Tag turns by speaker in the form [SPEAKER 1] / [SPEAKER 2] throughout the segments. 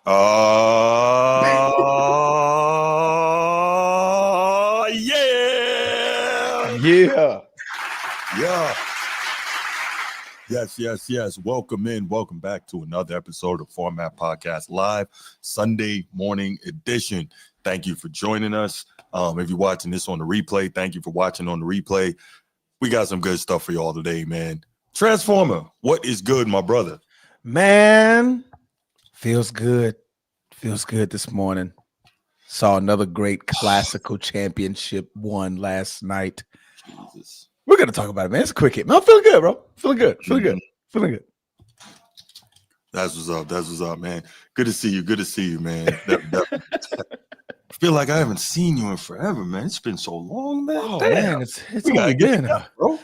[SPEAKER 1] Yeah.
[SPEAKER 2] Yeah.
[SPEAKER 1] Yeah. Yes. Welcome in. Welcome back to another episode of Format Podcast Live, Sunday morning edition. Thank you for joining us. If you're watching this on the replay, thank you for watching on the replay. We got some good stuff for y'all today, man. Transformer, what is good, my brother?
[SPEAKER 2] Man, feels good. Feels good this morning. Saw another great classical championship won last night.
[SPEAKER 1] Jesus.
[SPEAKER 2] We're going to talk about it, man. It's cricket. Man, I'm feeling good, bro. Feeling good.
[SPEAKER 1] That's what's up, man. Good to see you, man. I feel like I haven't seen you in forever, man. It's been so long, man.
[SPEAKER 2] Oh,
[SPEAKER 1] damn.
[SPEAKER 2] Man, it's only been,
[SPEAKER 1] bro.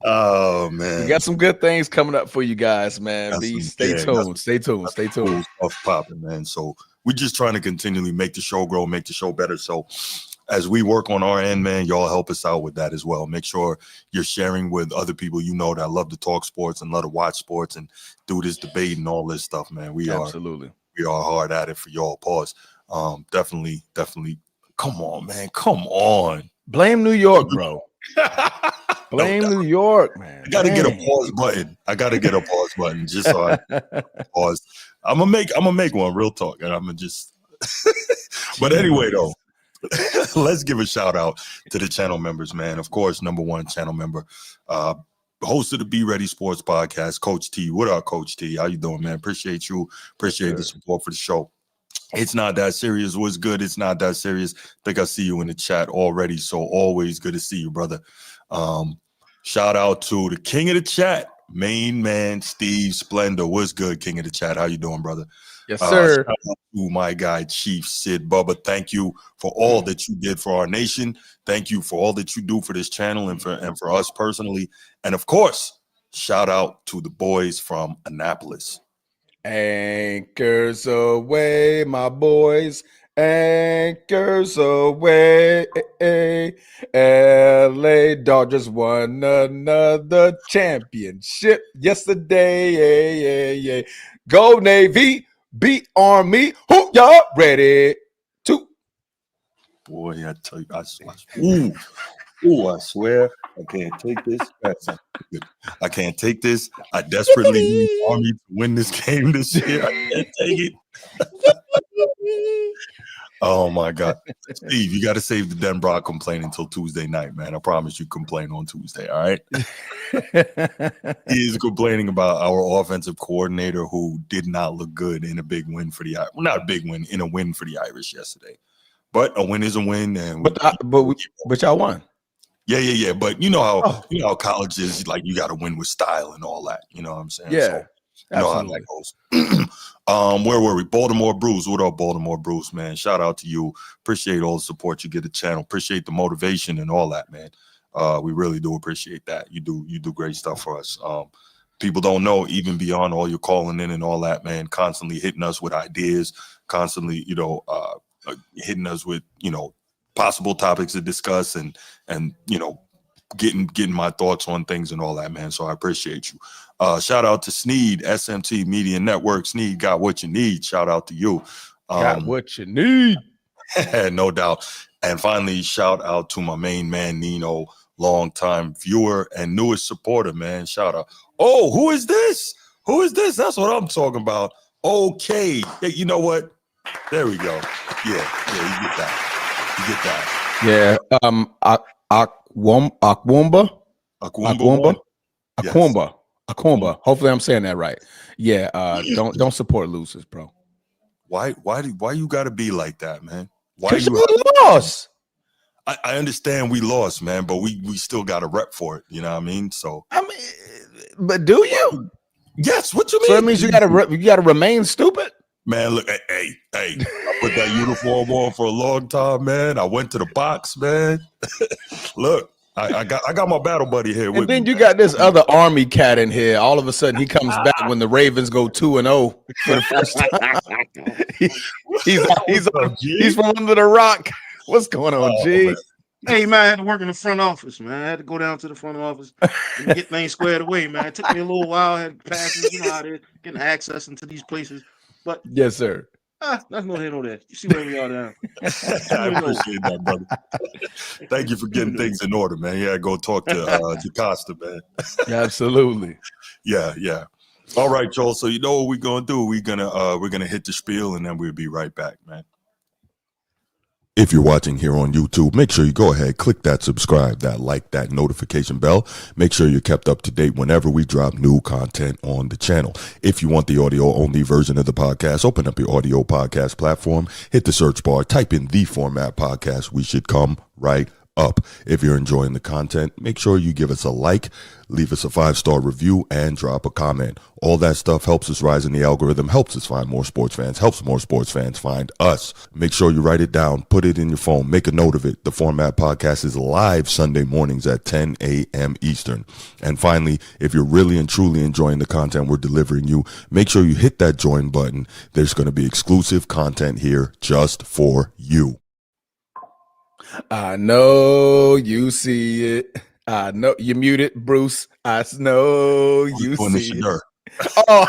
[SPEAKER 1] Oh, man.
[SPEAKER 2] We got some good things coming up for you guys, man. Stay tuned.
[SPEAKER 1] Cool stuff popping, man. So we're just trying to continually make the show grow, make the show better. So as we work on our end, man, y'all help us out with that as well. Make sure you're sharing with other people you know that love to talk sports and love to watch sports and do this debate and all this stuff, man. We are hard at it for y'all. Pause. Definitely. Come on, man. Come on.
[SPEAKER 2] Blame New York, bro. Blame New York, man.
[SPEAKER 1] I gotta get a pause button. Just so I pause. I'm gonna make one, real talk, and I'm gonna just. But anyway, though, let's give a shout out to the channel members, man. Of course, number one channel member, host of the Be Ready Sports Podcast, Coach T. What up, Coach T? How you doing, man? Appreciate you. Appreciate the support for the show. It's not that serious. What's good? It's not that serious. I think I see you in the chat already. So always good to see you, brother. Shout out to the king of the chat, main man, Steve Splendor. What's good, king of the chat? How you doing, brother?
[SPEAKER 2] Yes, sir.
[SPEAKER 1] Shout out to my guy, Chief Sid Bubba. Thank you for all that you did for our nation. Thank you for all that you do for this channel and for us personally. And of course, shout out to the boys from Annapolis.
[SPEAKER 2] Anchors away, my boys. Anchors away. LA Dodgers won another championship yesterday. Go Navy, beat Army. Who y'all ready to?
[SPEAKER 1] Boy, I tell you, I swear I can't take this. I can't take this. I desperately need Army to win this game this year. I can't take it. Oh my God, Steve, you got to save the Denbrock complaint until Tuesday night, man. I promise you, complain on Tuesday. All right. He is complaining about our offensive coordinator who did not look good in a big win for the Irish. Well, not a big win, in a win for the Irish yesterday. But a win is a win, and
[SPEAKER 2] but y'all won.
[SPEAKER 1] Yeah. But you know how college is, like, you got to win with style and all that. You know what I'm saying?
[SPEAKER 2] Yeah.
[SPEAKER 1] So, you know how that goes. Where were we? Baltimore Brews. What up, Baltimore Brews, man? Shout out to you. Appreciate all the support you get the channel. Appreciate the motivation and all that, man. We really do appreciate that. You do great stuff for us. People don't know, even beyond all your calling in and all that, man, constantly hitting us with ideas, constantly, hitting us with, possible topics to discuss and getting my thoughts on things and all that, man. So I appreciate you. Shout out to Sneed, SMT Media Network. Sneed got what you need. Shout out to you.
[SPEAKER 2] Got what you need.
[SPEAKER 1] No doubt. And finally, shout out to my main man, Nino, longtime viewer and newest supporter, man. Shout out. Oh, who is this? That's what I'm talking about. Okay. Hey, you know what? There we go. Yeah, you get that.
[SPEAKER 2] Yeah. Akwamba. Hopefully I'm saying that right. Yeah. Don't support losers, bro.
[SPEAKER 1] Why you gotta be like that, man?
[SPEAKER 2] Why you lost?
[SPEAKER 1] I understand we lost, man, but we still got to rep for it. You know what I mean? So
[SPEAKER 2] but do you?
[SPEAKER 1] Yes. What you mean?
[SPEAKER 2] So that means you got to remain stupid.
[SPEAKER 1] Man, look, hey! I put that uniform on for a long time, man. I went to the box, man. Look, I got my battle buddy here.
[SPEAKER 2] And then you got this other Army cat in here. All of a sudden, he comes back when the Ravens go 2-0 for the first time. He's from under the rock. What's going on, G?
[SPEAKER 3] Hey, man, I had to work in the front office, man. I had to go down to the front office and get things squared away, man. It took me a little while. I had passes, you know how it is, getting access into these places. But
[SPEAKER 2] Yes, sir.
[SPEAKER 3] that's no here, no there. You see where we are now.
[SPEAKER 1] I appreciate that, brother. Thank you for getting things in order, man. Yeah, go talk to Costa, man.
[SPEAKER 2] Absolutely.
[SPEAKER 1] Yeah. All right, Joel. So you know what we're gonna do? We're gonna hit the spiel, and then we'll be right back, man. If you're watching here on YouTube, make sure you go ahead, click that subscribe, that like, that notification bell. Make sure you're kept up to date whenever we drop new content on the channel. If you want the audio only version of the podcast, open up your audio podcast platform, hit the search bar, type in The Format Podcast. We should come right up. If you're enjoying the content, make sure you give us a like, leave us a 5-star review, and drop a comment. All that stuff helps us rise in the algorithm, helps us find more sports fans, helps more sports fans find us. Make sure you write it down, put it in your phone, make a note of it. The Format Podcast is live Sunday mornings at 10 a.m. Eastern. And finally, if you're really and truly enjoying the content we're delivering you, make sure you hit that join button. There's going to be exclusive content here just for you.
[SPEAKER 2] I know you see it. I know you muted, Bruce. I know you see it. Oh,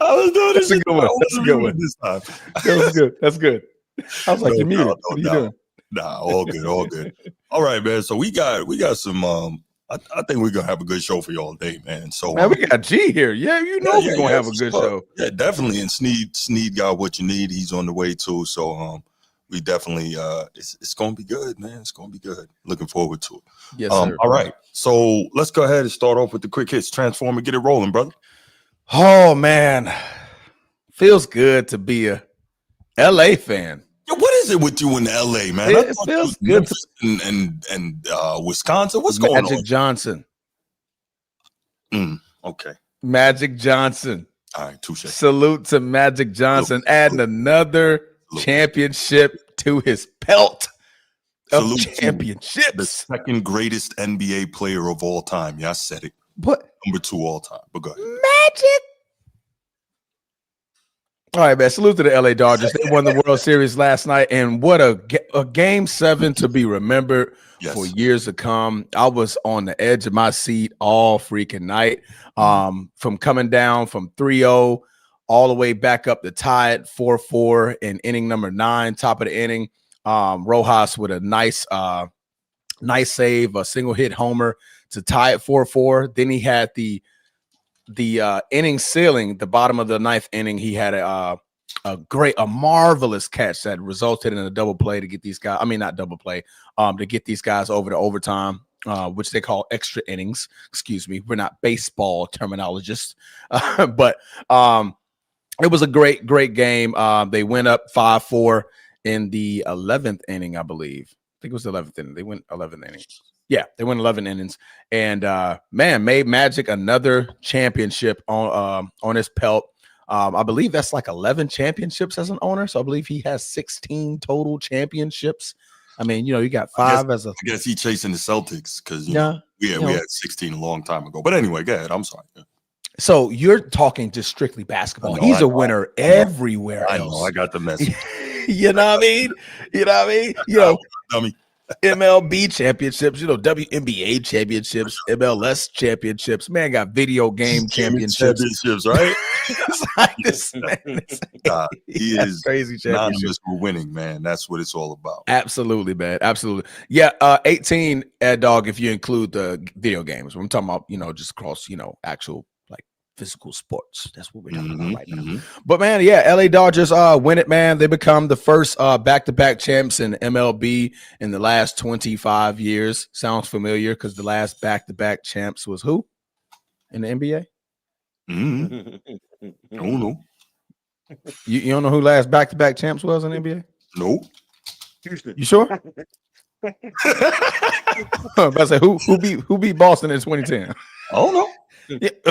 [SPEAKER 1] I was doing this.
[SPEAKER 2] That's a good one. That's a good one.
[SPEAKER 1] This time.
[SPEAKER 2] That was good. That's good. I was like, you muted. What are you doing?
[SPEAKER 1] Nah, all good. All right, man. So we got some. I think we're gonna have a good show for y'all today, man. So
[SPEAKER 2] man, we got G here. Yeah, we're gonna have a good show.
[SPEAKER 1] Yeah, definitely. And Sneed got what you need. He's on the way too. So we definitely it's gonna be good, man. It's gonna be good. Looking forward to it.
[SPEAKER 2] Yes, sir.
[SPEAKER 1] All right. So let's go ahead and start off with the quick hits. Transform and get it rolling, brother.
[SPEAKER 2] Oh man. Feels good to be a LA fan.
[SPEAKER 1] Yo, what is it with you in LA, man?
[SPEAKER 2] It feels good
[SPEAKER 1] and Wisconsin. What's going on?
[SPEAKER 2] Magic Johnson.
[SPEAKER 1] Okay.
[SPEAKER 2] Magic Johnson.
[SPEAKER 1] All right, touche.
[SPEAKER 2] Salute to Magic Johnson, adding another championship to his belt of championships.
[SPEAKER 1] The second greatest NBA player of all time. Yeah, I said it.
[SPEAKER 2] What?
[SPEAKER 1] Number 2 all time. But go ahead.
[SPEAKER 2] Magic. All right, man. Salute to the LA Dodgers. They won the World Series last night, and what a game 7 to be remembered for years to come. I was on the edge of my seat all freaking night, from coming down from 3-0 all the way back up to tie it 4-4 in inning number 9, top of the inning. Rojas with a nice save, a single hit homer to tie it 4-4. Then he had the inning ceiling, the bottom of the 9th inning. He had a marvelous catch that resulted in a double play to get these guys. I mean, not double play, to get these guys over to overtime, which they call extra innings. Excuse me, we're not baseball terminologists, but it was a great game. They went up 5-4 in the 11th inning, I believe. I think it was the 11th inning. They went 11 innings. Yeah, they went 11 innings, and man, made Magic another championship on his pelt. I believe that's like 11 championships as an owner. So I believe he has 16 total championships. I mean, you got 5
[SPEAKER 1] I guess he chasing the Celtics because we had 16 a long time ago. But anyway, go ahead. I'm sorry.
[SPEAKER 2] So you're talking just strictly basketball. He's a winner everywhere else.
[SPEAKER 1] I know. I got the message.
[SPEAKER 2] You know what I mean?
[SPEAKER 1] Dummy.
[SPEAKER 2] MLB championships, WNBA championships, MLS championships. Man got video game championships,
[SPEAKER 1] right?
[SPEAKER 2] It's like this, man.
[SPEAKER 1] He is
[SPEAKER 2] crazy
[SPEAKER 1] synonymous with winning, man. That's what it's all about.
[SPEAKER 2] Absolutely, man. Absolutely. Yeah, 18 Ad Dog if you include the video games. I'm talking about, just across, actual physical sports. That's what we're talking about right now. But man, yeah, LA Dodgers win it, man. They become the first back-to-back champs in MLB in the last 25 years. Sounds familiar because the last back-to-back champs was who in the NBA?
[SPEAKER 1] I don't know.
[SPEAKER 2] You don't know who last back-to-back champs was in the NBA?
[SPEAKER 1] Nope.
[SPEAKER 3] Houston.
[SPEAKER 2] You sure? I say who beat Boston in 2010?
[SPEAKER 1] I don't know.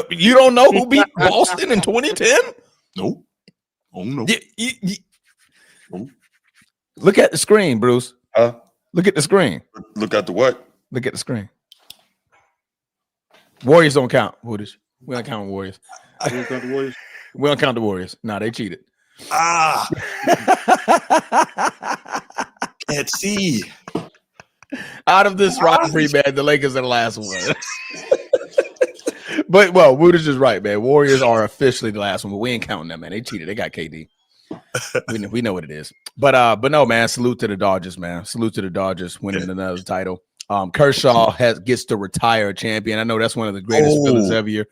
[SPEAKER 2] You don't know who beat Boston in 2010?
[SPEAKER 1] Nope. Oh no.
[SPEAKER 2] Look at the screen, Bruce. Look at the screen.
[SPEAKER 1] Look at the what?
[SPEAKER 2] Look at the screen. Warriors don't count. We don't count Warriors.
[SPEAKER 3] We don't count the Warriors.
[SPEAKER 2] We don't count the Warriors. Nah, they cheated.
[SPEAKER 1] can't see.
[SPEAKER 2] Out of this rivalry, man, the Lakers are the last one. But well, Wood is just right, man. Warriors are officially the last one, but we ain't counting them, man. They cheated. They got KD. We know what it is. But no, man. Salute to the Dodgers, man. Salute to the Dodgers winning another title. Kershaw gets to retire champion. I know that's one of the greatest feelings ever.
[SPEAKER 1] He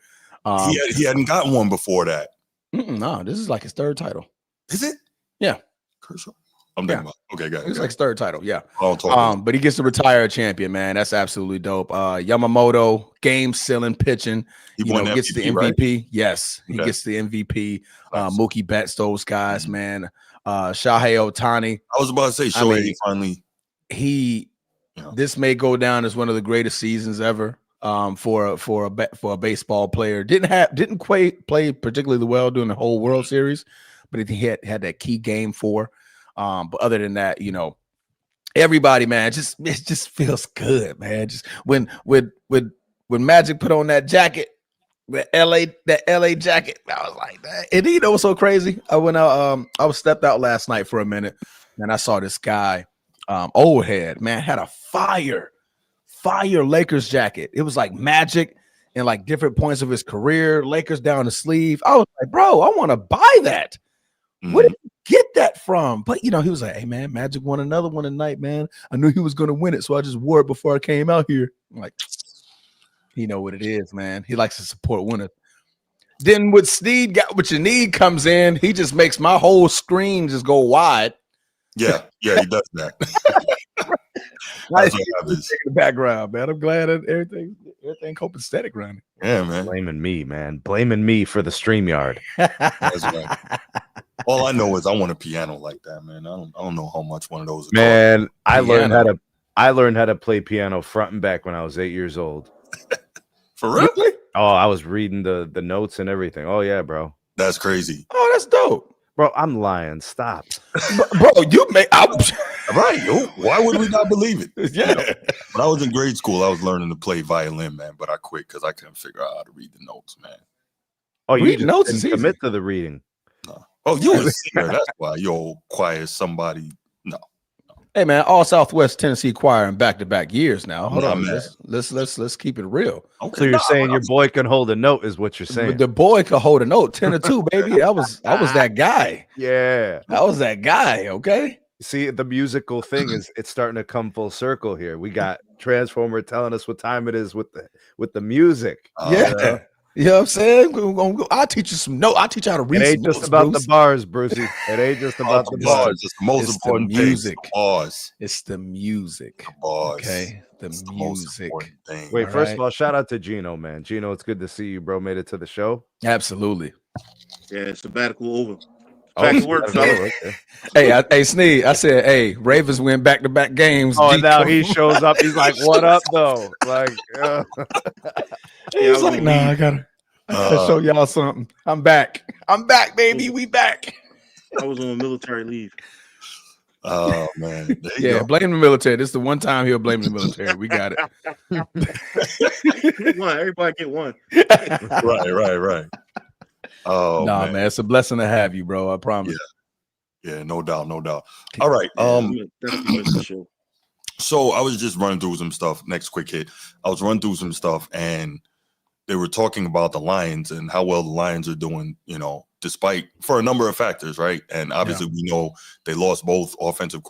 [SPEAKER 1] hadn't gotten one before that.
[SPEAKER 2] No, this is like his third title.
[SPEAKER 1] Is it?
[SPEAKER 2] Yeah.
[SPEAKER 1] Kershaw. I'm thinking about. Okay, got it.
[SPEAKER 2] It's like his third title. Yeah.
[SPEAKER 1] But
[SPEAKER 2] he gets to retire a champion, man. That's absolutely dope. Yamamoto, game sealing pitching. Gets the MVP. Right? Yes, he gets the MVP. Nice. Mookie Betts, those guys, man. Shohei Ohtani.
[SPEAKER 1] I was about to say Shohei finally.
[SPEAKER 2] This may go down as one of the greatest seasons ever. For a baseball player, didn't quite play particularly well during the whole World Series, but he had that key game 4. But other than that, everybody, man, it just feels good, man. Just when Magic put on that jacket, that LA jacket, I was like that. And what's so crazy? I went out, I was stepped out last night for a minute, and I saw this guy, old head, man, had a fire Lakers jacket. It was like Magic and like different points of his career, Lakers down the sleeve. I was like, bro, I want to buy that. Where did you get that from? But he was like, hey man, Magic won another one tonight, man. I knew he was going to win it, so I just wore it before I came out here. I'm like, he know what it is, man. He likes to support winners. Then with Snead, what you need comes in, he just makes my whole screen just go wide.
[SPEAKER 1] Yeah, he does that.
[SPEAKER 2] Nice the background, man. I'm glad that everything copacetic around it.
[SPEAKER 1] Yeah, man.
[SPEAKER 4] Blaming me, man. Blaming me for the StreamYard.
[SPEAKER 1] That's right. All I know is I want a piano like that, man. I don't know how much one of those.
[SPEAKER 4] Man, I learned how to play piano front and back when I was 8 years old.
[SPEAKER 1] For real?
[SPEAKER 4] Oh, I was reading the notes and everything. Oh yeah, bro.
[SPEAKER 1] That's crazy.
[SPEAKER 2] Oh, that's dope.
[SPEAKER 4] Bro, I'm lying. Stop.
[SPEAKER 2] Bro, you make
[SPEAKER 1] right. Why would we not believe it?
[SPEAKER 2] Yeah.
[SPEAKER 1] When I was in grade school, I was learning to play violin, man, but I quit because I couldn't figure out how to read the notes, man.
[SPEAKER 4] Oh, you read notes didn't commit to the reading.
[SPEAKER 1] No. Oh, you a singer. That's why you're quiet as somebody. No.
[SPEAKER 2] Hey man, all Southwest Tennessee choir in back-to-back years now. Hold on, man. Let's keep it real.
[SPEAKER 4] Okay, so you're saying your boy can hold a note, is what you're saying?
[SPEAKER 2] The boy can hold a note, 10-2, baby. I was that guy.
[SPEAKER 4] Yeah,
[SPEAKER 2] I was that guy. Okay.
[SPEAKER 4] See, the musical thing it's starting to come full circle here. We got Transformer telling us what time it is with the music.
[SPEAKER 2] Yeah. You know what I'm saying? I'll teach you some notes. I'll teach you how to read.
[SPEAKER 4] It ain't just about the bars, Brucey. It ain't just about the bars.
[SPEAKER 1] It's the most important
[SPEAKER 2] music.
[SPEAKER 1] Bars.
[SPEAKER 2] It's the music.
[SPEAKER 1] Bars.
[SPEAKER 2] Okay. The music.
[SPEAKER 4] Wait, first of all, shout out to Gino, man. Gino, it's good to see you, bro. Made it to the show.
[SPEAKER 2] Absolutely.
[SPEAKER 3] Yeah, sabbatical over. Back to work,
[SPEAKER 4] okay.
[SPEAKER 2] Hey, Sneed, I said, hey, Ravens win back-to-back games.
[SPEAKER 4] Oh, and now he shows up. He's like, what up, though? Like,
[SPEAKER 2] he's like, nah, I gotta show y'all something. I'm back, baby. We back.
[SPEAKER 3] I was on military leave.
[SPEAKER 1] Oh man,
[SPEAKER 2] yeah, blame the military. This is the one time he'll blame the military. We got
[SPEAKER 3] it. Everybody get one.
[SPEAKER 1] Right. Oh
[SPEAKER 2] man, it's a blessing to have you, bro. I promise.
[SPEAKER 1] Yeah, no doubt. All right. So I was just running through some stuff. Next quick hit. I was running through some stuff, and they were talking about the Lions and how well the Lions are doing, despite for a number of factors, right? And obviously we know they lost both offensive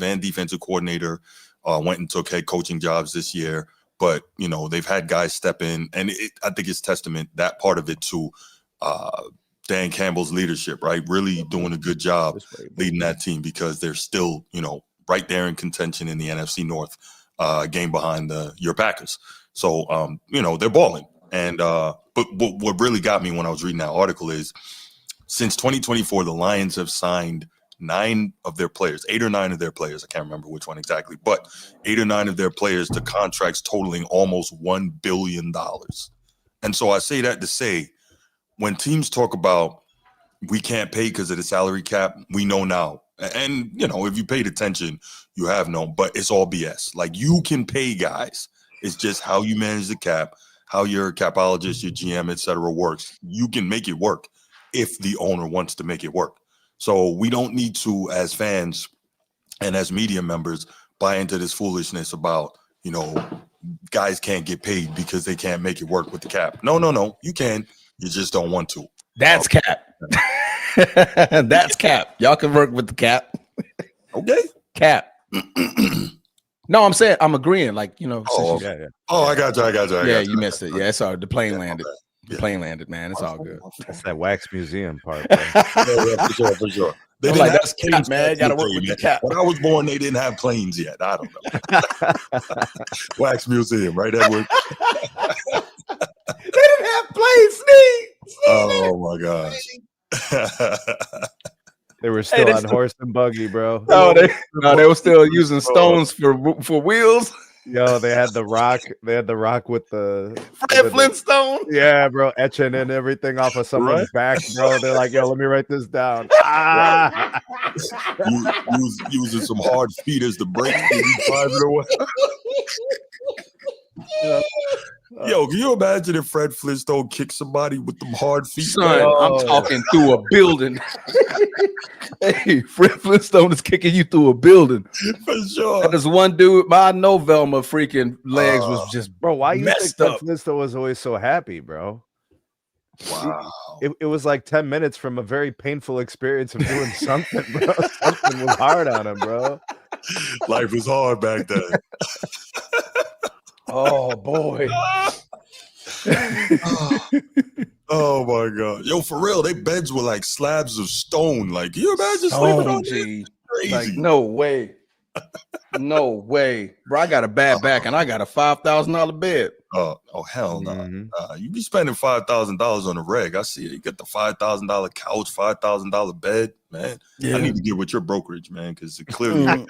[SPEAKER 1] and defensive coordinator, went and took head coaching jobs this year. But, they've had guys step in, and I think it's testament, that part of it, to Dan Campbell's leadership, right? Really doing a good job leading that team, because they're still, right there in contention in the NFC North, game behind your Packers. So, they're balling. And but what really got me when I was reading that article is, since 2024, the Lions have signed 8 or 9 of their players. I can't remember which one exactly, but 8 or 9 of their players to contracts totaling almost $1 billion. And so I say that to say, when teams talk about we can't pay because of the salary cap, we know now. And, if you paid attention, you have known, but it's all BS. Like, you can pay guys. It's just how you manage the cap, how your capologist, your GM, et cetera, works. You can make it work if the owner wants to make it work. So we don't need to, as fans, and as media members buy into this foolishness about, guys can't get paid because they can't make it work with the cap. No, you can. You just don't want to.
[SPEAKER 2] That's cap. That's cap. Y'all can work with the cap.
[SPEAKER 1] Okay.
[SPEAKER 2] Cap. No, I'm saying I'm agreeing. Like,
[SPEAKER 1] Oh, I got you.
[SPEAKER 2] You missed it. Yeah, it's all the plane landed. The plane landed, man. It's all good.
[SPEAKER 4] That's that wax museum part. Bro.
[SPEAKER 1] For sure.
[SPEAKER 2] They didn't that's cap, man. Got to work with the cap.
[SPEAKER 1] When I was born, they didn't have planes yet. I don't know. Wax museum, right, Edward?
[SPEAKER 2] They didn't have planes, Steve.
[SPEAKER 1] Oh my gosh.
[SPEAKER 4] They were still on horse and buggy, bro.
[SPEAKER 2] No, they were still using stones for wheels.
[SPEAKER 4] Yo, they had the rock. They had the rock with the
[SPEAKER 2] Fred Flintstone.
[SPEAKER 4] Yeah, bro, etching and everything off of someone's back, bro. They're like, yo, let me write this down.
[SPEAKER 1] Using some hard feet as the brake. Yo, can you imagine if Fred Flintstone kicked somebody with them hard feet?
[SPEAKER 2] Son, I'm talking through a building. Hey, Fred Flintstone is kicking you through a building.
[SPEAKER 1] For sure.
[SPEAKER 2] There's one dude, I know Velma freaking legs was just
[SPEAKER 4] bro. Why you think
[SPEAKER 2] Fred
[SPEAKER 4] Flintstone was always so happy, bro?
[SPEAKER 1] Wow.
[SPEAKER 4] It was like 10 minutes from a very painful experience of doing something, bro. Something was hard on him, bro.
[SPEAKER 1] Life was hard back then.
[SPEAKER 2] Oh boy.
[SPEAKER 1] Oh my god. Yo, for real, they beds were like slabs of stone. Like, can you imagine sleeping on
[SPEAKER 2] G.
[SPEAKER 1] Crazy.
[SPEAKER 2] Like, no way. No way. Bro, I got a bad back and I got a $5,000 bed.
[SPEAKER 1] Oh hell no. Nah. You be spending $5,000 on a reg. I see it. You get the $5,000 couch, $5,000 bed, man. Yeah. I need to get with your brokerage, man, because clearly man.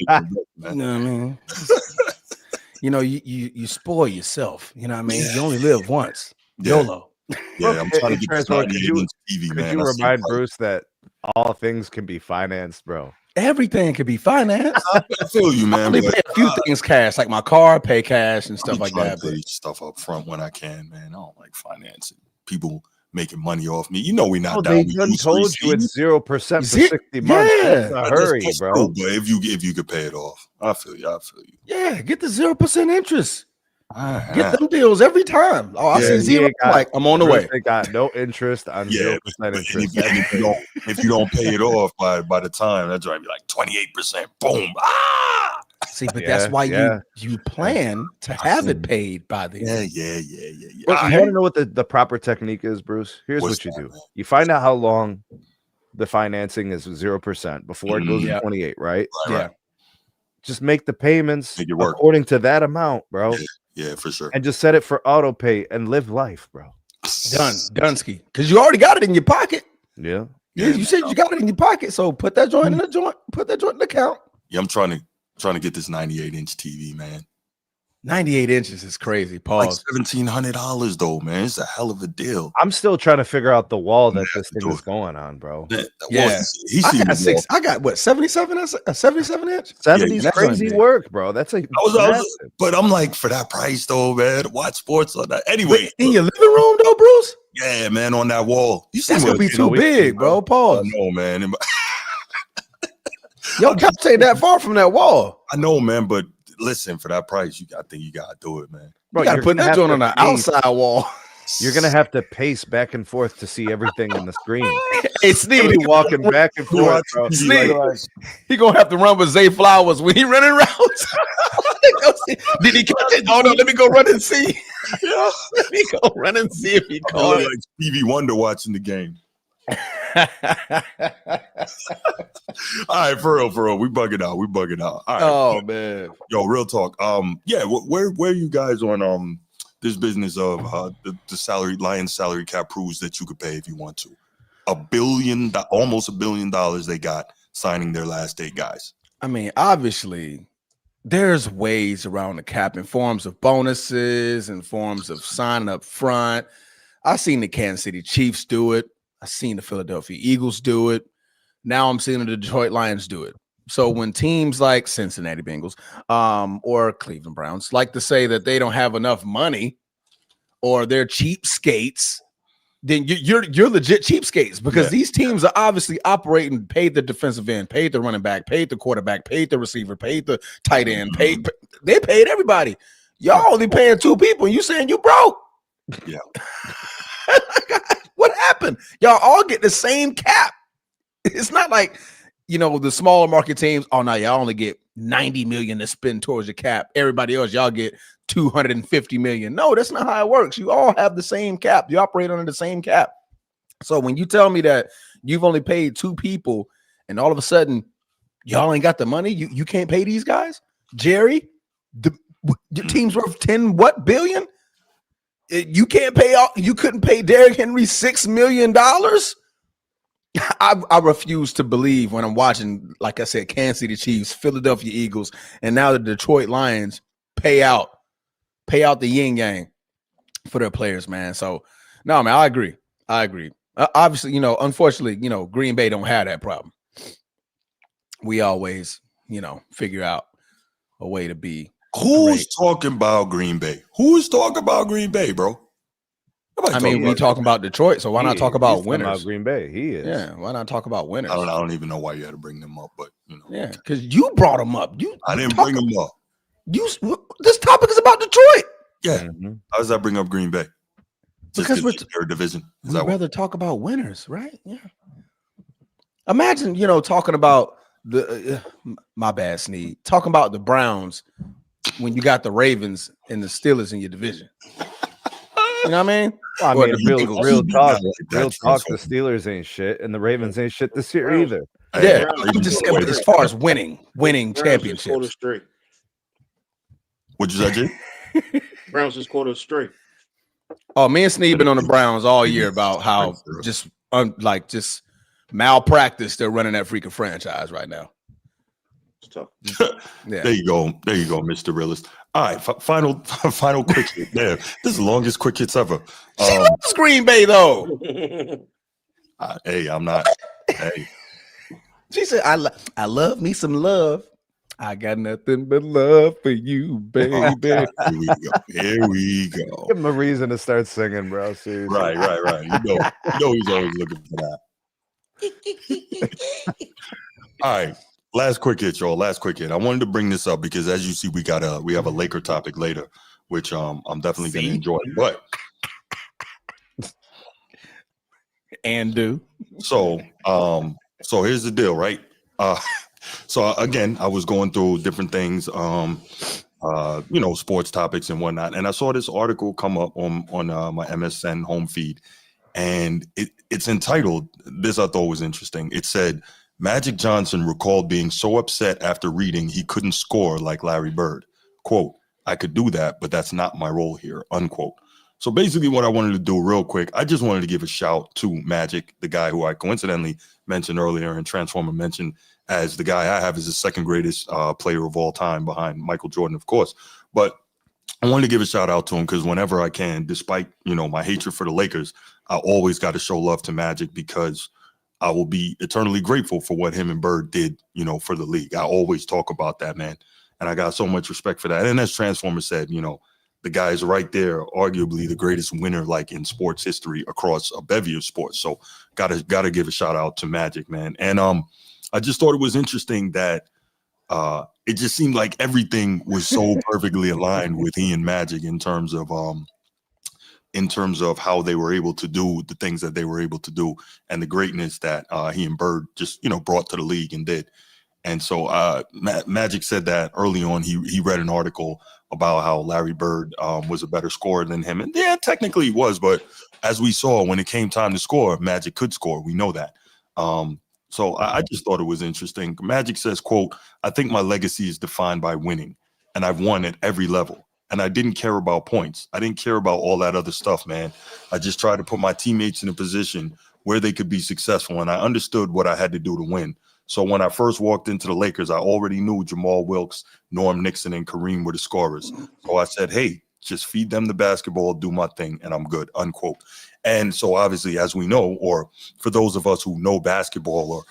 [SPEAKER 2] No, man. You spoil yourself. You know what I mean? You only live once. YOLO.
[SPEAKER 1] Yeah, I'm trying to get
[SPEAKER 4] could you remind Bruce that all things can be financed, bro?
[SPEAKER 2] Everything can be financed.
[SPEAKER 1] I feel you, man.
[SPEAKER 2] I only pay a few things cash, like my car, pay cash and stuff like that.
[SPEAKER 1] Pay stuff up front when I can, man. I don't like financing. People making money off me. We're not down.
[SPEAKER 4] They told you it's 0% for 60 months. That's a hurry, bro.
[SPEAKER 1] But if you could pay it off, I feel you.
[SPEAKER 2] Yeah, get the 0% interest. Get them deals every time. Oh, I see zero. Like, I'm on the way.
[SPEAKER 4] They got no interest on 0% interest.
[SPEAKER 1] If you don't pay it off by the time, that's right, be like 28%. Boom.
[SPEAKER 2] See, but that's why you plan to have it paid by the end.
[SPEAKER 1] Yeah.
[SPEAKER 4] Well, you want to know what the proper technique is, Bruce? Here's what you do. Man? You find out how long the financing is 0% before it goes to 28, right?
[SPEAKER 1] Right.
[SPEAKER 4] Just make the payments according to that amount, bro.
[SPEAKER 1] Yeah, for sure.
[SPEAKER 4] And just set it for auto pay and live life, bro.
[SPEAKER 2] Dunsky. Because you already got it in your pocket.
[SPEAKER 4] Yeah.
[SPEAKER 2] You said you got it in your pocket, so put that joint in the joint. Put that joint in the account.
[SPEAKER 1] Yeah, I'm trying to get this 98-inch TV, man.
[SPEAKER 2] 98 inches is crazy. Pause.
[SPEAKER 1] Like $1,700 though, man. It's a hell of a deal.
[SPEAKER 4] I'm still trying to figure out the wall that this thing is going on, bro.
[SPEAKER 2] I got what 77? A 77 inch.
[SPEAKER 4] 70's crazy work, bro. That's
[SPEAKER 1] but I'm like, for that price though, man. Watch sports on that. Anyway,
[SPEAKER 2] in your living room though, Bruce.
[SPEAKER 1] Yeah, man, on that wall.
[SPEAKER 2] That's gonna be too big, bro. Pause.
[SPEAKER 1] No, man.
[SPEAKER 2] Your couch ain't that far from that wall.
[SPEAKER 1] I know, man, but listen, for that price, I think you gotta do it, man.
[SPEAKER 2] Bro, you gotta put that joint on the outside wall.
[SPEAKER 4] You're gonna have to pace back and forth to see everything on the screen.
[SPEAKER 2] Hey, Sneed,
[SPEAKER 4] walking back and forth, bro.
[SPEAKER 2] Sneed, he gonna have to run with Zay Flowers when he running routes. Did he catch it? Oh no, let me go run and see. Let me go run and see if he caught it.
[SPEAKER 1] Like Stevie Wonder watching the game. All right, for real, we bugging out. All right,
[SPEAKER 2] oh man,
[SPEAKER 1] yo, real talk. Where you guys on this business of the Lions salary cap proves that you could pay if you want to. Almost $1 billion they got signing their last 8 guys.
[SPEAKER 2] I mean, obviously, there's ways around the cap in forms of bonuses and forms of signing up front. I've seen the Kansas City Chiefs do it. I've seen the Philadelphia Eagles do it. Now I'm seeing the Detroit Lions do it. So when teams like Cincinnati Bengals or Cleveland Browns like to say that they don't have enough money or they're cheapskates, then you're legit cheapskates because these teams are obviously operating, paid the defensive end, paid the running back, paid the quarterback, paid the receiver, paid the tight end, they paid everybody. Y'all only paying 2 people, and you saying you broke.
[SPEAKER 1] Yeah.
[SPEAKER 2] What happened? Y'all all get the same cap. It's not like, the smaller market teams, oh no, y'all only get 90 million to spend towards your cap. Everybody else, y'all get 250 million. No, that's not how it works. You all have the same cap. You operate under the same cap. So when you tell me that you've only paid 2 people and all of a sudden y'all ain't got the money, you can't pay these guys? Jerry, your team's worth 10 billion? You can't pay you couldn't pay Derrick Henry $6 million? I refuse to believe when I'm watching, like I said, Kansas City Chiefs, Philadelphia Eagles, and now the Detroit Lions pay out the yin yang for their players, man. So no, man, I agree. Obviously, unfortunately, Green Bay don't have that problem. We always, figure out a way to be.
[SPEAKER 1] Who's talking about Green Bay? Who's talking about Green Bay, bro?
[SPEAKER 2] We talking about Detroit, so why not talk about winners?
[SPEAKER 4] About Green Bay, he is.
[SPEAKER 2] Yeah, why not talk about winners?
[SPEAKER 1] I don't even know why you had to bring them up, but
[SPEAKER 2] yeah, because you brought them up.
[SPEAKER 1] I didn't bring them up.
[SPEAKER 2] This topic is about Detroit.
[SPEAKER 1] Yeah, how does that bring up Green Bay?
[SPEAKER 2] Because we're
[SPEAKER 1] their division.
[SPEAKER 2] We'd rather talk about winners, right? Yeah. Imagine, talking about my bad, Sneed. Talking about the Browns when you got the Ravens and the Steelers in your division. You know what I mean?
[SPEAKER 4] Real talk. The Steelers ain't shit, and the Ravens ain't shit this year either.
[SPEAKER 2] Yeah, I'm just as far as winning championships.
[SPEAKER 1] What'd you say, Jay?
[SPEAKER 3] Browns just quarter straight.
[SPEAKER 2] Oh, me and Sneed been on the Browns all year about how just malpractice they're running that freaking franchise right now.
[SPEAKER 3] Tough.
[SPEAKER 1] Yeah. There you go, Mr. Realist. All right, final quick hit. There, this is the longest quick hits ever.
[SPEAKER 2] She loves Green Bay though.
[SPEAKER 1] Hey, I'm not. Hey,
[SPEAKER 2] she said, "I love me some love. I got nothing but love for you, baby."
[SPEAKER 1] Here we go.
[SPEAKER 4] Give him a reason to start singing, bro. Seriously.
[SPEAKER 1] Right. You know he's always looking for that. All right. Last quick hit, y'all. Last quick hit. I wanted to bring this up because, as you see, we have a Laker topic later, which I'm definitely going to enjoy. But so here's the deal, right? So again, I was going through different things, sports topics and whatnot, and I saw this article come up on my MSN home feed, and it's entitled. This I thought was interesting. It said, Magic Johnson recalled being so upset after reading he couldn't score like Larry Bird. Quote, I could do that, but that's not my role here, unquote. So basically what I wanted to do real quick, I just wanted to give a shout to Magic, the guy who I coincidentally mentioned earlier and Transformer mentioned as the guy I have as the second greatest player of all time behind Michael Jordan, of course. But I wanted to give a shout out to him because whenever I can, despite, my hatred for the Lakers, I always got to show love to Magic because I will be eternally grateful for what him and Bird did, for the league. I always talk about that, man. And I got so much respect for that. And as Transformer said, the guy is right there, arguably the greatest winner, like in sports history across a bevy of sports. So gotta give a shout out to Magic, man. And I just thought it was interesting that it just seemed like everything was so perfectly aligned with he and Magic in terms of how they were able to do the things that they were able to do and the greatness that he and Bird just, brought to the league and did. And so Magic said that early on, he read an article about how Larry Bird was a better scorer than him. And yeah, technically he was, but as we saw, when it came time to score, Magic could score. We know that. So I just thought it was interesting. Magic says, quote, I think my legacy is defined by winning, and I've won at every level. And I didn't care about points. I didn't care about all that other stuff, man. I just tried to put my teammates in a position where they could be successful. And I understood what I had to do to win. So when I first walked into the Lakers, I already knew Jamal Wilkes, Norm Nixon, and Kareem were the scorers. So I said, hey, just feed them the basketball, do my thing, and I'm good, unquote. And so obviously, as we know, or for those of us who know basketball or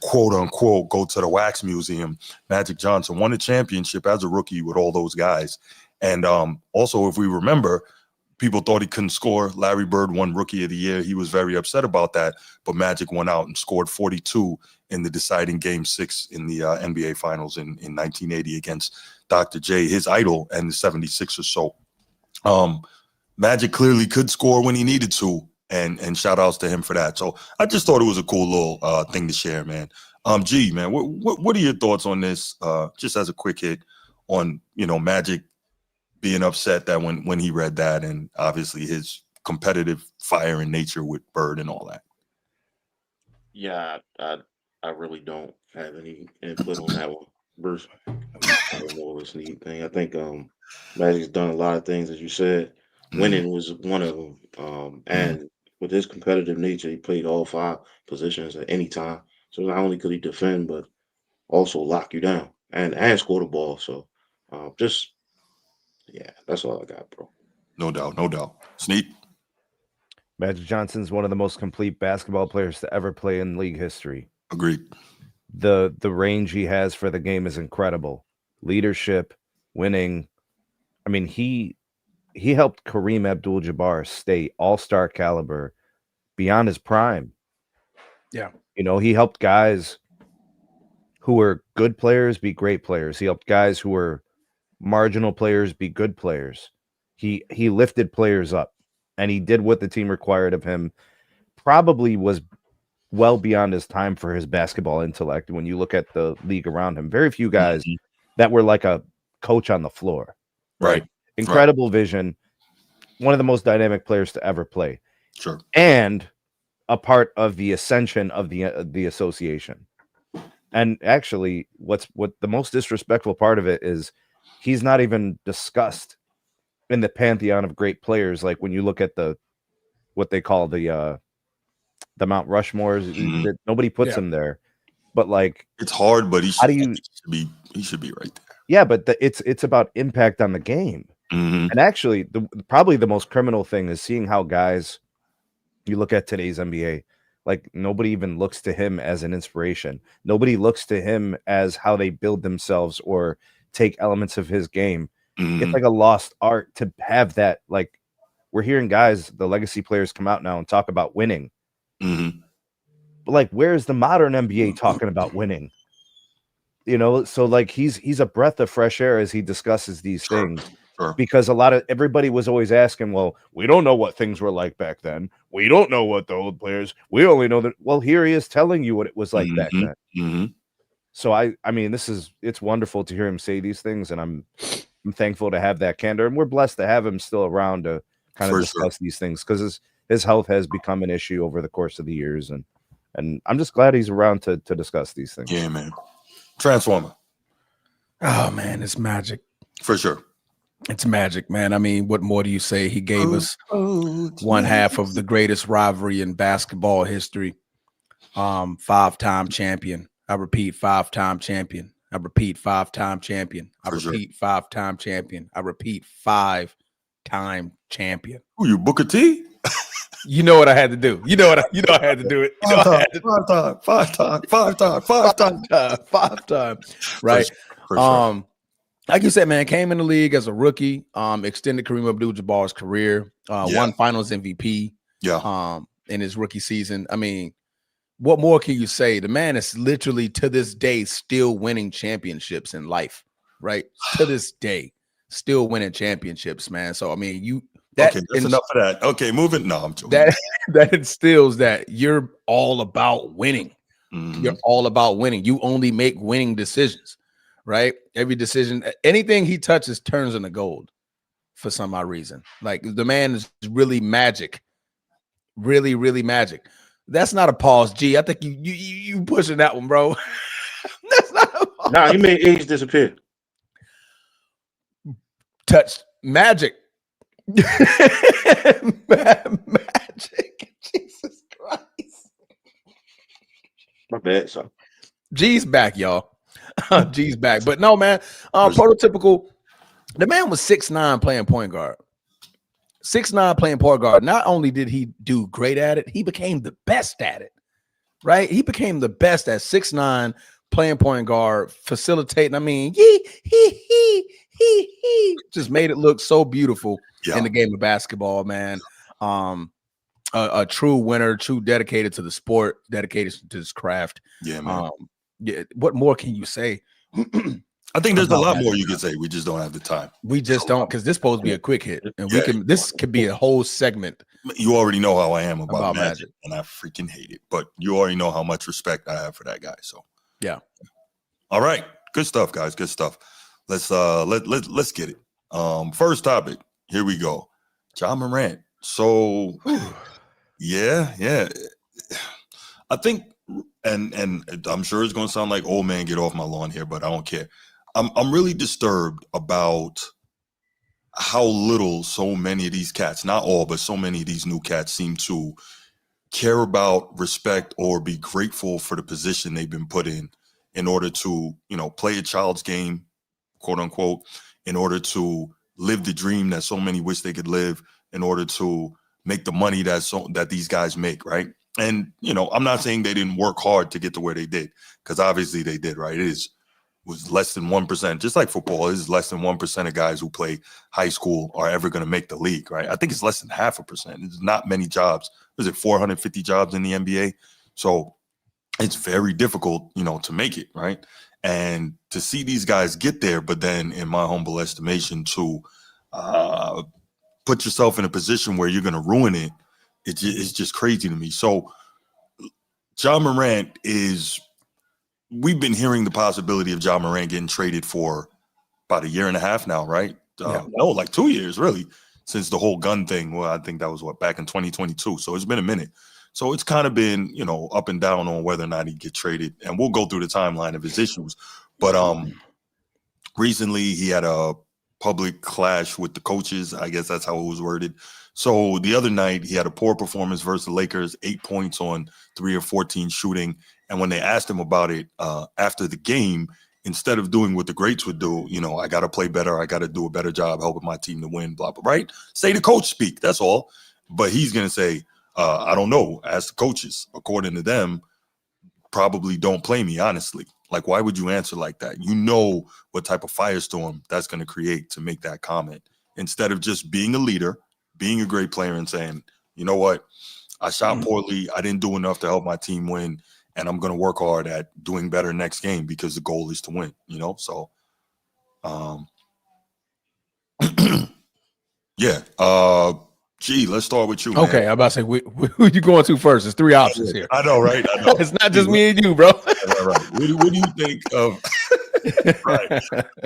[SPEAKER 1] quote unquote go to the Wax Museum, Magic Johnson won a championship as a rookie with all those guys. And also, if we remember, people thought he couldn't score. Larry Bird won Rookie of the Year. He was very upset about that, but Magic went out and scored 42 in the deciding Game 6 in the NBA Finals in 1980 against Dr. J, his idol, and the 76ers. So Magic clearly could score when he needed to, and shout outs to him for that. So I just thought it was a cool little thing to share, man. G, man, what are your thoughts on this? Just as a quick hit on, Magic being upset that when he read that, and obviously his competitive fire in nature with Bird and all that.
[SPEAKER 3] Yeah, I really don't have any input on that one, Bruce. I don't know this neat thing. I think Magic's done a lot of things, as you said. Winning was one of them. And with his competitive nature, he played all 5 positions at any time. So not only could he defend, but also lock you down and score the ball. So that's all I got, bro.
[SPEAKER 1] No doubt. Sneak.
[SPEAKER 4] Magic Johnson's one of the most complete basketball players to ever play in league history.
[SPEAKER 1] Agreed.
[SPEAKER 4] The range he has for the game is incredible. Leadership, winning. I mean, he helped Kareem Abdul-Jabbar stay all-star caliber beyond his prime.
[SPEAKER 2] Yeah.
[SPEAKER 4] He helped guys who were good players be great players. He helped guys who were marginal players be good players. He lifted players up, and he did what the team required of him. Probably was well beyond his time for his basketball intellect. When you look at the league around him, very few guys that were like a coach on the floor.
[SPEAKER 1] Right.
[SPEAKER 4] Incredible vision. One of the most dynamic players to ever play.
[SPEAKER 1] Sure.
[SPEAKER 4] And a part of the ascension of the association. And actually, what the most disrespectful part of it is, he's not even discussed in the pantheon of great players. Like when you look at what they call the Mount Rushmores, that nobody puts him there. But like,
[SPEAKER 1] it's hard, but he should be right there.
[SPEAKER 4] Yeah, but it's about impact on the game. And actually, probably the most criminal thing is seeing how guys, you look at today's NBA, like nobody even looks to him as an inspiration. Nobody looks to him as how they build themselves or take elements of his game. It's like a lost art to have that. Like, we're hearing guys, the legacy players, come out now and talk about winning. But like, where's the modern NBA talking about winning? So like he's a breath of fresh air as he discusses these things.
[SPEAKER 1] Sure.
[SPEAKER 4] Because everybody was always asking, well, we don't know what things were like back then. We don't know what the old players, we only know that. Well, here he is telling you what it was like back then. So I mean, it's wonderful to hear him say these things, and I'm thankful to have that candor, and we're blessed to have him still around to kind of discuss these things, because his health has become an issue over the course of the years, and I'm just glad he's around to discuss these things.
[SPEAKER 1] Yeah, man. Transformer.
[SPEAKER 2] Oh man, it's magic.
[SPEAKER 1] For sure.
[SPEAKER 2] It's magic, man. I mean, what more do you say? He gave us one half of the greatest rivalry in basketball history. 5-time champion. I repeat, 5-time champion. I repeat, 5-time champion. I repeat, 5-time champion. I repeat, 5-time champion.
[SPEAKER 1] Who you, Booker T?
[SPEAKER 2] You know what I had to do. You know I had to do it. Five time. Right.
[SPEAKER 1] For sure.
[SPEAKER 2] Like you said, man, came in the league as a rookie, extended Kareem Abdul-Jabbar's career, won finals MVP in his rookie season. I mean, what more can you say? The man is literally, to this day, still winning championships in life, right? To this day, still winning championships, man. So, I mean, that's
[SPEAKER 1] enough of that. Okay, moving. No, I'm joking.
[SPEAKER 2] That instills that you're all about winning. You're all about winning. You only make winning decisions. Right? Every decision, anything he touches turns into gold for some odd reason. Like, the man is really magic. Really, really magic. That's not a pause, G. I think you pushing that one, bro. That's not a pause.
[SPEAKER 3] Nah, he made age disappear.
[SPEAKER 2] Touch magic. Magic. Jesus Christ.
[SPEAKER 3] My bad, son.
[SPEAKER 2] G's back, y'all. G's back. But no, man, prototypical. The man was 6'9" playing point guard. 6'9" playing point guard. Not only did he do great at it, he became the best at it. Right? He became the best at 6'9" playing point guard, facilitating. I mean, he just made it look so beautiful. in the game of basketball, man. A true winner, true dedicated to the sport, dedicated to this craft.
[SPEAKER 1] Yeah, man.
[SPEAKER 2] What more can you say?
[SPEAKER 1] I think there's a lot more you can say. We just don't have the time.
[SPEAKER 2] We just don't, because this supposed to be a quick hit, and this could be a whole segment.
[SPEAKER 1] You already know how I am about Magic, and I freaking hate it. But you already know how much respect I have for that guy. So
[SPEAKER 2] yeah.
[SPEAKER 1] All right, good stuff, guys. Good stuff. Let's get it. First topic. Here we go. Ja Morant. So yeah. I think, and I'm sure it's gonna sound like old man get off my lawn here, but I don't care. I'm really disturbed about how little so many of these cats, not all, but so many of these new cats seem to care about, respect, or be grateful for the position they've been put in order to, play a child's game, quote unquote, in order to live the dream that so many wish they could live, in order to make the money that these guys make, right? And, I'm not saying they didn't work hard to get to where they did, because obviously they did, right? Was less than 1%, just like football. It is less than 1% of guys who play high school are ever going to make the league, right? I think it's less than 0.5%. It's not many jobs. Is it 450 jobs in the NBA? So it's very difficult, to make it, right? And to see these guys get there, but then in my humble estimation to put yourself in a position where you're going to ruin it, it's just crazy to me. So Ja Morant we've been hearing the possibility of Ja Morant getting traded for about 1.5 years now, right? No, like 2 years, really, since the whole gun thing. Well, I think that was back in 2022. So it's been a minute. So it's kind of been, up and down on whether or not he'd get traded. And we'll go through the timeline of his issues. But recently he had a public clash with the coaches. I guess that's how it was worded. So the other night he had a poor performance versus the Lakers, 8 points on 3 of 14 shooting. And when they asked him about it after the game, instead of doing what the greats would do, I got to play better. I got to do a better job helping my team to win, blah, blah, right? Say the coach speak. That's all. But he's going to say, I don't know. Ask the coaches. According to them, probably don't play me, honestly. Like, why would you answer like that? You know what type of firestorm that's going to create to make that comment. Instead of just being a leader, being a great player and saying, you know what? I shot poorly. I didn't do enough to help my team win. And I'm going to work hard at doing better next game because the goal is to win, So, yeah. Let's start with you, man.
[SPEAKER 2] Okay, I'm about to say, who you going to first? There's 3 options here.
[SPEAKER 1] I know, right? I know.
[SPEAKER 2] It's not just me and you, bro.
[SPEAKER 1] Right. What do you think of right?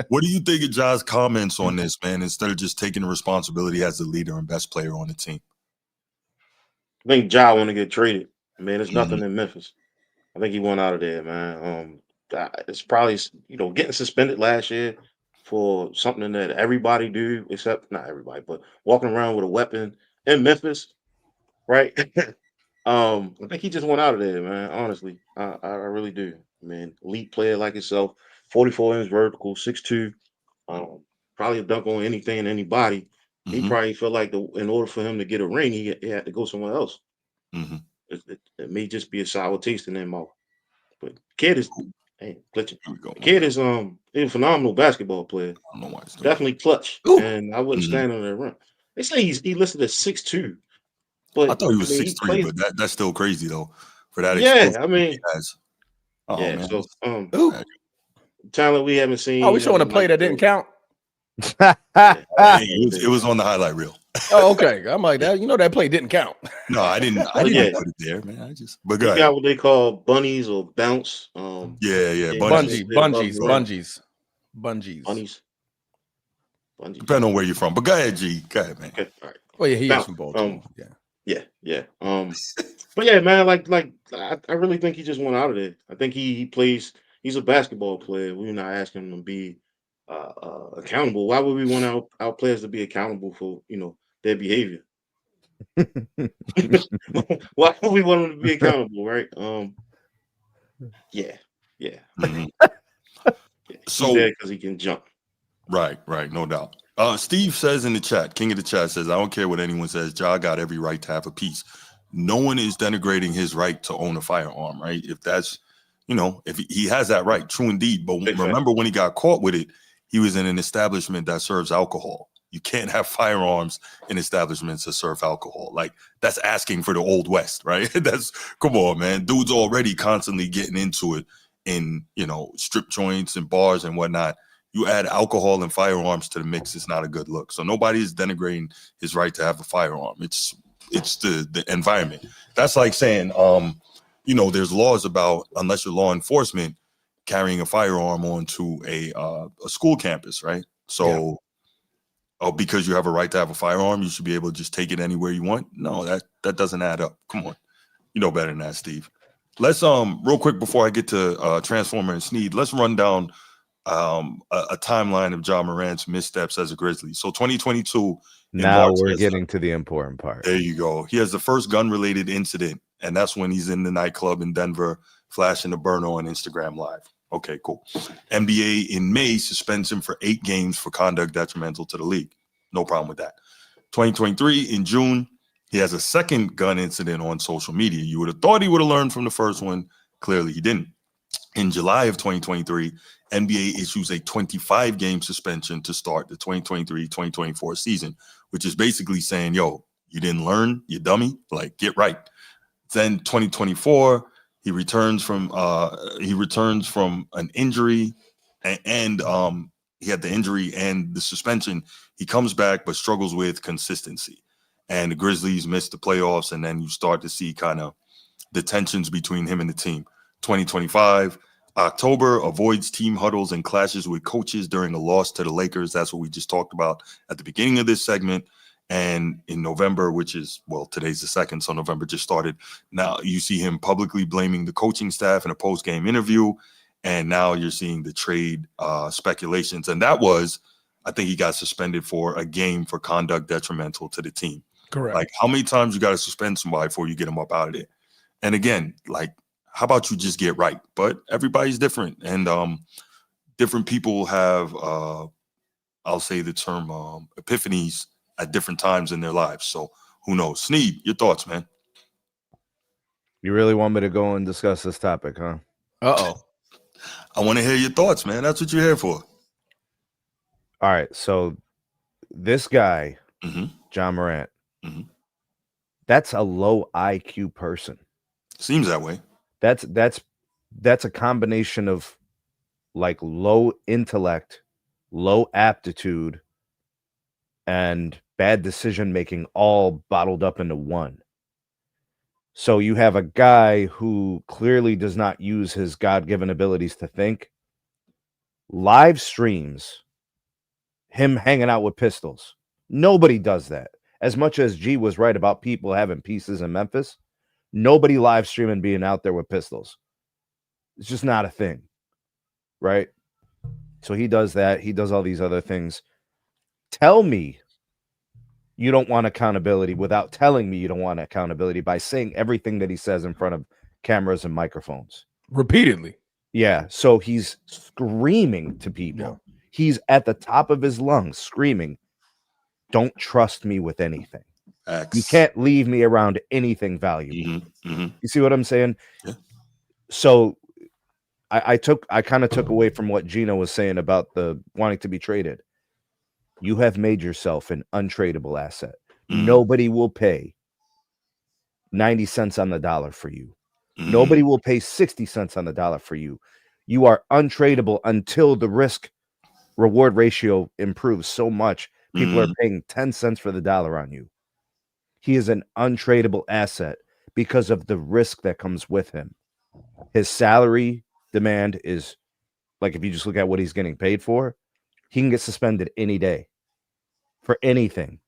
[SPEAKER 1] What do you think of Ja's comments on this, man, instead of just taking the responsibility as the leader and best player on the team?
[SPEAKER 3] I think Ja want to get traded. Man, there's nothing in Memphis. I think he went out of there, man. It's probably, getting suspended last year for something that everybody do, except not everybody, but walking around with a weapon in Memphis, right? I think he just went out of there, man. Honestly, I really do. Man, elite player like himself, 44-inch vertical, 6'2", probably a dunk on anything and anybody. He probably felt like in order for him to get a ring, he had to go somewhere else. It may just be a sour taste in their mouth, but kid is glitching. Kid is a phenomenal basketball player.
[SPEAKER 1] I don't know why it's
[SPEAKER 3] definitely clutch, and I wouldn't stand on that run. They say he listed as 6'2", but
[SPEAKER 1] I thought he was 6'3", but that's still crazy though for that.
[SPEAKER 3] Yeah, I mean,
[SPEAKER 1] man.
[SPEAKER 3] So talent we haven't seen.
[SPEAKER 2] Oh, we showing a play that didn't count.
[SPEAKER 1] It was on the highlight reel.
[SPEAKER 2] Oh, okay. I'm like that. That play didn't count.
[SPEAKER 1] No, I didn't put it there, man. But
[SPEAKER 3] you got what they call bunnies or bounce.
[SPEAKER 2] Bungees.
[SPEAKER 1] Depending on where you're from. But go ahead, G. Go ahead, man.
[SPEAKER 3] Okay, all right.
[SPEAKER 2] Well, yeah, he is from Baltimore.
[SPEAKER 3] Yeah. But yeah, man, like I really think he just went out of there. I think he plays. He's a basketball player. We're not asking him to be accountable. Why would we want our players to be accountable for their behavior? Why would we want them to be accountable, right? Yeah.
[SPEAKER 1] So
[SPEAKER 3] because he can jump.
[SPEAKER 1] Right, no doubt. Steve says in the chat, King of the Chat says, I don't care what anyone says, Ja got every right to have a piece. No one is denigrating his right to own a firearm, right? If that's, if he has that right, true indeed. But remember when he got caught with it, he was in an establishment that serves alcohol. You can't have firearms in establishments that serve alcohol. Like, that's asking for the Old West, right? Come on, man. Dudes already constantly getting into it in, strip joints and bars and whatnot. You add alcohol and firearms to the mix, it's not a good look. So nobody is denigrating his right to have a firearm. It's the environment. That's like saying, there's laws about, unless you're law enforcement, carrying a firearm onto a school campus, right? So, because you have a right to have a firearm, you should be able to just take it anywhere you want. No, that doesn't add up. Come on, you know better than that, Steve. Let's real quick before I get to Transformer and Sneed, let's run down a timeline of Ja Morant's missteps as a Grizzly. So 2022.
[SPEAKER 4] Now we're getting to the important part.
[SPEAKER 1] There you go. He has the first gun-related incident, and that's when he's in the nightclub in Denver, flashing the burner on Instagram Live. Okay, cool. NBA in May suspends him for 8 games for conduct detrimental to the league. No problem with that. 2023 in June, he has a second gun incident on social media. You would have thought he would have learned from the first one. Clearly, he didn't. In July of 2023, NBA issues a 25-game suspension to start the 2023-2024 season, which is basically saying, yo, you didn't learn, you dummy, like, get right. Then 2024, he returns from an injury, and he had the injury and the suspension. He comes back but struggles with consistency. And the Grizzlies missed the playoffs, and then you start to see kind of the tensions between him and the team. 2025, October, avoids team huddles and clashes with coaches during a loss to the Lakers. That's what we just talked about at the beginning of this segment. And in November, which is, well, today's the 2nd, so November just started. Now you see him publicly blaming the coaching staff in a post-game interview. And now you're seeing the trade speculations. And that was, I think he got suspended for a game for conduct detrimental to the team.
[SPEAKER 2] Correct.
[SPEAKER 1] Like, how many times you got to suspend somebody before you get them up out of there? And again, like, how about you just get right? But everybody's different. And different people have, I'll say the term, epiphanies at different times in their lives. So who knows? Sneed, your thoughts, man?
[SPEAKER 4] You really want me to go and discuss this topic, huh?
[SPEAKER 2] Uh-oh.
[SPEAKER 1] I want to hear your thoughts, man. That's what you're here for.
[SPEAKER 4] All right. So this guy, Ja Morant, that's a low IQ person.
[SPEAKER 1] Seems that way.
[SPEAKER 4] That's a combination of like low intellect, low aptitude, and bad decision making all bottled up into one. So you have a guy who clearly does not use his God-given abilities to think. Live streams him hanging out with pistols. Nobody does that. As much as G was right about people having pieces in Memphis, nobody live streaming being out there with pistols. It's just not a thing, right? So he does that. He does all these other things. Tell me you don't want accountability without telling me you don't want accountability by saying everything that he says in front of cameras and microphones.
[SPEAKER 2] Repeatedly.
[SPEAKER 4] Yeah. So he's screaming to people. Yeah. He's at the top of his lungs screaming, don't trust me with anything. You can't leave me around anything valuable. You see what I'm saying?
[SPEAKER 1] Yeah.
[SPEAKER 4] So I kind of took away from what Gino was saying about the wanting to be traded. You have made yourself an untradeable asset. Nobody will pay 90 cents on the dollar for you. Nobody will pay 60 cents on the dollar for you. You are untradeable until the risk reward ratio improves so much. People are paying 10 cents for the dollar on you. He is an untradeable asset because of the risk that comes with him. His salary demand is, like, if you just look at what he's getting paid for, he can get suspended any day for anything.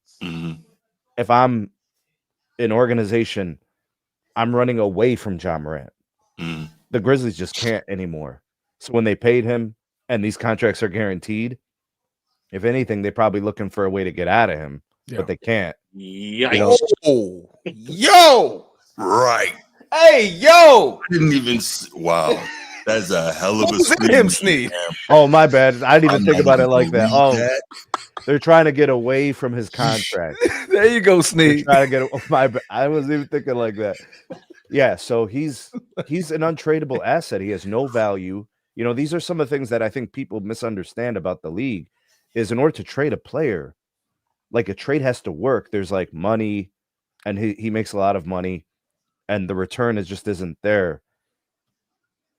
[SPEAKER 4] If I'm an organization, I'm running away from Ja Morant. The Grizzlies just can't anymore. So when they paid him and these contracts are guaranteed, if anything, they're probably looking for a way to get out of him, but they can't.
[SPEAKER 3] Yikes.
[SPEAKER 2] Yo.
[SPEAKER 1] Right.
[SPEAKER 2] Hey, yo.
[SPEAKER 1] I didn't even. Wow. That's a hell of a
[SPEAKER 2] Sneed.
[SPEAKER 4] Oh, my bad. I didn't even think about it like that. Oh, they're trying to get away from his contract.
[SPEAKER 2] There you go, Sneed.
[SPEAKER 4] Trying to get my bad. I wasn't even thinking like that. Yeah, so he's an untradeable asset. He has no value. You know, these are some of the things that I think people misunderstand about the league. Is in order to trade a player, like a trade has to work. There's like money, and he makes a lot of money, and the return just isn't there.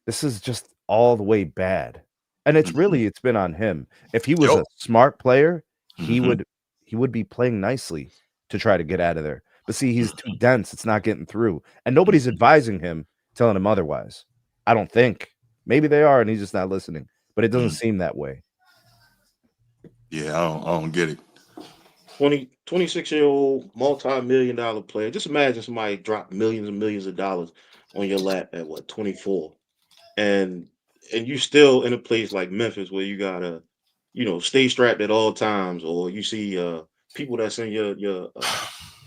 [SPEAKER 4] This is just all the way bad. And it's been on him. If he was a smart player, he would be playing nicely to try to get out of there. But see, he's too dense. It's not getting through. And nobody's advising him, telling him otherwise. I don't think. Maybe they are, and he's just not listening. But it doesn't seem that way.
[SPEAKER 1] Yeah, I don't get it.
[SPEAKER 3] 26-year-old multi-million-dollar player. Just imagine somebody drop millions and millions of dollars on your lap at 24. And you still in a place like Memphis where you gotta, stay strapped at all times, or you see people that's in your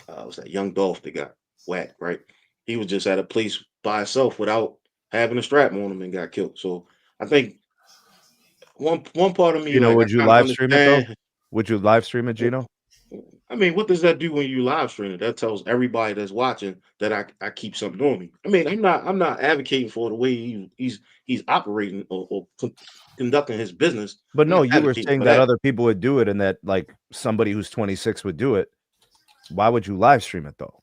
[SPEAKER 3] what's that young Dolph that got whacked, right? He was just at a place by himself without having a strap on him and got killed. So I think one part of me,
[SPEAKER 4] would you live stream it though? Would you live stream it, Gino?
[SPEAKER 3] I mean, what does that do when you live stream it? That tells everybody that's watching that I keep something on me. I mean, I'm not advocating for the way he's operating or conducting his business.
[SPEAKER 4] But no, you were saying that other people would do it, and that like somebody who's 26 would do it. Why would you live stream it though?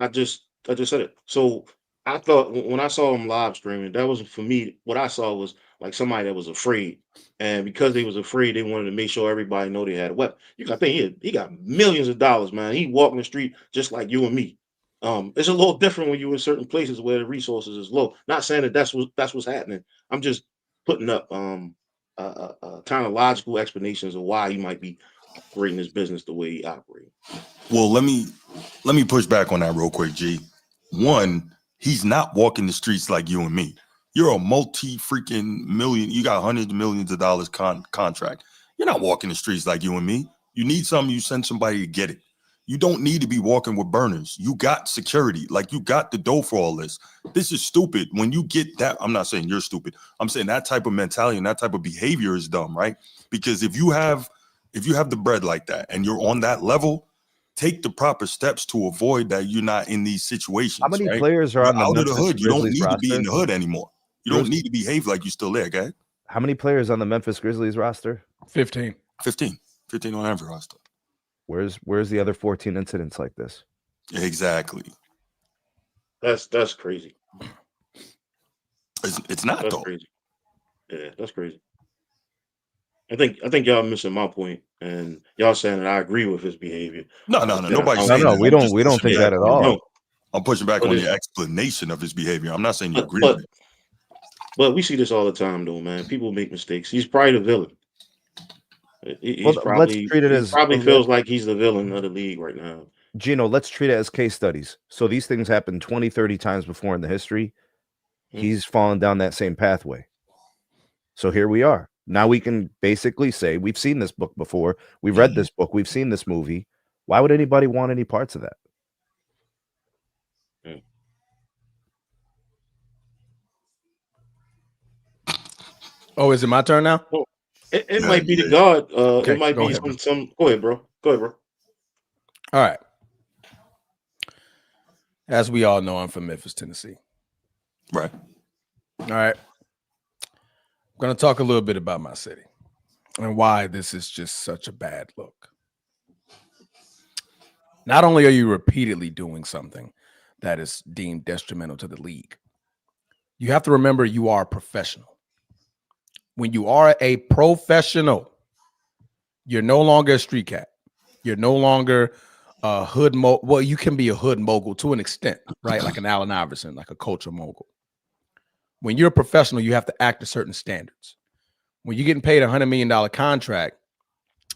[SPEAKER 3] I just said it. So I thought when I saw him live streaming, that was for me. What I saw was like somebody that was afraid, and because they was afraid, they wanted to make sure everybody know they had a weapon. You got to think he got millions of dollars, man. He walking the street just like you and me. It's a little different when you're in certain places where the resources is low. Not saying that that's what's happening. I'm just putting up kind of logical explanations of why he might be operating his business the way he operates.
[SPEAKER 1] Well, let me push back on that real quick, G. One, he's not walking the streets like you and me. You're a multi-freaking million. You got hundreds of millions of dollars contract. You're not walking the streets like you and me. You need something, you send somebody to get it. You don't need to be walking with burners. You got security. Like, you got the dough for all this. This is stupid. When you get that, I'm not saying you're stupid. I'm saying that type of mentality and that type of behavior is dumb, right? Because if you have the bread like that and you're on that level, take the proper steps to avoid that. You're not in these situations.
[SPEAKER 4] How many players are on the
[SPEAKER 1] out of the hood? You don't
[SPEAKER 4] Grizzlies
[SPEAKER 1] need
[SPEAKER 4] roster?
[SPEAKER 1] to be in the hood anymore. You don't need to behave like you're still there, okay?
[SPEAKER 4] How many players on the Memphis Grizzlies roster?
[SPEAKER 2] 15
[SPEAKER 1] on every roster.
[SPEAKER 4] Where's the other 14 incidents like this?
[SPEAKER 1] Exactly.
[SPEAKER 3] That's crazy.
[SPEAKER 1] It's not
[SPEAKER 3] that's
[SPEAKER 1] though.
[SPEAKER 3] Crazy. Yeah, that's crazy. I think y'all missing my point, and y'all saying that I agree with his behavior.
[SPEAKER 1] No. Nobody's saying
[SPEAKER 4] no.
[SPEAKER 1] that.
[SPEAKER 4] We don't think that at all.
[SPEAKER 3] No.
[SPEAKER 1] I'm pushing back on your explanation of his behavior. I'm not saying you agree with it.
[SPEAKER 3] But we see this all the time, though, man. People make mistakes. He's probably the villain. He's probably feels like he's the villain of the league right now.
[SPEAKER 4] Gino, let's treat it as case studies. So these things happened 20, 30 times before in the history. He's fallen down that same pathway. So here we are. Now we can basically say we've seen this book before. We've read this book. We've seen this movie. Why would anybody want any parts of that?
[SPEAKER 2] Oh, is it my turn now?
[SPEAKER 3] Well, it might be the God.
[SPEAKER 2] Okay,
[SPEAKER 3] it might be
[SPEAKER 2] ahead,
[SPEAKER 3] some. Go ahead, bro. All
[SPEAKER 2] right. As we all know, I'm from Memphis, Tennessee.
[SPEAKER 1] Right.
[SPEAKER 2] All right. I'm going to talk a little bit about my city and why this is just such a bad look. Not only are you repeatedly doing something that is deemed detrimental to the league, you have to remember you are a professional. When you are a professional, you're no longer a street cat. You're no longer a hood mogul. Well, you can be a hood mogul to an extent, right? Like an Allen Iverson, like a culture mogul. When you're a professional, you have to act to certain standards. When you're getting paid $100 million contract,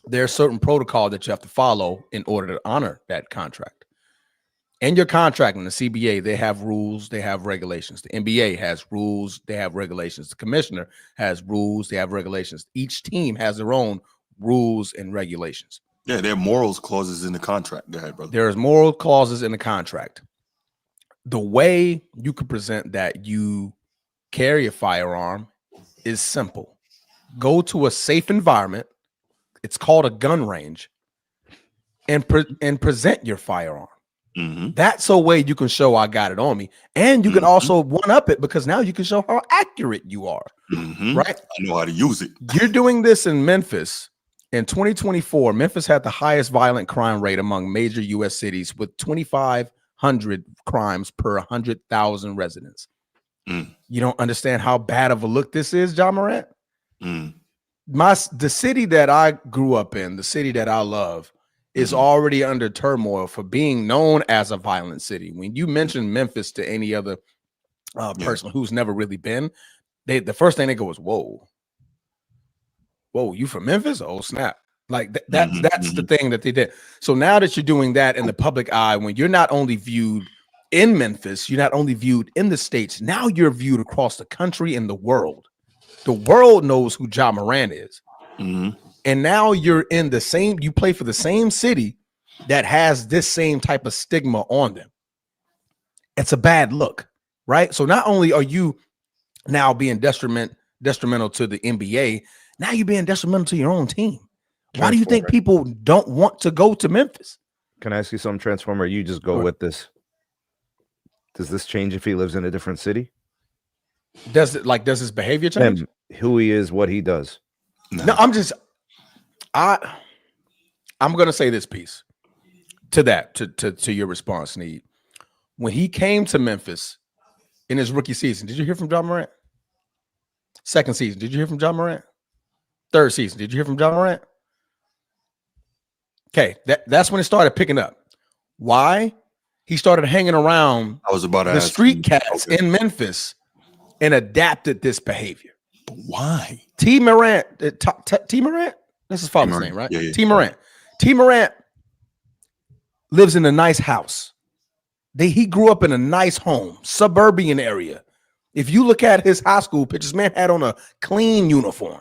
[SPEAKER 2] there are certain protocol that you have to follow in order to honor that contract. In your contract in the CBA, they have rules, they have regulations. The NBA has rules, they have regulations. The commissioner has rules, they have regulations. Each team has their own rules and regulations.
[SPEAKER 1] Yeah, there are morals clauses in the contract. Go ahead, brother.
[SPEAKER 2] There's moral clauses in the contract. The way you can present that you carry a firearm is simple. Go to a safe environment. It's called a gun range, and present your firearm.
[SPEAKER 1] Mm-hmm.
[SPEAKER 2] That's a way you can show I got it on me, and you can also one up it because now you can show how accurate you are.
[SPEAKER 1] Mm-hmm.
[SPEAKER 2] Right?
[SPEAKER 1] I know how to use it.
[SPEAKER 2] You're doing this in Memphis In 2024, Memphis had the highest violent crime rate among major U.S. cities with 2,500 crimes per 100,000 residents. You don't understand how bad of a look this is, John Morant? The city that I grew up in, the city that I love, is already under turmoil for being known as a violent city. When you mention Memphis to any other person who's never really been, the first thing they go is, whoa, you from Memphis? Oh, snap. Like that's the thing that they did. So now that you're doing that in the public eye, when you're not only viewed in Memphis, you're not only viewed in the States, now you're viewed across the country and the world. The world knows who Ja Morant is. And now you're in the same, you play for the same city that has this same type of stigma on them. It's a bad look, right? So not only are you now being detrimental to the NBA, now you're being detrimental to your own team. Why do you think people don't want to go to Memphis?
[SPEAKER 4] Can I ask you something, Transformer? You just go with this. Does this change if he lives in a different city?
[SPEAKER 2] Does his behavior change?
[SPEAKER 4] Him, who he is, what he does.
[SPEAKER 2] No, I'm gonna say this piece to that, to your response, Need. When he came to Memphis in his rookie season, did you hear from Ja Morant? Second season, did you hear from Ja Morant? Third season, did you hear from Ja Morant? Okay, that's when it started picking up. Why? He started hanging around the street cats in Memphis and adapted this behavior.
[SPEAKER 1] But why?
[SPEAKER 2] T. Morant, T. Morant? That's his father's name, right?
[SPEAKER 1] Yeah.
[SPEAKER 2] T. Morant. T. Morant lives in a nice house. He grew up in a nice home, suburban area. If you look at his high school pictures, man had on a clean uniform.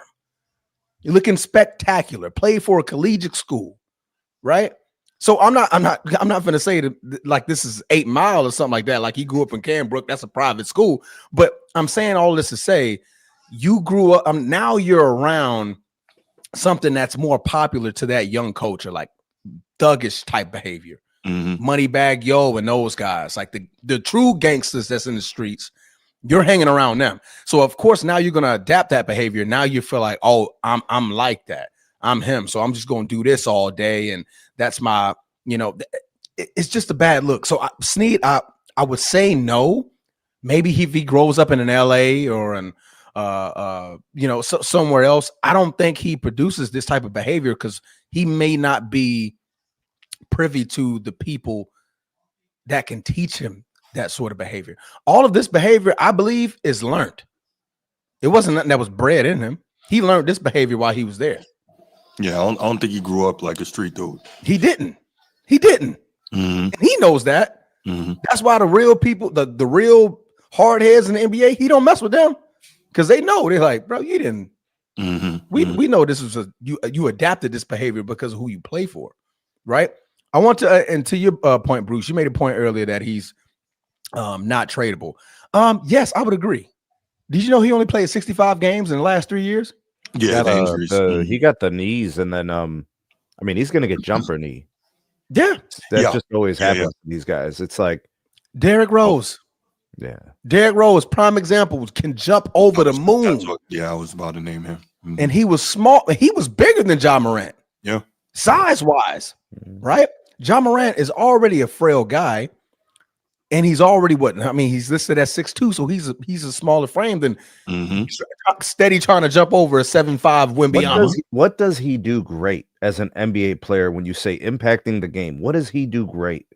[SPEAKER 2] You're looking spectacular. Played for a collegiate school, right? So I'm not going to say that like this is 8 Mile or something like that. Like he grew up in Cambrook. That's a private school. But I'm saying all this to say you grew up. Now you're around something that's more popular to that young culture, like thuggish type behavior, Moneybag Yo and those guys, like the true gangsters that's in the streets. You're hanging around them. So of course now you're going to adapt that behavior. Now you feel like, oh, I'm like that. I'm him. So I'm just going to do this all day. And that's my, it's just a bad look. So Snead, I would say no. Maybe if he grows up in an LA or in, somewhere else, I don't think he produces this type of behavior because he may not be privy to the people that can teach him that sort of behavior. All of this behavior, I believe, is learned. It wasn't nothing that was bred in him. He learned this behavior while he was there.
[SPEAKER 1] Yeah, I don't think he grew up like a street dude.
[SPEAKER 2] He didn't. And he knows that. That's why the real people, the real hard heads in the NBA, he don't mess with them because they know. They're like, bro, you didn't. We know this was you adapted this behavior because of who you play for, right? I want to, and to your point, Bruce, you made a point earlier that he's not tradable. Yes, I would agree. Did you know he only played 65 games in the last 3 years?
[SPEAKER 1] Yeah,
[SPEAKER 4] he got the knees, and then he's gonna get jumper knee.
[SPEAKER 2] Yeah,
[SPEAKER 4] that just always happens to these guys. It's like
[SPEAKER 2] Derrick Rose.
[SPEAKER 4] Yeah,
[SPEAKER 2] Derrick Rose, prime example, can jump over the moon.
[SPEAKER 1] I was about to name him.
[SPEAKER 2] And he was small. He was bigger than Ja Morant.
[SPEAKER 1] Yeah,
[SPEAKER 2] size wise, right? Ja Morant is already a frail guy. And he's already he's listed at 6'2", so he's a smaller frame than steady trying to jump over a 7'5" Wembyama.
[SPEAKER 4] What does he do great as an NBA player when you say impacting the game? What does he do great?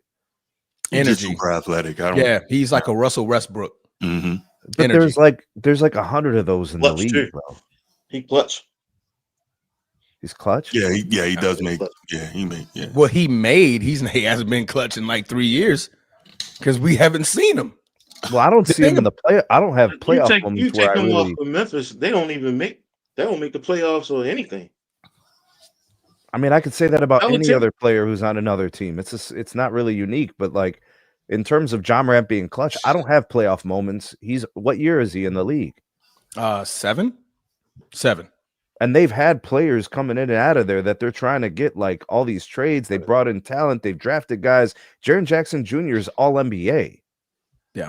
[SPEAKER 2] Energy.
[SPEAKER 1] Super athletic.
[SPEAKER 2] He's like a Russell Westbrook.
[SPEAKER 4] But there's like 100 of those in the league,
[SPEAKER 3] too.
[SPEAKER 4] bro.
[SPEAKER 3] He clutch.
[SPEAKER 4] He's clutch?
[SPEAKER 1] Yeah, he does make. Yeah, he made. Yeah.
[SPEAKER 2] Well, he hasn't been clutch in like 3 years. Because we haven't seen him.
[SPEAKER 4] Well, I don't see him in the play. I don't have playoff moments.
[SPEAKER 3] You take them off of Memphis, they don't make the playoffs or anything.
[SPEAKER 4] I mean, I could say that about any other player who's on another team. It's not really unique, but like in terms of Ja Morant being clutch, I don't have playoff moments. What year is he in the league?
[SPEAKER 2] 7.
[SPEAKER 4] And they've had players coming in and out of there that they're trying to get like all these trades. They brought in talent. They've drafted guys. Jaren Jackson Jr. is all NBA.
[SPEAKER 2] Yeah.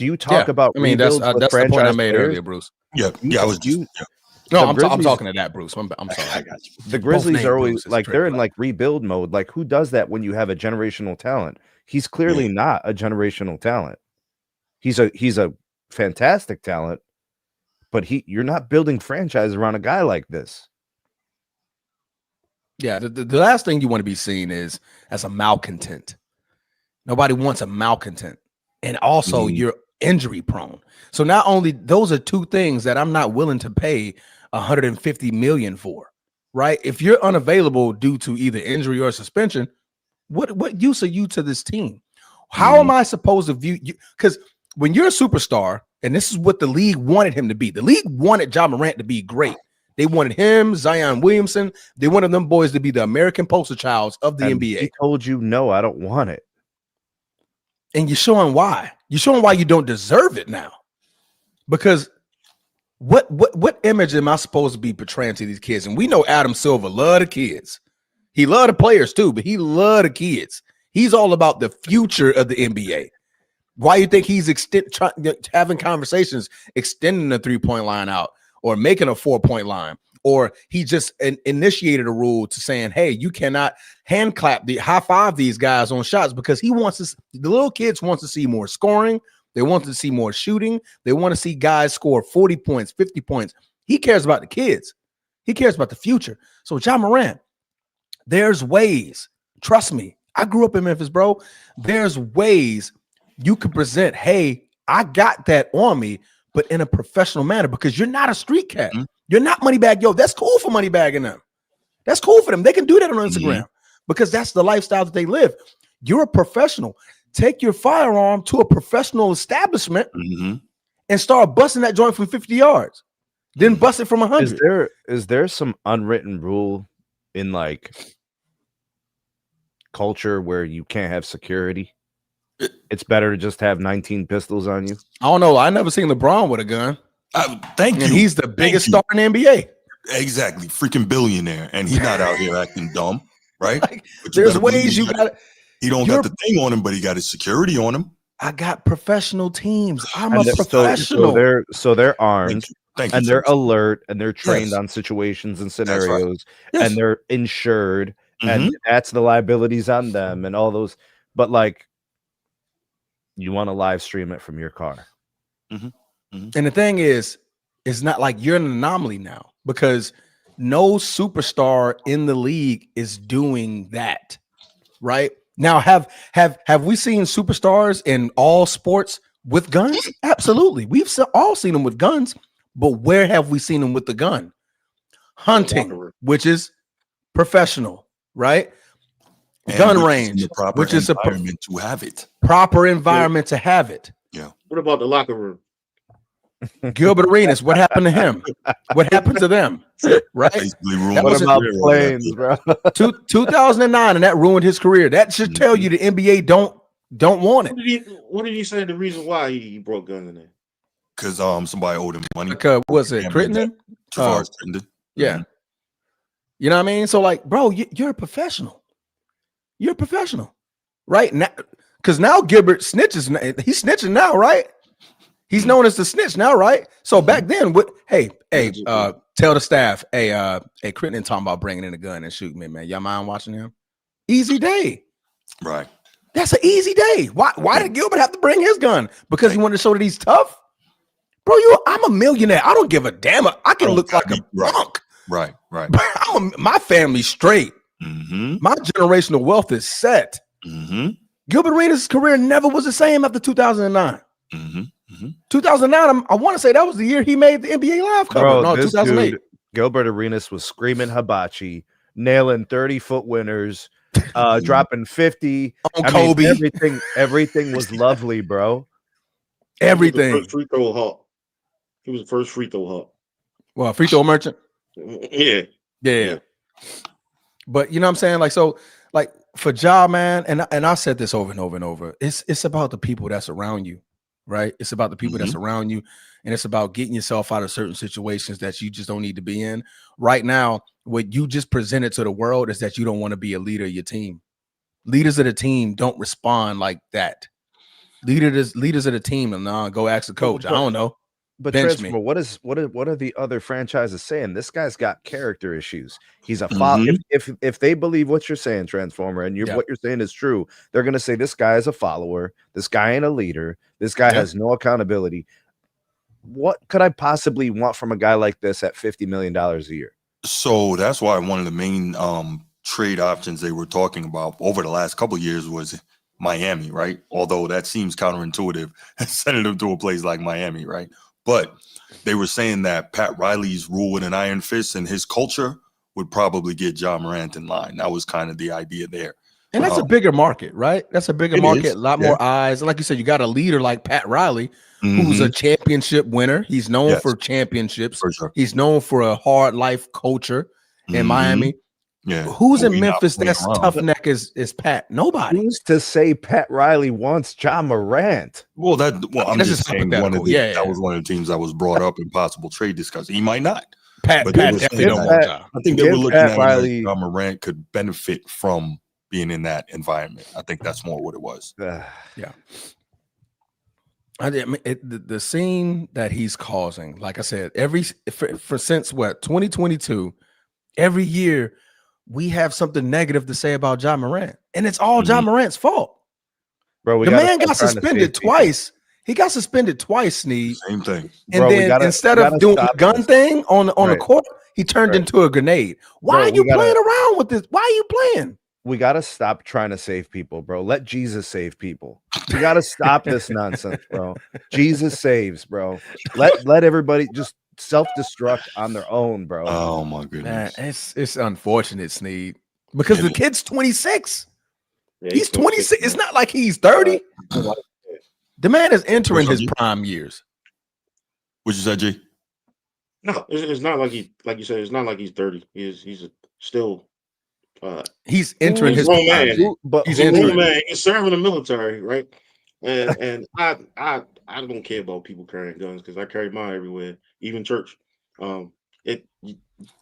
[SPEAKER 4] Do you talk about?
[SPEAKER 2] I mean, that's the point I made earlier, Bruce.
[SPEAKER 1] Yeah, I was just. Yeah.
[SPEAKER 2] No, I'm talking to that, Bruce. I'm sorry.
[SPEAKER 1] I got you.
[SPEAKER 4] The Grizzlies are always like they're in like rebuild mode. Like, who does that when you have a generational talent? He's clearly not a generational talent. He's a fantastic talent, but you're not building franchise around a guy like this.
[SPEAKER 2] Yeah, the last thing you want to be seen is as a malcontent. Nobody wants a malcontent. And also you're injury prone. So not only those are two things that I'm not willing to pay $150 million for, right? If you're unavailable due to either injury or suspension, what use are you to this team? How am I supposed to view you? Because when you're a superstar, and this is what the league wanted him to be, the league wanted Ja Morant to be great. They wanted him, Zion Williamson. They wanted them boys to be the American poster childs of the NBA.
[SPEAKER 4] He told you, no, I don't want it.
[SPEAKER 2] And you're showing why. You're showing why you don't deserve it now. Because what image am I supposed to be portraying to these kids? And we know Adam Silver loved the kids. He loved the players too, but he loved the kids. He's all about the future of the NBA. Why you think he's having conversations, extending the 3-point line out or making a 4-point line? Or he just initiated a rule to saying, hey, you cannot hand clap, high five these guys on shots, because he wants the little kids wants to see more scoring. They want to see more shooting. They want to see guys score 40 points, 50 points. He cares about the kids. He cares about the future. So Ja Morant, there's ways. Trust me. I grew up in Memphis, bro. There's ways you could present, hey, I got that on me, but in a professional manner, because you're not a street cat. You're not Moneybag Yo. That's cool for Moneybag and them. That's cool for them. They can do that on Instagram because that's the lifestyle that they live. You're a professional. Take your firearm to a professional establishment and start busting that joint from 50 yards. Then bust it from 100.
[SPEAKER 4] Is there some unwritten rule in like culture where you can't have security? It's better to just have 19 pistols on you.
[SPEAKER 2] I don't know. I never seen LeBron with a gun.
[SPEAKER 1] Thank you.
[SPEAKER 2] And he's the biggest star in the NBA.
[SPEAKER 1] Exactly. Freaking billionaire. And he's not out here acting dumb, right?
[SPEAKER 2] Like, there's ways you got.
[SPEAKER 1] He don't got the thing on him, but he got his security on him.
[SPEAKER 2] I got professional teams. I'm a professional.
[SPEAKER 4] So they're armed.
[SPEAKER 1] Thank you,
[SPEAKER 4] and they're alert, and they're trained on situations and scenarios, and they're insured, and that's the liabilities on them and all those. But like, you want to live stream it from your car.
[SPEAKER 2] And the thing is, it's not like you're an anomaly now, because no superstar in the league is doing that, right? Now, have we seen superstars in all sports with guns? Absolutely. We've all seen them with guns, but where have we seen them with the gun? Hunting, which is professional, right?
[SPEAKER 1] And
[SPEAKER 2] gun range,
[SPEAKER 1] which is a environment to have it.
[SPEAKER 2] Proper environment to have it.
[SPEAKER 1] Yeah.
[SPEAKER 3] What about the locker room?
[SPEAKER 2] Gilbert Arenas, what happened to him? What happened to them? Right?
[SPEAKER 4] What about planes, bro?
[SPEAKER 2] 2009, and that ruined his career. That should tell you the NBA don't want it.
[SPEAKER 3] What did he say the reason why he broke guns in there?
[SPEAKER 1] Because somebody owed him money.
[SPEAKER 2] Was it Crittenden? Yeah. You know what I mean? So like, bro, you're a professional. You're a professional, right? Now, because now Gilbert snitches. He's snitching now, right? He's known as the snitch now, right? So back then, tell the staff, hey, Crittenden talking about bringing in a gun and shooting me, man. Y'all mind watching him? Easy day.
[SPEAKER 1] Right.
[SPEAKER 2] That's an easy day. Why did Gilbert have to bring his gun? Because he wanted to show that he's tough? Bro, I'm a millionaire. I don't give a damn. I can look like a punk.
[SPEAKER 1] Right.
[SPEAKER 2] My family's straight. My generational wealth is set. Gilbert Arenas' career never was the same after 2009. 2009, I want to say that was the year he made the NBA Live cover.
[SPEAKER 4] Bro,
[SPEAKER 2] no, 2008.
[SPEAKER 4] Gilbert Arenas was screaming hibachi, nailing 30-foot winners, dropping 50
[SPEAKER 2] on Kobe.
[SPEAKER 4] Everything was lovely, bro.
[SPEAKER 2] Everything.
[SPEAKER 3] He was the first free throw hawk.
[SPEAKER 2] Well, free throw merchant.
[SPEAKER 3] Yeah.
[SPEAKER 2] But you know what I'm saying? Like, so, like for Ja, man, and I said this over and over and over. It's about the people that's around you. Right. It's about the people that's around you, and it's about getting yourself out of certain situations that you just don't need to be in. Right now, what you just presented to the world is that you don't want to be a leader of your team. Leaders of the team don't respond like that. Leaders of the team, and go ask the coach. I don't know.
[SPEAKER 4] But Transformer, what are the other franchises saying? This guy's got character issues. He's a follower. If they believe what you're saying, Transformer, and what you're saying is true, they're gonna say this guy is a follower. This guy ain't a leader. This guy has no accountability. What could I possibly want from a guy like this at $50 million a year?
[SPEAKER 1] So that's why one of the main trade options they were talking about over the last couple of years was Miami, right? Although that seems counterintuitive, sending him to a place like Miami, right? But they were saying that Pat Riley's rule with an iron fist and his culture would probably get Ja Morant in line. That was kind of the idea there.
[SPEAKER 2] And that's a bigger market, right? That's a bigger market, a lot more eyes. Like you said, you got a leader like Pat Riley, who's a championship winner. He's known for championships. For sure. He's known for a hard life culture in Miami. Yeah. Who's in Memphis that's tough neck is Pat? Nobody.
[SPEAKER 4] Who's to say Pat Riley wants Ja Morant?
[SPEAKER 1] Well, I'm just saying that was one of the teams that was brought up in possible trade discussion. He might not.
[SPEAKER 2] Pat definitely don't want Ja.
[SPEAKER 1] I think they were looking at Riley. Ja Morant could benefit from being in that environment. I think that's more what it was.
[SPEAKER 2] Yeah. I mean, the scene that he's causing, like I said, since 2022, every year we have something negative to say about Ja Morant, and it's all Ja Morant's fault.
[SPEAKER 4] Bro,
[SPEAKER 2] the man got suspended twice. He got suspended twice, Sneed.
[SPEAKER 1] Same thing.
[SPEAKER 2] And then instead of doing the gun thing on the court, he turned into a grenade. Why are you playing around with this? Why are you playing?
[SPEAKER 4] We got to stop trying to save people, bro. Let Jesus save people. We got to stop this nonsense, bro. Jesus saves, bro. Let everybody just self-destruct on their own, bro.
[SPEAKER 1] Oh my goodness.
[SPEAKER 2] Man, it's unfortunate, Sneed, because the kid's 26. Yeah, he's 26. It's not like he's 30. The man is entering his prime years.
[SPEAKER 1] What you said, G?
[SPEAKER 3] No, it's not like like you said, it's not like he's 30. He's still
[SPEAKER 2] he's entering his prime
[SPEAKER 3] man. He's entering. Man. He's serving the military, right? And I don't care about people carrying guns because I carry mine everywhere, even church.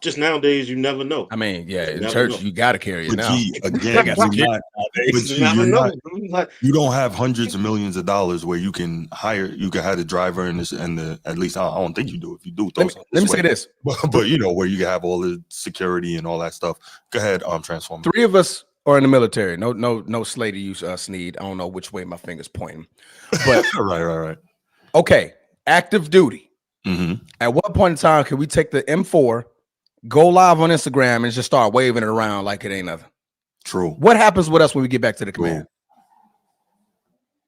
[SPEAKER 3] Just nowadays you never know.
[SPEAKER 2] I mean, in church you got to carry it now.
[SPEAKER 1] You don't have hundreds of millions of dollars where you can have the driver and at least I don't think you do. If you do,
[SPEAKER 2] let me say this,
[SPEAKER 1] but where you can have all the security and all that stuff. Go ahead, Transform.
[SPEAKER 2] 3 of us are in the military. No slay to use Sneed. I don't know which way my finger's pointing, but
[SPEAKER 1] right.
[SPEAKER 2] Okay, active duty. At what point in time can we take the M4, go live on Instagram, and just start waving it around like it ain't nothing?
[SPEAKER 1] True.
[SPEAKER 2] What happens with us when we get back to the command?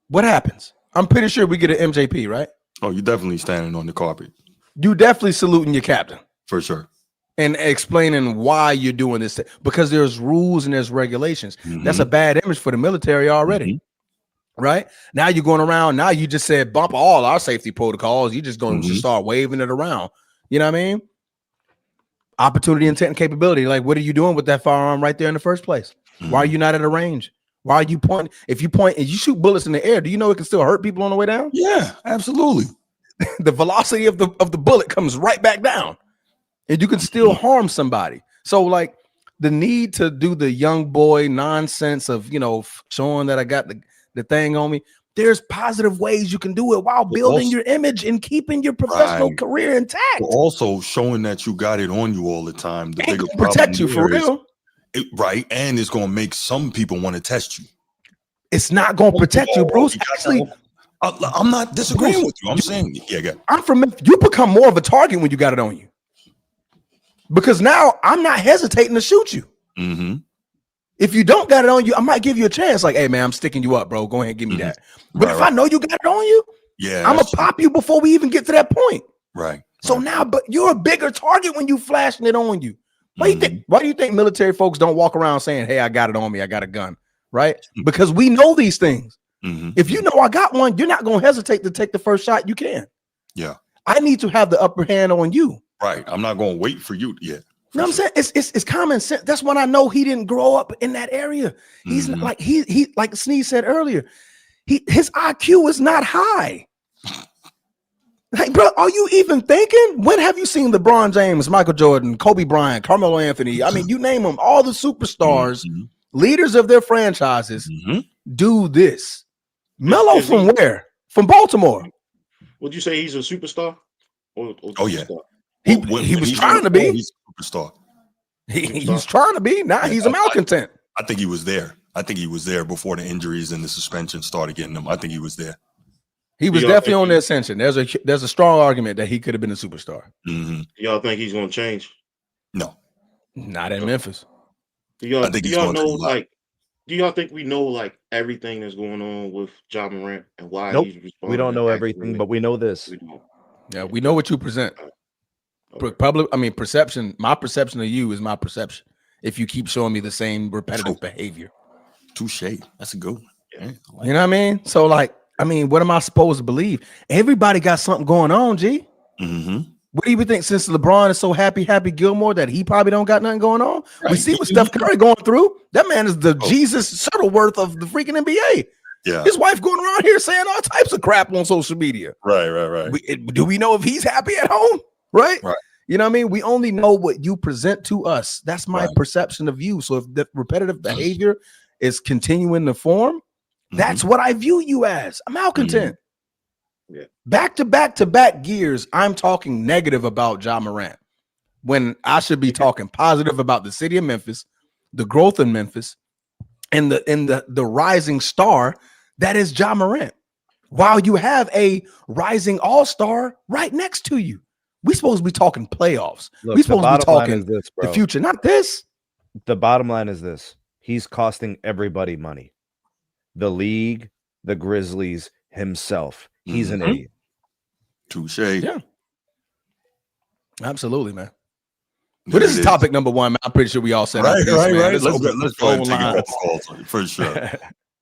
[SPEAKER 2] What happens? I'm pretty sure we get an MJP, right?
[SPEAKER 1] Oh, you're definitely standing on the carpet.
[SPEAKER 2] You definitely saluting your captain.
[SPEAKER 1] For sure.
[SPEAKER 2] And explaining why you're doing this. Because there's rules and there's regulations. That's a bad image for the military already. Right? Now you're going around. Now you just said bump all our safety protocols. You're just going to start waving it around. You know what I mean? Opportunity, intent, and capability. Like, what are you doing with that firearm right there in the first place? Why are you not at a range? Why are you pointing? If you point and you shoot bullets in the air, do you know it can still hurt people on the way down?
[SPEAKER 1] Yeah, absolutely.
[SPEAKER 2] The velocity of the bullet comes right back down, and you can still harm somebody. So, like, the need to do the young boy nonsense of showing that I got the thing on me. There's positive ways you can do it while building your image and keeping your professional career intact.
[SPEAKER 1] But also showing that you got it on you all the time. The bigger
[SPEAKER 2] protect you for real.
[SPEAKER 1] Right. And it's going to make some people want to test you.
[SPEAKER 2] It's not going to protect you, Bruce. Actually,
[SPEAKER 1] I'm not disagreeing with you. I'm saying,
[SPEAKER 2] I'm from Memphis. You become more of a target when you got it on you. Because now I'm not hesitating to shoot you. If you don't got it on you, I might give you a chance. Like, hey, man, I'm sticking you up, bro. Go ahead and give me that. But if I know you got it on you, I'm going to pop you before we even get to that point.
[SPEAKER 1] Right.
[SPEAKER 2] So now, but you're a bigger target when you flashing it on you. Why do you think military folks don't walk around saying, hey, I got it on me. I got a gun. Right. Because we know these things. If you know I got one, you're not going to hesitate to take the first shot you can.
[SPEAKER 1] Yeah.
[SPEAKER 2] I need to have the upper hand on you.
[SPEAKER 1] Right. I'm not going to wait for you. Yeah.
[SPEAKER 2] You know what I'm saying? It's common sense. That's when I know he didn't grow up in that area. He's not like he like Sneed said earlier. His IQ is not high. Like, bro, are you even thinking? When have you seen LeBron James, Michael Jordan, Kobe Bryant, Carmelo Anthony? I mean, you name them, all the superstars, leaders of their franchises, do this. Melo from where? From Baltimore.
[SPEAKER 3] Would you say he's a superstar? Or
[SPEAKER 1] superstar?
[SPEAKER 2] He was trying to be.
[SPEAKER 1] He's a superstar.
[SPEAKER 2] He's trying to be. Now he's a malcontent.
[SPEAKER 1] I think he was there. I think he was there before the injuries and the suspension started getting him. I think he was there.
[SPEAKER 2] He was definitely on the ascension. There's a strong argument that he could have been a superstar.
[SPEAKER 1] Mm-hmm.
[SPEAKER 3] Y'all think he's going to change?
[SPEAKER 1] No,
[SPEAKER 2] not in Memphis.
[SPEAKER 3] Do y'all think we know like everything that's going on with Ja Morant and why he's responding?
[SPEAKER 4] We don't know everything, but we know this.
[SPEAKER 2] We know what you present. Perception. My perception of you is my perception. If you keep showing me the same repetitive behavior.
[SPEAKER 1] Touche. That's a good one. Yeah.
[SPEAKER 2] You know what I mean? So what am I supposed to believe? Everybody got something going on, G.
[SPEAKER 1] Mm-hmm.
[SPEAKER 2] What do you think? Since LeBron is so happy Gilmore that he probably don't got nothing going on? Right. We see what Steph Curry going through. That man is the Jesus Shuttleworth of the freaking NBA.
[SPEAKER 1] Yeah.
[SPEAKER 2] His wife going around here saying all types of crap on social media.
[SPEAKER 1] Right.
[SPEAKER 2] Do we know if he's happy at home? Right. You know what I mean? We only know what you present to us. That's my perception of you. So if the repetitive behavior is continuing to form, that's what I view you as. A malcontent.
[SPEAKER 3] Yeah.
[SPEAKER 2] Back to back gears, I'm talking negative about Ja Morant when I should be talking positive about the city of Memphis, the growth in Memphis, and the rising star that is Ja Morant. While you have a rising all-star right next to you. We're supposed to be talking playoffs. We're supposed to be talking the future, not this.
[SPEAKER 4] The bottom line is this. He's costing everybody money. The league, the Grizzlies, himself. He's an idiot.
[SPEAKER 1] Touche.
[SPEAKER 2] Yeah. Take man. But this is topic number one. I'm pretty sure we all said
[SPEAKER 1] right.
[SPEAKER 2] Let's
[SPEAKER 1] go ahead and take a couple calls for sure.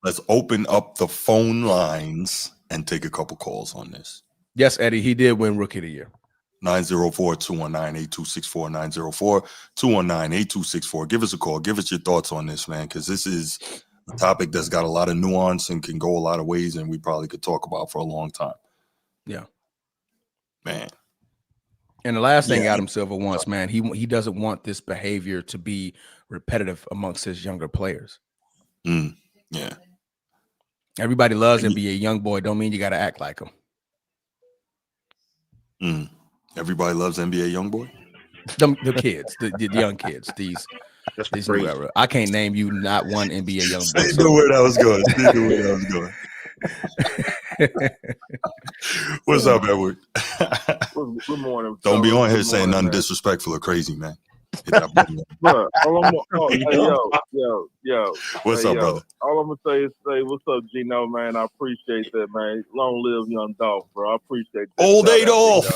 [SPEAKER 1] Let's open up the phone lines and take a couple calls on this.
[SPEAKER 2] Yes, Eddie, he did win Rookie of the Year.
[SPEAKER 1] 904-219-8264, 904-219-8264. Give us a call. Give us your thoughts on this, man, because this is a topic that's got a lot of nuance and can go a lot of ways, and we probably could talk about for a long time.
[SPEAKER 2] Yeah.
[SPEAKER 1] Man.
[SPEAKER 2] And the last thing Adam Silver wants, man, he doesn't want this behavior to be repetitive amongst his younger players.
[SPEAKER 1] Yeah.
[SPEAKER 2] Everybody loves NBA young boy. Don't mean you got to act like him.
[SPEAKER 1] Everybody loves NBA YoungBoy.
[SPEAKER 2] The kids, the young kids. These I can't name you not one NBA YoungBoy.
[SPEAKER 1] See the way that was going. What's up, Edward?
[SPEAKER 5] Good morning.
[SPEAKER 1] Don't be on here saying nothing disrespectful or crazy, man.
[SPEAKER 5] Yo.
[SPEAKER 1] What's up, brother?
[SPEAKER 5] All I'm gonna say is what's up, Gino, man. I appreciate that, man. Long live young Dolph, bro. I appreciate that.
[SPEAKER 1] Old Adolph.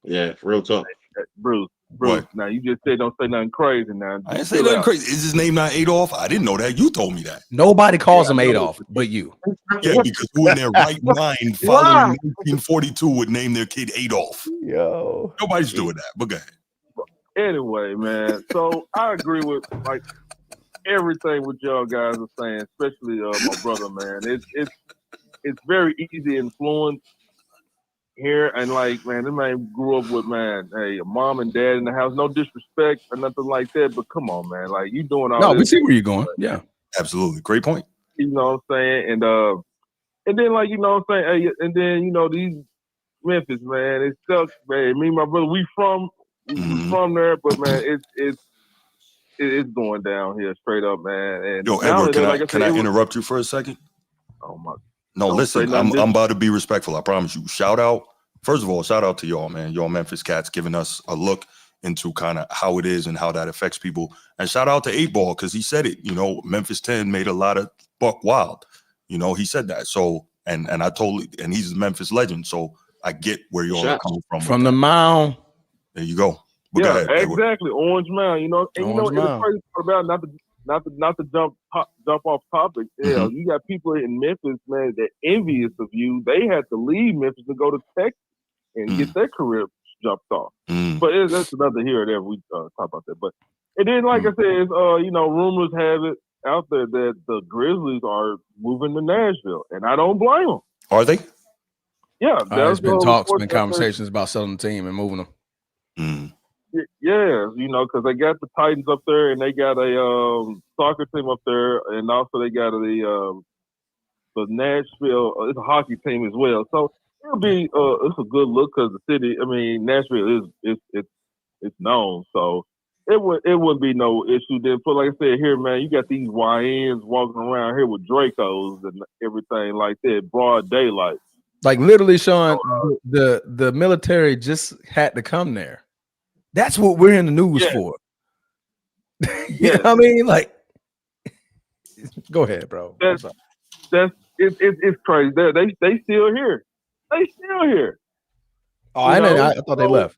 [SPEAKER 3] Yeah, real talk.
[SPEAKER 5] Bruce. Now you just said don't say nothing crazy. Now
[SPEAKER 1] I didn't say nothing crazy. Is his name not Adolph? I didn't know that. You told me that.
[SPEAKER 2] Nobody calls him Adolph, but you.
[SPEAKER 1] Yeah, because who in their right mind following 1942 would name their kid Adolph?
[SPEAKER 4] Yo,
[SPEAKER 1] nobody's doing that. But go ahead.
[SPEAKER 5] Anyway, man. So I agree with like everything what y'all guys are saying, especially my brother, man. It's very easy influence here, and like, man, this man grew up with, man, hey, a mom and dad in the house. No disrespect or nothing like that, but come on, man, like you doing all.
[SPEAKER 2] No, we see where you're going. Yeah,
[SPEAKER 1] absolutely, great point.
[SPEAKER 5] You know what I'm saying, and then like you know what I'm saying, hey, and then you know these Memphis, man, it sucks, man. Me and my brother, we from there, but man, it's going down here straight up, man. And
[SPEAKER 1] yo, Edward, can I interrupt you for a second?
[SPEAKER 5] Oh my.
[SPEAKER 1] No, listen, I'm about to be respectful. I promise you. First of all, shout out to y'all, man. Y'all Memphis cats giving us a look into kind of how it is and how that affects people. And shout out to 8 Ball because he said it. You know, Memphis 10 made a lot of Buck wild. You know, he said that. So, and he's a Memphis legend. So I get where y'all are coming from.
[SPEAKER 2] From the mound.
[SPEAKER 1] There you go. But
[SPEAKER 5] yeah,
[SPEAKER 1] go ahead,
[SPEAKER 5] exactly. Orange Mound. You know, and you know, it's crazy about not to jump off topic. Yeah, you got people in Memphis, man, that envious of you. They had to leave Memphis to go to Texas and get their career jumped off. But that's another here or there. We talk about that. But and then, like I said, you know, rumors have it out there that the Grizzlies are moving to Nashville, and I don't blame them.
[SPEAKER 1] Are they?
[SPEAKER 5] Yeah,
[SPEAKER 2] there's been talks, been conversations about selling the team and moving them.
[SPEAKER 5] Yeah, you know, because they got the Titans up there, and they got a soccer team up there, and also they got but Nashville it's a hockey team as well. So it'll be it's a good look because the city. I mean, Nashville is it's known, so it wouldn't be no issue. Then, but like I said, here, man, you got these YNs walking around here with Dracos and everything like that, broad daylight.
[SPEAKER 2] Like literally, Sean, the military just had to come there. That's what we're in the news for. You know what I mean? Like, go ahead, bro.
[SPEAKER 5] It's crazy. They still here. They still here.
[SPEAKER 2] Oh, I thought they left.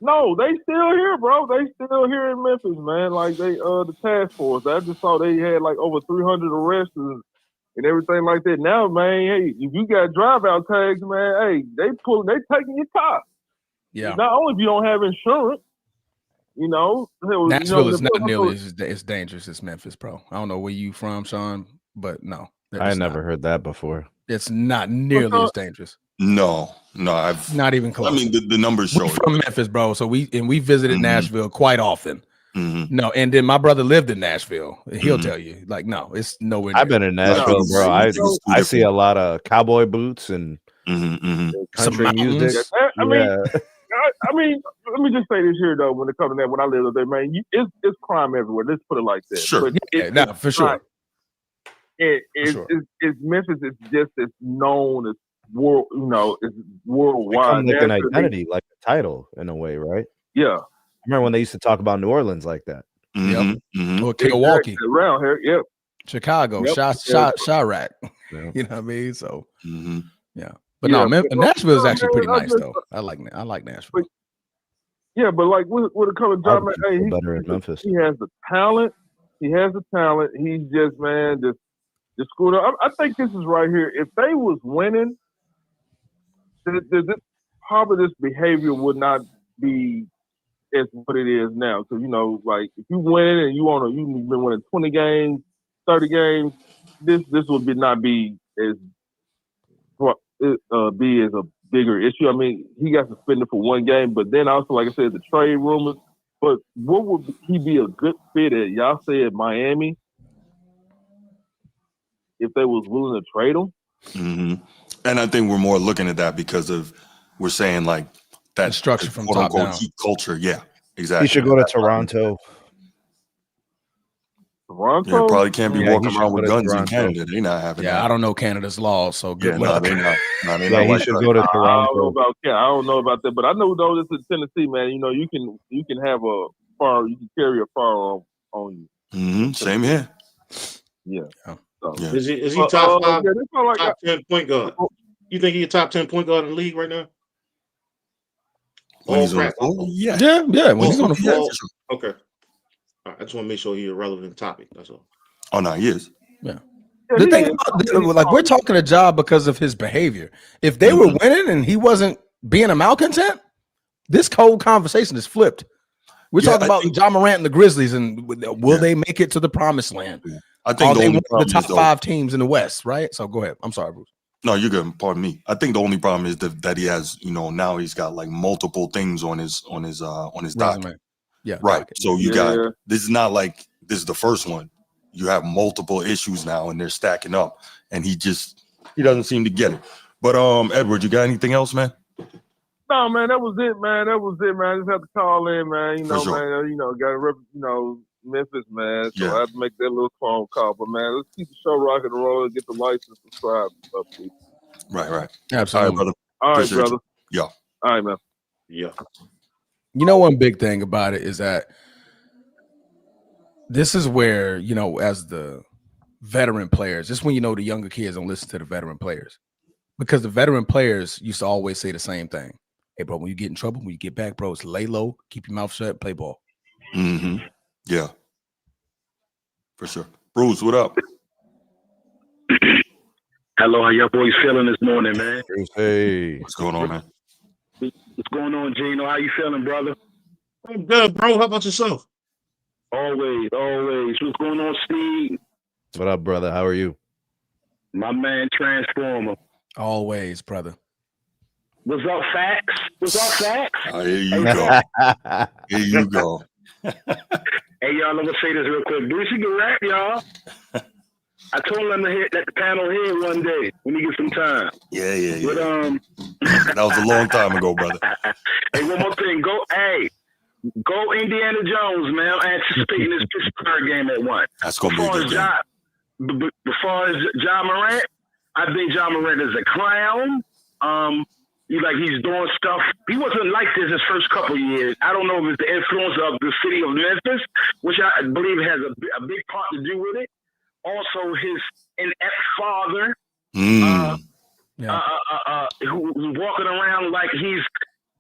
[SPEAKER 5] No, they still here, bro. They still here in Memphis, man. Like they the task force. I just saw they had like over 300 arrests and everything like that. Now, man, hey, if you got drive out tags, man, hey, they taking your car.
[SPEAKER 2] Yeah.
[SPEAKER 5] Not only if you don't have insurance, you know.
[SPEAKER 2] Nashville is not nearly as dangerous as Memphis, bro. I don't know where you from, Sean, but no.
[SPEAKER 4] I never heard that before.
[SPEAKER 2] It's not nearly as dangerous.
[SPEAKER 1] No, I've
[SPEAKER 2] not even close.
[SPEAKER 1] I mean, the numbers show.
[SPEAKER 2] We're from Memphis, bro. So we visited Nashville quite often. No, and then my brother lived in Nashville. He'll tell you, like, no, it's nowhere near.
[SPEAKER 4] I've been in Nashville, bro. I see a lot of cowboy boots and country music.
[SPEAKER 5] I mean, let me just say this here though. When it comes to that, when I lived up there, man, it's crime everywhere. Let's put it like that.
[SPEAKER 1] Sure,
[SPEAKER 5] but
[SPEAKER 2] for sure.
[SPEAKER 5] It's Memphis is just as known as world, you know, it's worldwide.
[SPEAKER 4] Like an identity, like a title in a way, right?
[SPEAKER 5] Yeah.
[SPEAKER 4] I remember when they used to talk about New Orleans like that.
[SPEAKER 2] Or Milwaukee,
[SPEAKER 5] around here, yep.
[SPEAKER 2] Chicago, Chirac. You know what I mean? So, but no, Nashville is actually pretty nice though. I like Nashville.
[SPEAKER 5] But like when it comes to John, hey,
[SPEAKER 4] better in Memphis.
[SPEAKER 5] He has the talent. He's just just screwed up. I think this is right here. If they was winning, probably this behavior would not be as what it is now. So you know, like if you win and you've been winning 20 games, 30 games, this would not be as a bigger issue. I mean, he got suspended for one game, but then also, like I said, the trade rumors. But what would he be a good fit at? Y'all said Miami. If they was willing to trade him.
[SPEAKER 1] And I think we're more looking at that because we're saying like that
[SPEAKER 2] structure from top down.
[SPEAKER 1] Heat culture. Yeah, exactly.
[SPEAKER 4] He should go to Toronto.
[SPEAKER 5] Toronto?
[SPEAKER 1] Yeah, probably can't be walking around with guns in Canada. They're not having that.
[SPEAKER 2] I don't know Canada's laws, so good luck.
[SPEAKER 1] They're not
[SPEAKER 4] he should go to Toronto.
[SPEAKER 5] I don't know about that, but I know though this is Tennessee, man. You know, you can have you can carry a firearm on you.
[SPEAKER 1] Same here.
[SPEAKER 5] Yeah. So.
[SPEAKER 3] Is he top 5, top 10 point guard? You think he's a top 10 point guard in the league right now?
[SPEAKER 1] When he's on the floor?
[SPEAKER 2] Yeah. When he's on the floor.
[SPEAKER 3] Okay. All right, I just want to make sure he's a relevant topic. That's all.
[SPEAKER 1] Oh no, he is.
[SPEAKER 2] Yeah. The thing, like we're talking a job because of his behavior. If they were winning and he wasn't being a malcontent, this whole conversation is flipped. We're talking about John Morant and the Grizzlies, and will they make it to the promised land?
[SPEAKER 1] I think
[SPEAKER 2] the top 5 teams in the West, right? So go ahead. I'm sorry, Bruce.
[SPEAKER 1] No, you're good. Pardon me. I think the only problem is that he has, now he's got like multiple things on his document.
[SPEAKER 2] Yeah.
[SPEAKER 1] Right. So you got, this is not like this is the first one. You have multiple issues now and they're stacking up and he doesn't seem to get it. But Edward, you got anything else, man?
[SPEAKER 5] No, man, that was it, man. I just have to call in, man. Man, got to rep, Memphis, man. So I have to make that little phone call. But man, let's keep the show rocking and rolling, get the likes and subscribe and stuff, please.
[SPEAKER 1] Right.
[SPEAKER 2] Absolutely.
[SPEAKER 5] All right, brother.
[SPEAKER 1] Yeah.
[SPEAKER 5] All right, man.
[SPEAKER 3] Yeah.
[SPEAKER 2] One big thing about it is that this is where, as the veteran players, this is when the younger kids don't listen to the veteran players. Because the veteran players used to always say the same thing. Hey, bro, when you get in trouble, when you get back, bro, it's lay low, keep your mouth shut, play ball.
[SPEAKER 1] Yeah. For sure. Bruce, what up?
[SPEAKER 6] Hello, how y'all boys feeling this morning, man?
[SPEAKER 4] Hey.
[SPEAKER 1] What's going on, man?
[SPEAKER 6] What's going on, Gino? How you feeling, brother?
[SPEAKER 3] I'm good, bro. How about yourself?
[SPEAKER 6] Always. What's going on, Steve?
[SPEAKER 4] What up, brother? How are you?
[SPEAKER 6] My man, Transformer.
[SPEAKER 2] Always, brother.
[SPEAKER 6] What's up, Facts?
[SPEAKER 1] Here you go.
[SPEAKER 6] Hey, y'all, let me say this real quick. Do you get rap, y'all? I told him to let the panel hear one day when he gets some time.
[SPEAKER 1] Yeah.
[SPEAKER 6] But
[SPEAKER 1] that was a long time ago, brother.
[SPEAKER 6] Hey, one more thing. Go Indiana Jones, man. I'm anticipating this Pittsburgh game at 1.
[SPEAKER 1] That's gonna be a good game.
[SPEAKER 6] Before Ja Morant, I think Ja Morant is a clown. He's doing stuff. He wasn't like this his first couple of years. I don't know if it's the influence of the city of Memphis, which I believe has a big part to do with it. Also, his inept father, who's walking around like he's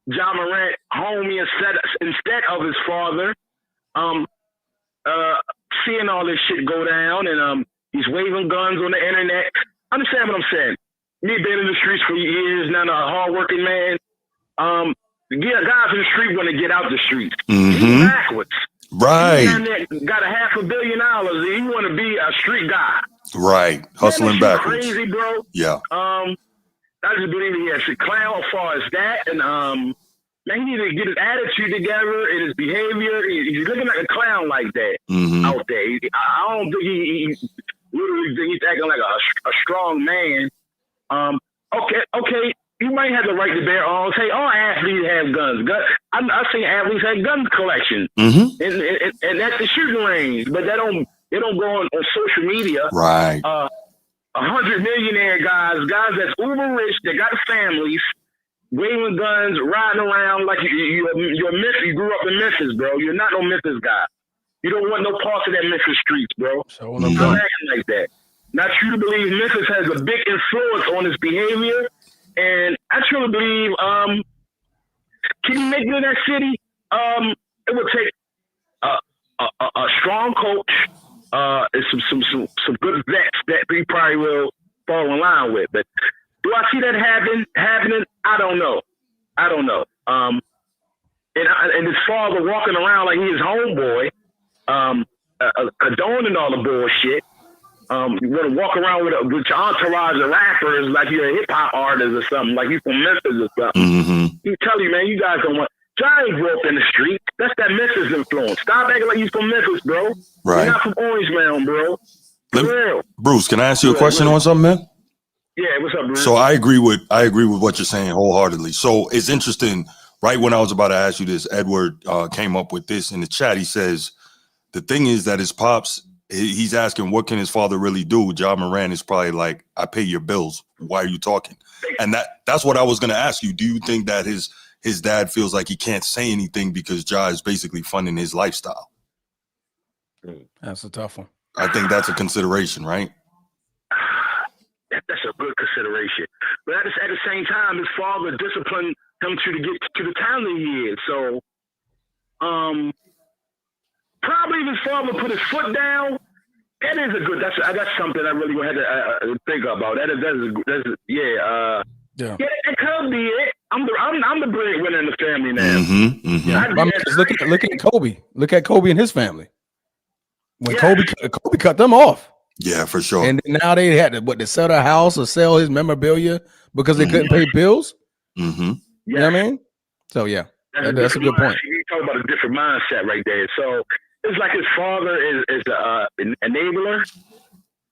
[SPEAKER 6] Ja Morant homie instead of his father. Seeing all this shit go down, and he's waving guns on the internet. Understand what I'm saying? Me being in the streets for years, now a hardworking man. Guys in the street want to get out the streets. He's backwards.
[SPEAKER 1] Right.
[SPEAKER 6] He got $500 million. He want to be a street guy.
[SPEAKER 1] Right. Hustling backwards.
[SPEAKER 6] Crazy, bro.
[SPEAKER 1] Yeah.
[SPEAKER 6] I just believe he has to clown as far as that, and man, he need to get his attitude together and his behavior. He's looking like a clown like that out there. I don't think he literally think he's acting like a strong man. Okay. You might have the right to bear arms. Hey, all athletes have guns. I've seen athletes have gun collection, and that's the shooting range. But they don't go on social media.
[SPEAKER 1] Right.
[SPEAKER 6] 100 millionaire guys that's uber rich, that got families, waving guns, riding around like you're Memphis. You grew up in Memphis, bro. You're not no Memphis guy. You don't want no parts of that Memphis streets, bro.
[SPEAKER 2] So
[SPEAKER 6] I'm acting like that. Not true to believe Memphis has a big influence on his behavior, and I truly believe, can he make it in that city? It would take a strong coach, and some good vets that he probably will fall in line with. But do I see that happening? I don't know. And his father walking around like he's homeboy, condoning all the bullshit. You want to walk around with your entourage of rappers like you're a hip hop artist or something, like you from Memphis or something. He tell you, man, you guys don't want. Johnny grew up in the street. That's that Memphis influence. Stop acting like you from Memphis, bro.
[SPEAKER 1] Right.
[SPEAKER 6] You're not from Orange Mound, bro. For real.
[SPEAKER 1] Bruce, can I ask you a question on something, man?
[SPEAKER 6] Yeah, what's up, Bruce?
[SPEAKER 1] So I agree with what you're saying wholeheartedly. So it's interesting. Right when I was about to ask you this, Edward came up with this in the chat. He says the thing is that his pops. He's asking, what can his father really do? Ja Morant is probably like, I pay your bills. Why are you talking? And that's what I was going to ask you. Do you think that his dad feels like he can't say anything because Ja is basically funding his lifestyle?
[SPEAKER 2] That's a tough one.
[SPEAKER 1] I think that's a consideration, right?
[SPEAKER 6] That's a good consideration. But at the same time, his father disciplined him to get to the talent he is. So, probably if his father put his foot down, that is a good. That's something I really had to think about. That could be it. I'm the breadwinner in the family now.
[SPEAKER 2] Look at Kobe. Look at Kobe and his family. When Kobe cut them off.
[SPEAKER 1] Yeah, for sure.
[SPEAKER 2] And now they had to sell their house or sell his memorabilia because they couldn't pay bills. You know what I mean? So yeah, that's a good point.
[SPEAKER 6] You talk about a different mindset right there. So it's like his father is an enabler.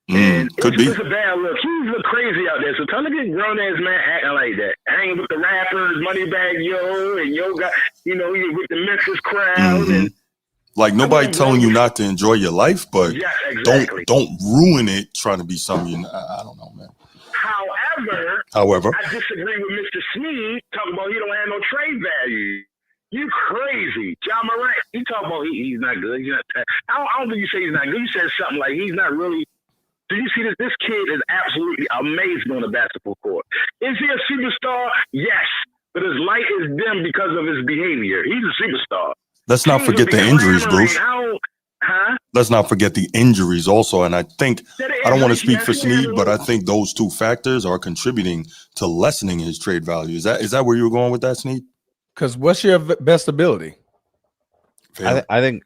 [SPEAKER 6] And
[SPEAKER 1] could be.
[SPEAKER 6] It's a bad look. He look crazy out there. So tell him to get grown ass man acting like that. Hanging with the rappers, Moneybag Yo, and Yo got, you with the Memphis crowd. And
[SPEAKER 1] like nobody telling you not to enjoy your life, but don't ruin it trying to be something. I don't know, man. However,
[SPEAKER 6] I disagree with Mr. Sneed talking about he don't have no trade value. You crazy. Ja Morant, he talking about he's not good. I don't think you say he's not good. You said something like he's not really. Do you see this? This kid is absolutely amazing on the basketball court. Is he a superstar? Yes. But his light is dim because of his behavior. He's a superstar.
[SPEAKER 1] Let's not forget the injuries, Bruce. Let's not forget the injuries also. And I think, I don't want to speak for Sneed, but I think those two factors are contributing to lessening his trade value. Is that where you were going with that, Sneed?
[SPEAKER 2] Because what's your best ability?
[SPEAKER 4] I think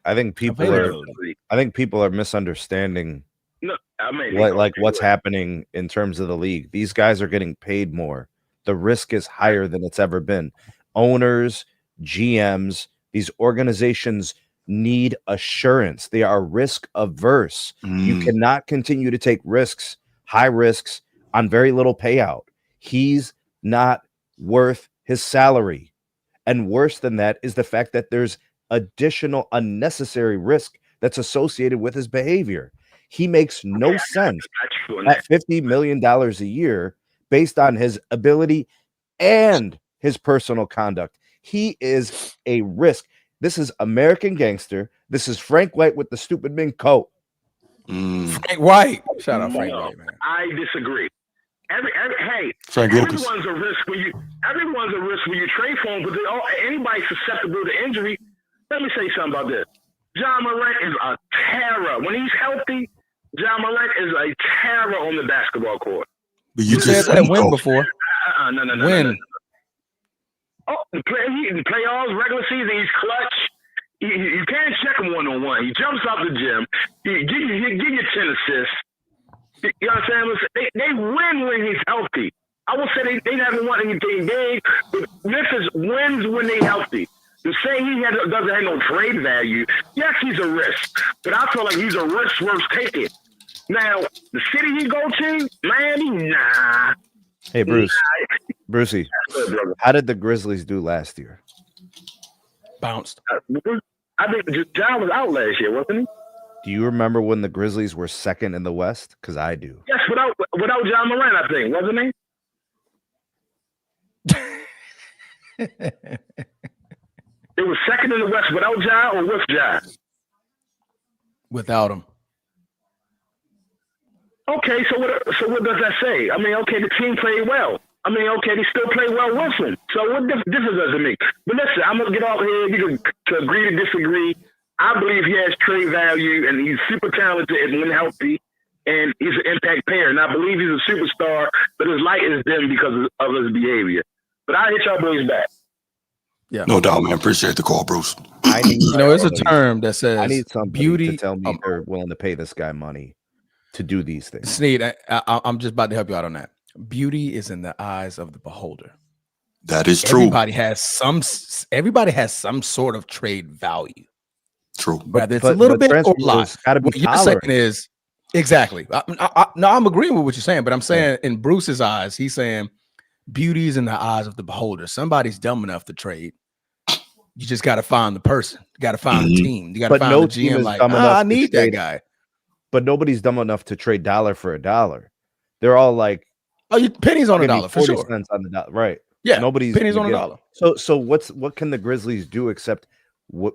[SPEAKER 4] people are misunderstanding what's happening in terms of the league. These guys are getting paid more. The risk is higher than it's ever been. Owners, GMs, these organizations need assurance. They are risk averse. You cannot continue to take high risks on very little payout. He's not worth his salary. And worse than that is the fact that there's additional unnecessary risk that's associated with his behavior. He makes no sense at $50 million a year based on his ability and his personal conduct. He is a risk. This is American Gangster. This is Frank White with the stupid mink coat.
[SPEAKER 2] Frank White. Shout out Frank White, man.
[SPEAKER 6] I disagree. Hey,
[SPEAKER 1] Frank Lucas.
[SPEAKER 6] Everyone's a risk when you trade for him, because anybody's susceptible to injury. Let me say something about this. John Morant is a terror. When he's healthy, John Morant is a terror on the basketball court.
[SPEAKER 1] But you just
[SPEAKER 2] said that win before.
[SPEAKER 6] No.
[SPEAKER 2] Win.
[SPEAKER 6] Oh, the playoffs, regular season, he's clutch. You can't check him one-on-one. He jumps off the gym. He give you 10 assists. You know what I'm saying? They win when he's healthy. I will say they haven't won anything big, but Memphis wins when they're healthy. To say he doesn't have no trade value, yes, he's a risk, but I feel like he's a risk worth taking. Now, the city he go to, man, nah.
[SPEAKER 4] Hey, Brucey, how did the Grizzlies do last year?
[SPEAKER 2] Bounced.
[SPEAKER 6] I think John was out last year, wasn't he?
[SPEAKER 4] Do you remember when the Grizzlies were second in the West? Because I do.
[SPEAKER 6] Yes, without John Morant, I think, wasn't he? It was second in the West without John or with John?
[SPEAKER 2] Without him.
[SPEAKER 6] Okay, so what does that say? I mean, okay, the team played well. I mean, okay, they still play well with him. So what difference does it make? But listen, I'm going to get off here. You can agree to disagree. I believe he has trade value, and he's super talented and when healthy, and he's an impact player. And I believe he's a superstar, but his light is dim because of his behavior. But I'll hit y'all boys back.
[SPEAKER 2] Yeah,
[SPEAKER 1] no doubt, man. Appreciate the call, Bruce.
[SPEAKER 4] I need,
[SPEAKER 2] it's a term that says
[SPEAKER 4] I need somebody
[SPEAKER 2] beauty
[SPEAKER 4] to tell me they're willing to pay this guy money to do these things.
[SPEAKER 2] Sneed, I'm just about to help you out on that. Beauty is in the eyes of the beholder.
[SPEAKER 1] That is true.
[SPEAKER 2] Everybody has some sort of trade value.
[SPEAKER 1] True.
[SPEAKER 2] Whether it's a little bit or a lot.
[SPEAKER 4] What
[SPEAKER 2] you're saying is exactly. No, I'm agreeing with what you're saying, but I'm saying in Bruce's eyes, he's saying beauty is in the eyes of the beholder. Somebody's dumb enough to trade. You just got to find the person. You got to find the team. You got to find the GM. Like, I need that guy.
[SPEAKER 4] But nobody's dumb enough to trade dollar for a dollar. They're all like,
[SPEAKER 2] pennies on a dollar for sure.
[SPEAKER 4] Cents on the dollar, right?
[SPEAKER 2] Yeah,
[SPEAKER 4] nobody's
[SPEAKER 2] pennies on a dollar.
[SPEAKER 4] So what can the Grizzlies do except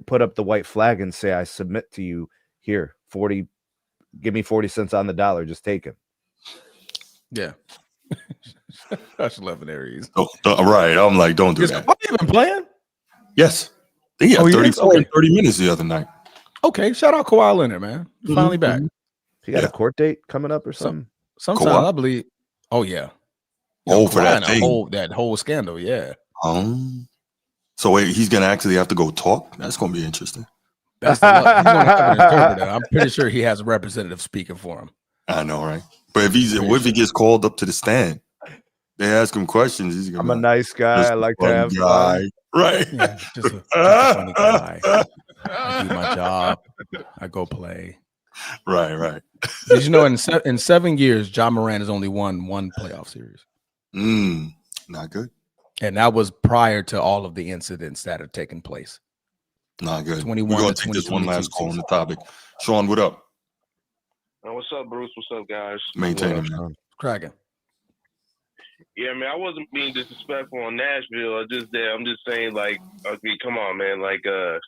[SPEAKER 4] put up the white flag and say, I submit to you here, 40, give me 40 cents on the dollar, just take him.
[SPEAKER 2] Yeah. That's 11 Aries.
[SPEAKER 1] Oh, right. I'm like, don't do that.
[SPEAKER 2] Have you been playing?
[SPEAKER 1] Yes. I think he had 30 minutes the other night.
[SPEAKER 2] Okay. Shout out Kawhi Leonard, man. Finally back.
[SPEAKER 4] He got a court date coming up or something?
[SPEAKER 2] Sometimes I believe. Oh, yeah.
[SPEAKER 1] For that thing.
[SPEAKER 2] That whole scandal, yeah.
[SPEAKER 1] So wait, he's gonna actually have to go talk? That's gonna be interesting.
[SPEAKER 2] That's the luck. He's gonna have an interpreter. I'm pretty sure he has a representative speaking for him.
[SPEAKER 1] I know, right? But if he gets called up to the stand, they ask him questions. He's gonna
[SPEAKER 4] I'm a nice guy. I like to have fun.
[SPEAKER 1] Right.
[SPEAKER 2] Yeah, just a funny guy. I do my job. I go play.
[SPEAKER 1] Right.
[SPEAKER 2] Did you know in 7 years, John Morant has only won one playoff series?
[SPEAKER 1] Not good.
[SPEAKER 2] And that was prior to all of the incidents that have taken place.
[SPEAKER 1] Not good.
[SPEAKER 2] 21
[SPEAKER 1] We're going to take this one last call on the topic. Sean, what up?
[SPEAKER 5] What's up, Bruce? What's up, guys?
[SPEAKER 1] Maintaining, man.
[SPEAKER 2] Cracking.
[SPEAKER 5] Yeah, man, I wasn't being disrespectful on Nashville. I'm just saying, like, okay, come on, man. Like, I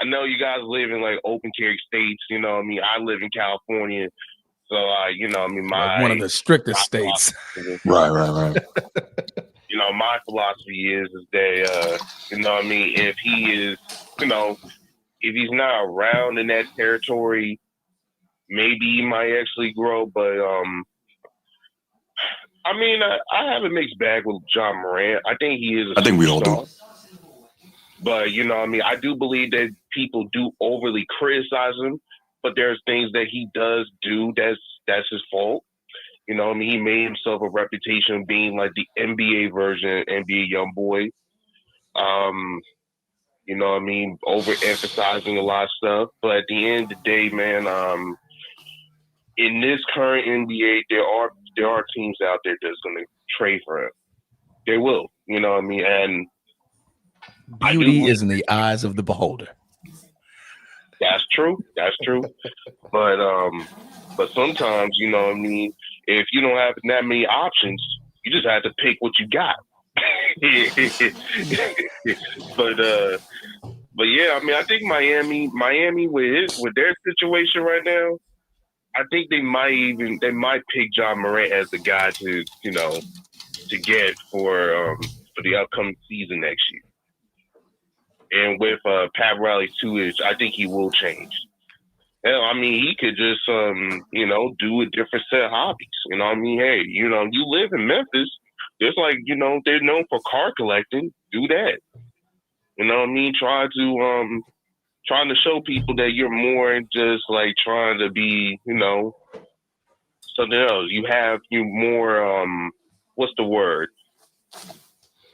[SPEAKER 5] know you guys live in, like, open carry states. You know what I mean? I live in California. So,
[SPEAKER 2] one of the strictest states.
[SPEAKER 1] Right.
[SPEAKER 5] My philosophy is that, if he is, if he's not around in that territory, maybe he might actually grow. But, I have a mixed bag with John Morant. I think he is. I think we all do. But, I do believe that people do overly criticize him. But there's things that he does do that's his fault. He made himself a reputation of being like the NBA version, NBA young boy. You know what I mean? Overemphasizing a lot of stuff. But at the end of the day, man, in this current NBA, there are teams out there that's going to trade for him. They will. You know what I mean? And
[SPEAKER 2] beauty is in the eyes of the beholder.
[SPEAKER 5] That's true. But sometimes, you know what I mean, if you don't have that many options, you just have to pick what you got. But yeah, I mean, I think Miami with their situation right now, I think they might pick John Morant as the guy to get for the upcoming season next year. And with Pat Riley's tutelage, I think he will change. Hell, I mean, he could just do a different set of hobbies. You know what I mean? Hey, you live in Memphis. There's they're known for car collecting. Do that. You know what I mean? Trying to show people that you're more just like trying to be, something else. You more what's the word?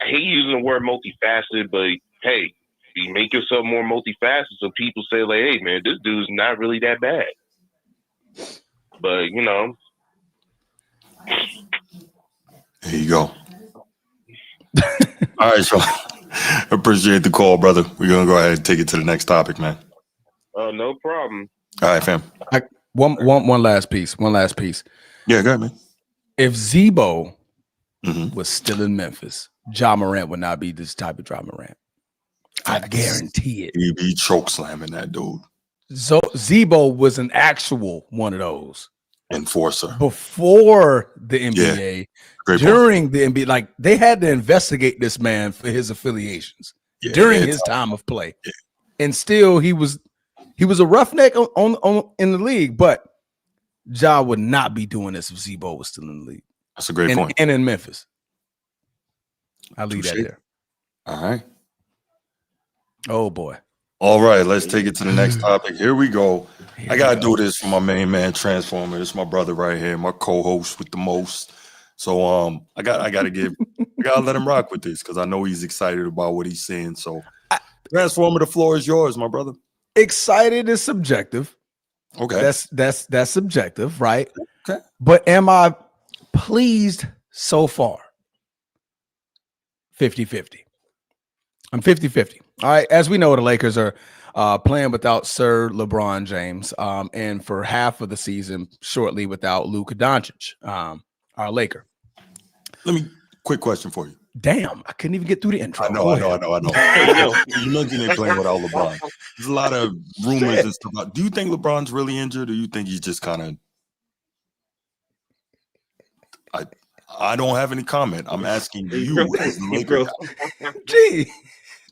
[SPEAKER 5] I hate using the word multifaceted, but hey, you make yourself more multifaceted so people say like, hey man, this dude's not really that bad. But
[SPEAKER 1] there you go. All right, so appreciate the call, brother. We're gonna go ahead and take it to the next topic, man.
[SPEAKER 5] No problem.
[SPEAKER 1] All right, fam.
[SPEAKER 2] One last piece.
[SPEAKER 1] Yeah, go ahead, man.
[SPEAKER 2] If Zebo was still in Memphis, Ja Morant would not be this type of Ja Morant. I guarantee it.
[SPEAKER 1] He'd be choke slamming that dude.
[SPEAKER 2] So Zebo was an actual one of those
[SPEAKER 1] enforcer
[SPEAKER 2] before the NBA.
[SPEAKER 1] Yeah.
[SPEAKER 2] During the NBA, like they had to investigate this man for his affiliations during his time of play, and still he was a roughneck on in the league. But Ja would not be doing this if Zebo was still in the league.
[SPEAKER 1] That's a great point.
[SPEAKER 2] And in Memphis, I'll leave that there.
[SPEAKER 1] All right.
[SPEAKER 2] Oh boy.
[SPEAKER 1] All right, let's take it to the next topic. Here we go. I gotta do this for my main man, Transformer. This is my brother right here, my co-host with the most. So I gotta let him rock with this because I know he's excited about what he's seeing. So Transformer, the floor is yours, my brother.
[SPEAKER 2] Excited is subjective.
[SPEAKER 1] Okay.
[SPEAKER 2] That's subjective, right?
[SPEAKER 1] Okay.
[SPEAKER 2] But am I pleased so far? 50-50. I'm 50-50. All right. As we know, the Lakers are playing without Sir LeBron James, and for half of the season, shortly without Luka Doncic, our Laker.
[SPEAKER 1] Quick question for you.
[SPEAKER 2] Damn, I couldn't even get through the intro.
[SPEAKER 1] I know. You mentioned they're playing without LeBron. There's a lot of rumors and stuff. Do you think LeBron's really injured, or do you think he's just kind of? I don't have any comment. I'm asking you as the Laker guy.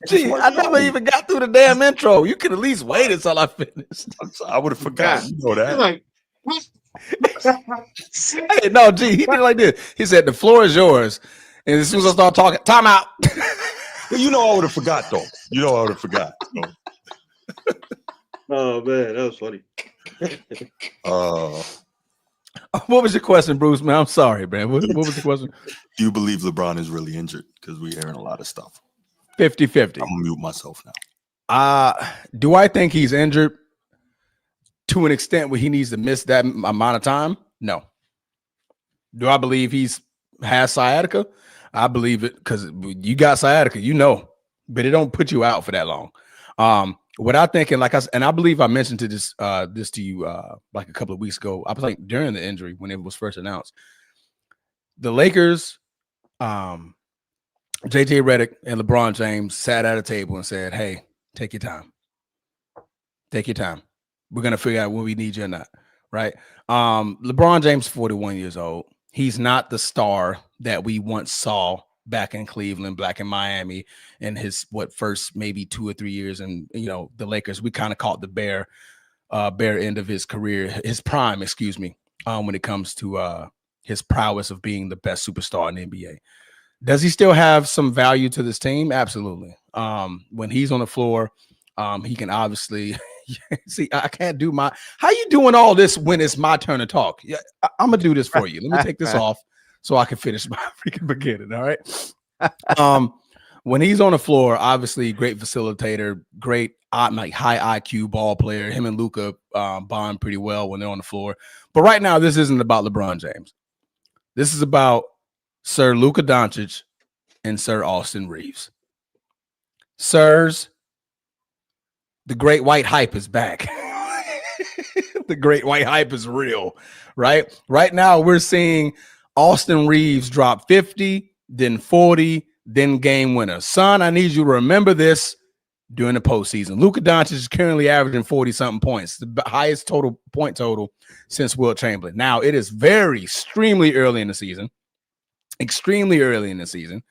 [SPEAKER 2] Gee, I never even got through the damn intro. You could at least wait until I finished.
[SPEAKER 1] I would have forgotten. You know that.
[SPEAKER 2] Hey, no, he did it like this. He said, "The floor is yours." And as soon as I start talking, time out.
[SPEAKER 1] Well, I would have forgot though. I would have forgot.
[SPEAKER 3] Oh man, that was funny.
[SPEAKER 2] What was your question, Bruce? Man, I'm sorry, man. What was the question?
[SPEAKER 1] Do you believe LeBron is really injured? Because we're hearing a lot of stuff.
[SPEAKER 2] 50-50.
[SPEAKER 1] I'm gonna mute myself now.
[SPEAKER 2] Do I think he's injured to an extent where he needs to miss that amount of time? No. Do I believe has sciatica? I believe it because you got sciatica, but it don't put you out for that long. Without thinking, I believe I mentioned this to you like a couple of weeks ago. I was like during the injury when it was first announced. The Lakers, JJ Redick and LeBron James sat at a table and said, "Hey, take your time. Take your time. We're gonna figure out when we need you or not." Right? LeBron James, 41 years old. He's not the star that we once saw back in Cleveland, back in Miami, in his first maybe 2 or 3 years. And the Lakers, we kind of caught the bare end of his career, his prime, when it comes to his prowess of being the best superstar in the NBA. Does he still have some value to this team? Absolutely. When he's on the floor, he can obviously see. I can't do how you doing all this when it's my turn to talk? Yeah, I'm gonna do this for you. Let me take this off so I can finish my freaking beginning. All right. when he's on the floor, obviously great facilitator, great like high IQ ball player. Him and Luka bond pretty well when they're on the floor. But right now, this isn't about LeBron James. This is about Sir Luka Doncic and Sir Austin Reeves. Sirs, the great white hype is back. The great white hype is real, right? Right now, we're seeing Austin Reeves drop 50, then 40, then game winner. Son, I need you to remember this during the postseason. Luka Doncic is currently averaging 40-something points, the highest point total since Wilt Chamberlain. Now, it is extremely early in the season,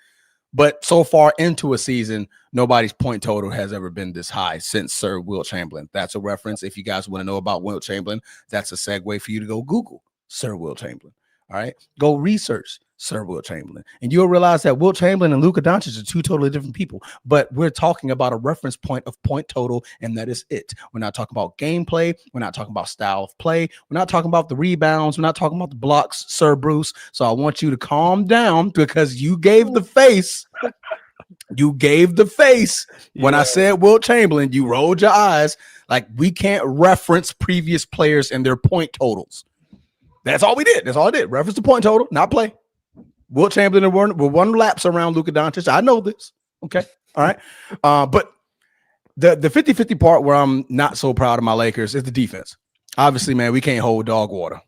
[SPEAKER 2] but so far into a season, nobody's point total has ever been this high since Sir Wilt Chamberlain. That's a reference. If you guys want to know about Wilt Chamberlain, that's a segue for you to go Google Sir Wilt Chamberlain. All right, go research Sir Wilt Chamberlain, and you'll realize that Wilt Chamberlain and Luka Doncic are two totally different people. But we're talking about a reference point of point total, and that is it. We're not talking about gameplay. We're not talking about style of play. We're not talking about the rebounds. We're not talking about the blocks, Sir Bruce. So I want you to calm down because you gave the face. You gave the face when I said Wilt Chamberlain. You rolled your eyes like we can't reference previous players and their point totals. That's all we did. Reference the point total, not play. Wilt Chamberlain will run laps around Luka Doncic. I know this. Okay. All right. But the 50-50 part where I'm not so proud of my Lakers is the defense. Obviously, man, we can't hold dog water.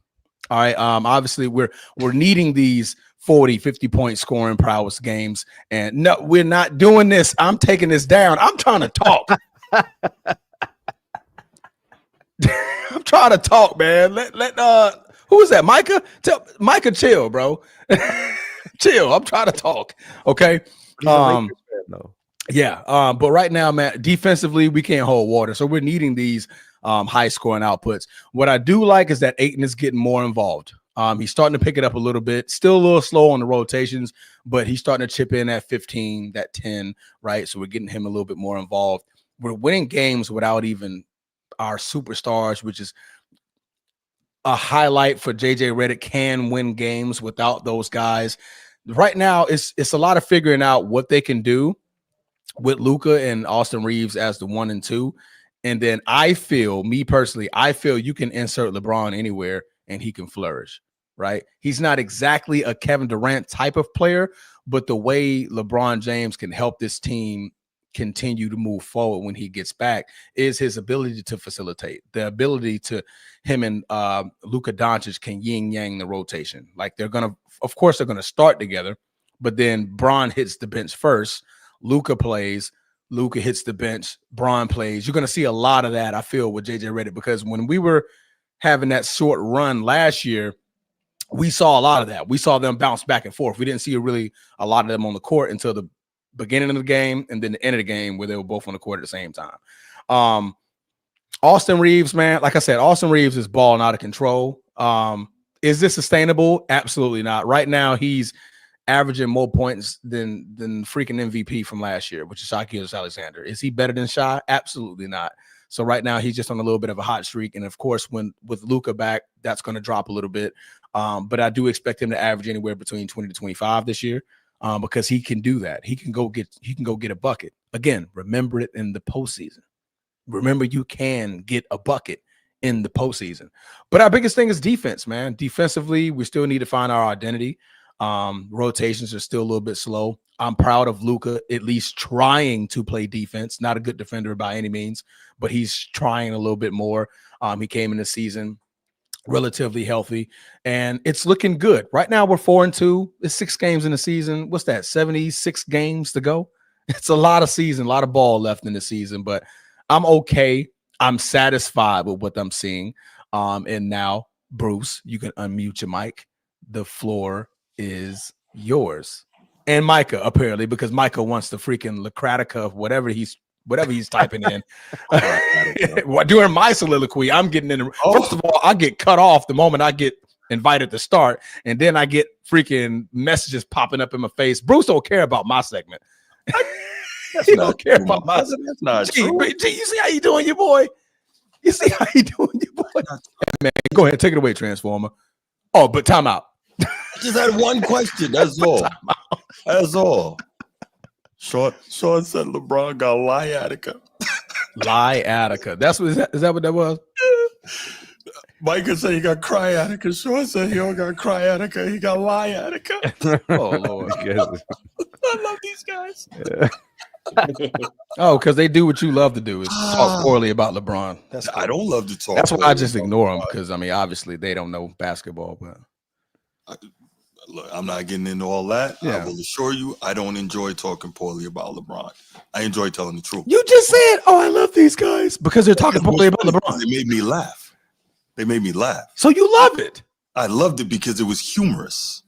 [SPEAKER 2] All right. Obviously, we're needing these 40, 50-point scoring prowess games. And no, we're not doing this. I'm taking this down. I'm trying to talk. I'm trying to talk, man. Who is that? Micah? Tell Micah, chill, bro. Chill. I'm trying to talk. Okay. Yeah. But right now, man, defensively, we can't hold water. So we're needing these high scoring outputs. What I do like is that Ayton is getting more involved. He's starting to pick it up a little bit. Still a little slow on the rotations, but he's starting to chip in at 15, that 10, right? So we're getting him a little bit more involved. We're winning games without even our superstars, which is a highlight for JJ Redick. Can win games without those guys. Right now, it's a lot of figuring out what they can do with Luka and Austin Reeves as the 1 and 2. And then me personally, I feel you can insert LeBron anywhere and he can flourish, right? He's not exactly a Kevin Durant type of player, but the way LeBron James can help this team continue to move forward when he gets back is his ability to facilitate, the ability to him and Luka Doncic can yin yang the rotation. Like they're going to start together, but then Bron hits the bench first. Luka plays, Luka hits the bench, Bron plays. You're going to see a lot of that, I feel, with JJ Redick, because when we were having that short run last year, we saw a lot of that. We saw them bounce back and forth. We didn't see a lot of them on the court until the beginning of the game and then the end of the game where they were both on the court at the same time. Austin Reeves, man, like I said, Austin Reeves is balling out of control. Is this sustainable? Absolutely not. Right now, he's averaging more points than freaking MVP from last year, which is Shai Gilgeous-Alexander. Is he better than Shai? Absolutely not. So right now, he's just on a little bit of a hot streak. And of course, with Luka back, that's going to drop a little bit. But I do expect him to average anywhere between 20 to 25 this year. Because he can do that. He can go get a bucket. Again, remember it in the postseason. Remember, you can get a bucket in the postseason. But our biggest thing is defense, man. Defensively, we still need to find our identity. Rotations are still a little bit slow. I'm proud of Luka at least trying to play defense. Not a good defender by any means, but he's trying a little bit more. He came in the season relatively healthy, and it's looking good. Right now, we're 4-2. It's 6 games in the season. What's that? 76 games to go. It's a lot of season, a lot of ball left in the season, but I'm okay. I'm satisfied with what I'm seeing. And now, Bruce, you can unmute your mic. The floor is yours. And Micah, apparently, because Micah wants the freaking Lacratica of whatever he's typing in. During my soliloquy, I'm getting in. First of all, I get cut off the moment I get invited to start, and then I get freaking messages popping up in my face. Bruce don't care about my segment. He don't care about my segment. That's not true. G, you see how you doing, your boy? You see how you doing, your boy? Hey, man, go ahead, take it away, Transformer. Oh, but time out.
[SPEAKER 1] I just had one question. That's all. That's all. Sean said LeBron got liatica.
[SPEAKER 2] Liatica. That's what is that what that was?
[SPEAKER 1] Micah said he got cryatica. Sean said he don't got cryatica. He got liatica.
[SPEAKER 2] Oh Lord.
[SPEAKER 1] I love these guys.
[SPEAKER 2] Oh, because they do what you love to do is talk poorly about LeBron. That's cool.
[SPEAKER 1] I don't love to talk.
[SPEAKER 2] That's why I just ignore them because I mean, obviously they don't know basketball. But
[SPEAKER 1] look, I'm not getting into all that.
[SPEAKER 2] Yeah.
[SPEAKER 1] I will assure you, I don't enjoy talking poorly about LeBron. I enjoy telling the truth.
[SPEAKER 2] You just said, "Oh, I love these guys" because they're talking poorly about LeBron.
[SPEAKER 1] They made me laugh.
[SPEAKER 2] So you love it.
[SPEAKER 1] I loved it because it was humorous.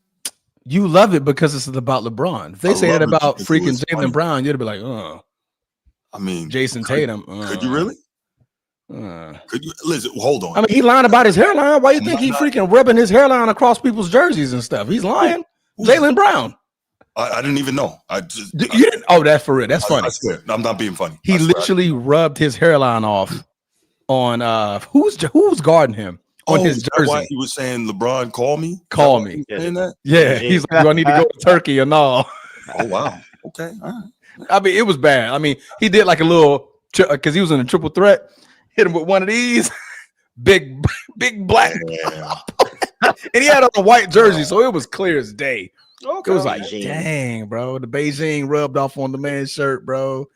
[SPEAKER 2] You love it because it's about LeBron. If they say that about freaking Jaylen Brown, you'd be like, "Oh."
[SPEAKER 1] I mean,
[SPEAKER 2] Jason Tatum.
[SPEAKER 1] Could you really? Could you listen? Hold on.
[SPEAKER 2] I mean, he lying about his hairline. Why you think he freaking rubbing his hairline across people's jerseys and stuff? He's lying. Jaylen Brown.
[SPEAKER 1] I didn't even know.
[SPEAKER 2] You didn't? Oh, that's for real. That's funny.
[SPEAKER 1] I swear. I'm not being funny.
[SPEAKER 2] He literally rubbed his hairline off on who's guarding him on his jersey.
[SPEAKER 1] Why he was saying, LeBron, call me?
[SPEAKER 2] Call me. Yeah. He's like, do I need to go to Turkey or no?
[SPEAKER 1] Oh, wow. Okay. All right.
[SPEAKER 2] I mean, it was bad. I mean, he did like a little because he was in a triple threat. Hit him with one of these big black, and he had on a white jersey, so it was clear as day. Okay. It was like, dang, bro, the Beijing rubbed off on the man's shirt, bro.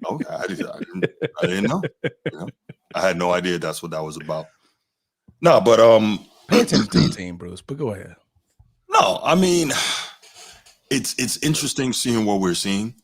[SPEAKER 1] Okay, I didn't know. I had no idea that's what that was about. No, but
[SPEAKER 2] pay attention to your team, Bruce. But go ahead.
[SPEAKER 1] No, I mean, it's interesting seeing what we're seeing.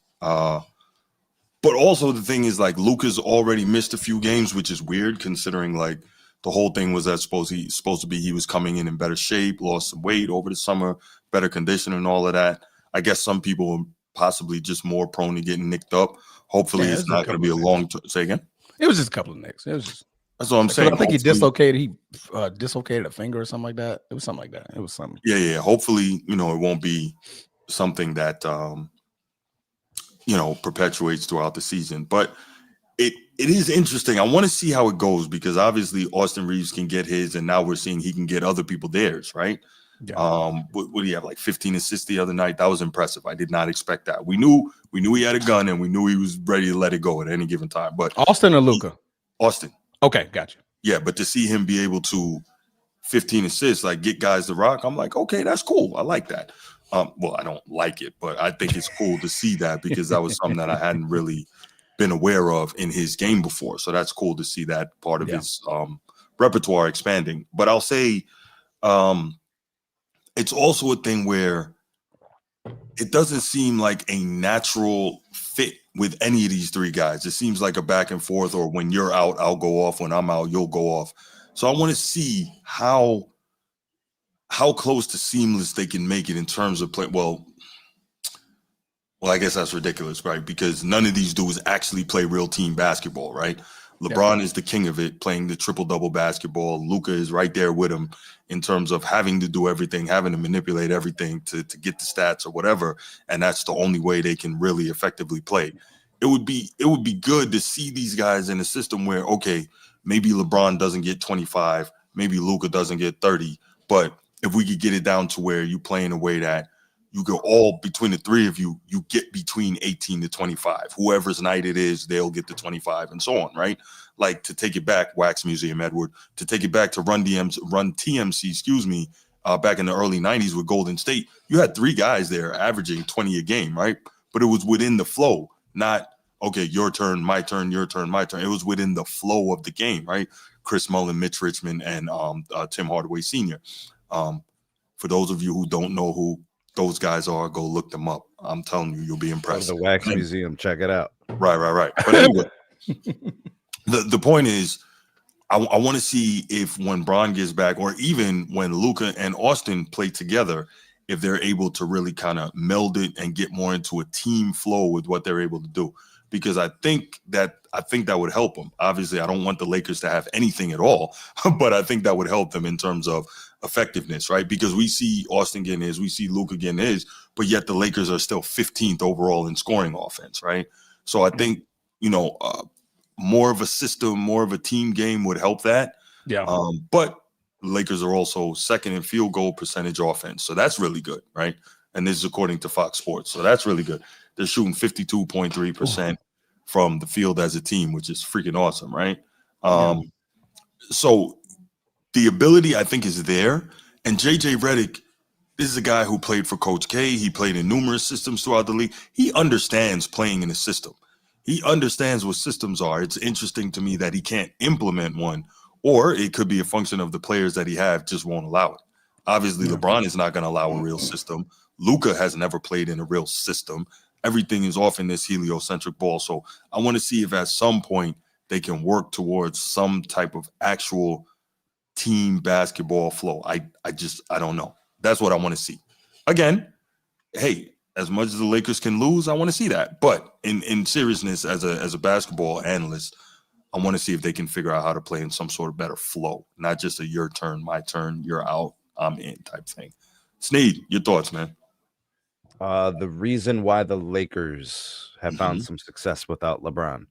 [SPEAKER 1] But also the thing is, like, Luka's already missed a few games, which is weird considering like the whole thing was that supposed to be he was coming in better shape, lost some weight over the summer, better condition and all of that. I guess some people are possibly just more prone to getting nicked up. Hopefully it's not going to be a long term. Say again? It
[SPEAKER 2] was just a couple of nicks. It was just
[SPEAKER 1] that's what I'm saying.
[SPEAKER 2] I think he dislocated a finger or something like that. It was something like that. It was something.
[SPEAKER 1] Yeah. Hopefully, it won't be something that perpetuates throughout the season. But it is interesting. I want to see how it goes because obviously Austin Reeves can get his, and now we're seeing he can get other people theirs, right? Yeah. What do you have, like 15 assists the other night? That was impressive. I did not expect that. We knew he had a gun, and we knew he was ready to let it go at any given time. But
[SPEAKER 2] Austin or Luka?
[SPEAKER 1] Austin.
[SPEAKER 2] Okay, gotcha.
[SPEAKER 1] Yeah, but to see him be able to 15 assists, like get guys to rock, I'm like, okay, that's cool. I like that. Well, I don't like it, but I think it's cool to see that because that was something that I hadn't really been aware of in his game before. So that's cool to see that part of his repertoire expanding. But I'll say it's also a thing where it doesn't seem like a natural fit with any of these three guys. It seems like a back and forth, or when you're out, I'll go off. When I'm out, you'll go off. So I want to see how close to seamless they can make it in terms of play. Well, I guess that's ridiculous, right? Because none of these dudes actually play real team basketball, right? LeBron is the king of it, playing the triple-double basketball. Luka is right there with him in terms of having to do everything, having to manipulate everything to get the stats or whatever, and that's the only way they can really effectively play. It would be good to see these guys in a system where, okay, maybe LeBron doesn't get 25, maybe Luka doesn't get 30, but if we could get it down to where you play in a way that you go all between the three of you, you get between 18 to 25. Whoever's night it is, they'll get to 25 and so on, right? Like to take it back, Wax Museum, Edward, to take it back to Run TMC, back in the early 90s with Golden State, you had three guys there averaging 20 a game, right? But it was within the flow, not, okay, your turn, my turn, your turn, my turn. It was within the flow of the game, right? Chris Mullin, Mitch Richmond, and Tim Hardaway Sr. For those of you who don't know who those guys are, go look them up. I'm telling you, you'll be impressed.
[SPEAKER 4] The Wax Museum, check it out.
[SPEAKER 1] Right. But anyway, the point is, I want to see if when Bron gets back, or even when Luka and Austin play together, if they're able to really kind of meld it and get more into a team flow with what they're able to do. Because I think that would help them. Obviously, I don't want the Lakers to have anything at all, but I think that would help them in terms of effectiveness, right? Because we see Austin getting his, we see Luka getting his, but yet the Lakers are still 15th overall in scoring offense, right? So I think, more of a system, more of a team game would help that.
[SPEAKER 2] Yeah.
[SPEAKER 1] But Lakers are also second in field goal percentage offense. So that's really good, right? And this is according to Fox Sports. So that's really good. They're shooting 52.3% from the field as a team, which is freaking awesome, right? So the ability, I think, is there. And JJ Redick, this is a guy who played for Coach K. He played in numerous systems throughout the league. He understands playing in a system. He understands what systems are. It's interesting to me that he can't implement one, or it could be a function of the players that he have just won't allow it. Obviously, LeBron is not going to allow a real system. Luka has never played in a real system. Everything is off in this heliocentric ball. So I want to see if at some point they can work towards some type of actual team basketball flow. I don't know. That's what I want to see. Again, hey, as much as the Lakers can lose, I want to see that. But in seriousness, as a basketball analyst, I want to see if they can figure out how to play in some sort of better flow, not just a your turn, my turn, you're out, I'm in type thing. Sneed, your thoughts, man?
[SPEAKER 4] The reason why the Lakers have found some success without LeBron.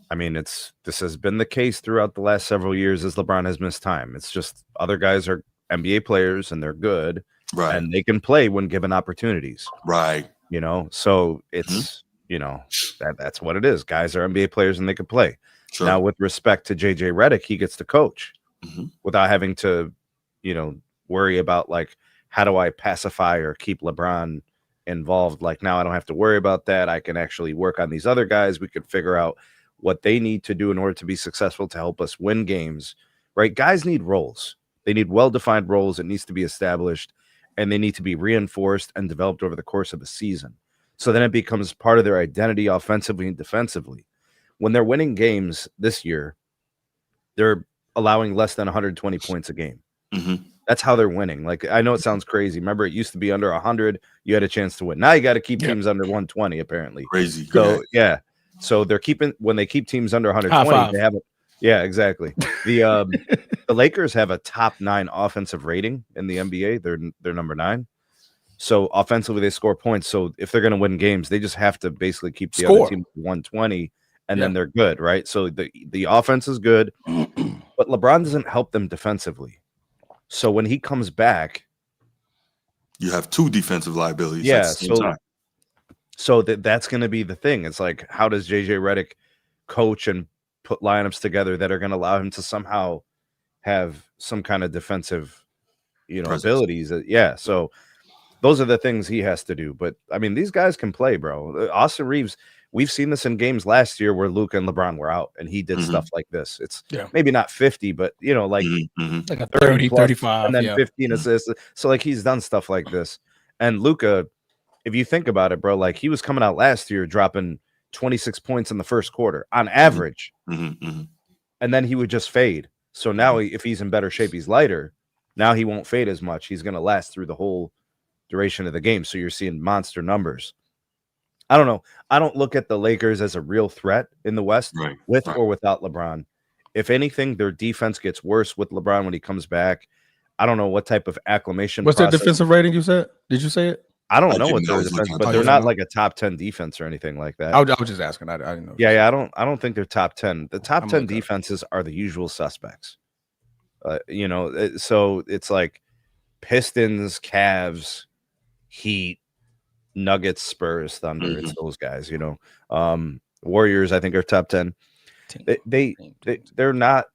[SPEAKER 4] I mean, this has been the case throughout the last several years as LeBron has missed time. It's just other guys are NBA players and they're good, right? And they can play when given opportunities,
[SPEAKER 1] right?
[SPEAKER 4] So it's that's what it is. Guys are NBA players and they can play. Sure. Now, with respect to JJ Redick, he gets to coach without having to, worry about like, how do I pacify or keep LeBron involved? Like, now I don't have to worry about that. I can actually work on these other guys. We could figure out what they need to do in order to be successful to help us win games, right? Guys need roles. They need well-defined roles. It needs to be established, and they need to be reinforced and developed over the course of the season. So then it becomes part of their identity offensively and defensively. When they're winning games this year, they're allowing less than 120 points a game. That's how they're winning. Like, I know it sounds crazy. Remember, it used to be under 100. You had a chance to win. Now you got to keep teams under 120, apparently.
[SPEAKER 1] Crazy.
[SPEAKER 4] So, yeah. So when they keep teams under 120, they have it. Yeah, exactly. The Lakers have a top 9 offensive rating in the NBA. They're number 9. So offensively, they score points. So if they're going to win games, they just have to basically keep the other team 120, and then they're good, right? So the offense is good, but LeBron doesn't help them defensively. So when he comes back,
[SPEAKER 1] you have 2 defensive liabilities.
[SPEAKER 4] Yeah, so that's going to be the thing. It's like, how does JJ Redick coach and put lineups together that are going to allow him to somehow have some kind of defensive, abilities? Yeah. So those are the things he has to do. But I mean, these guys can play, bro. Austin Reeves. We've seen this in games last year where Luka and LeBron were out, and he did stuff like this. It's maybe not 50, but, like
[SPEAKER 2] a 30, 35.
[SPEAKER 4] And then 15 assists. So, like, he's done stuff like this. And Luka, if you think about it, bro, like, he was coming out last year dropping 26 points in the first quarter on average. And then he would just fade. So now if he's in better shape, he's lighter. Now he won't fade as much. He's going to last through the whole duration of the game. So you're seeing monster numbers. I don't know. I don't look at the Lakers as a real threat in the West with or without LeBron. If anything, their defense gets worse with LeBron when he comes back. I don't know what type of acclimation.
[SPEAKER 2] What's their defensive rating you said? Did you say it?
[SPEAKER 4] I don't know what their defense, but they're not like a top 10 defense or anything like that.
[SPEAKER 2] I was just asking. I didn't know.
[SPEAKER 4] Yeah. I don't think they're top 10. The top 10 defenses are the usual suspects. So it's like Pistons, Cavs, Heat, Nuggets, Spurs, Thunder. It's those guys, Warriors, I think, are top 10. They're not.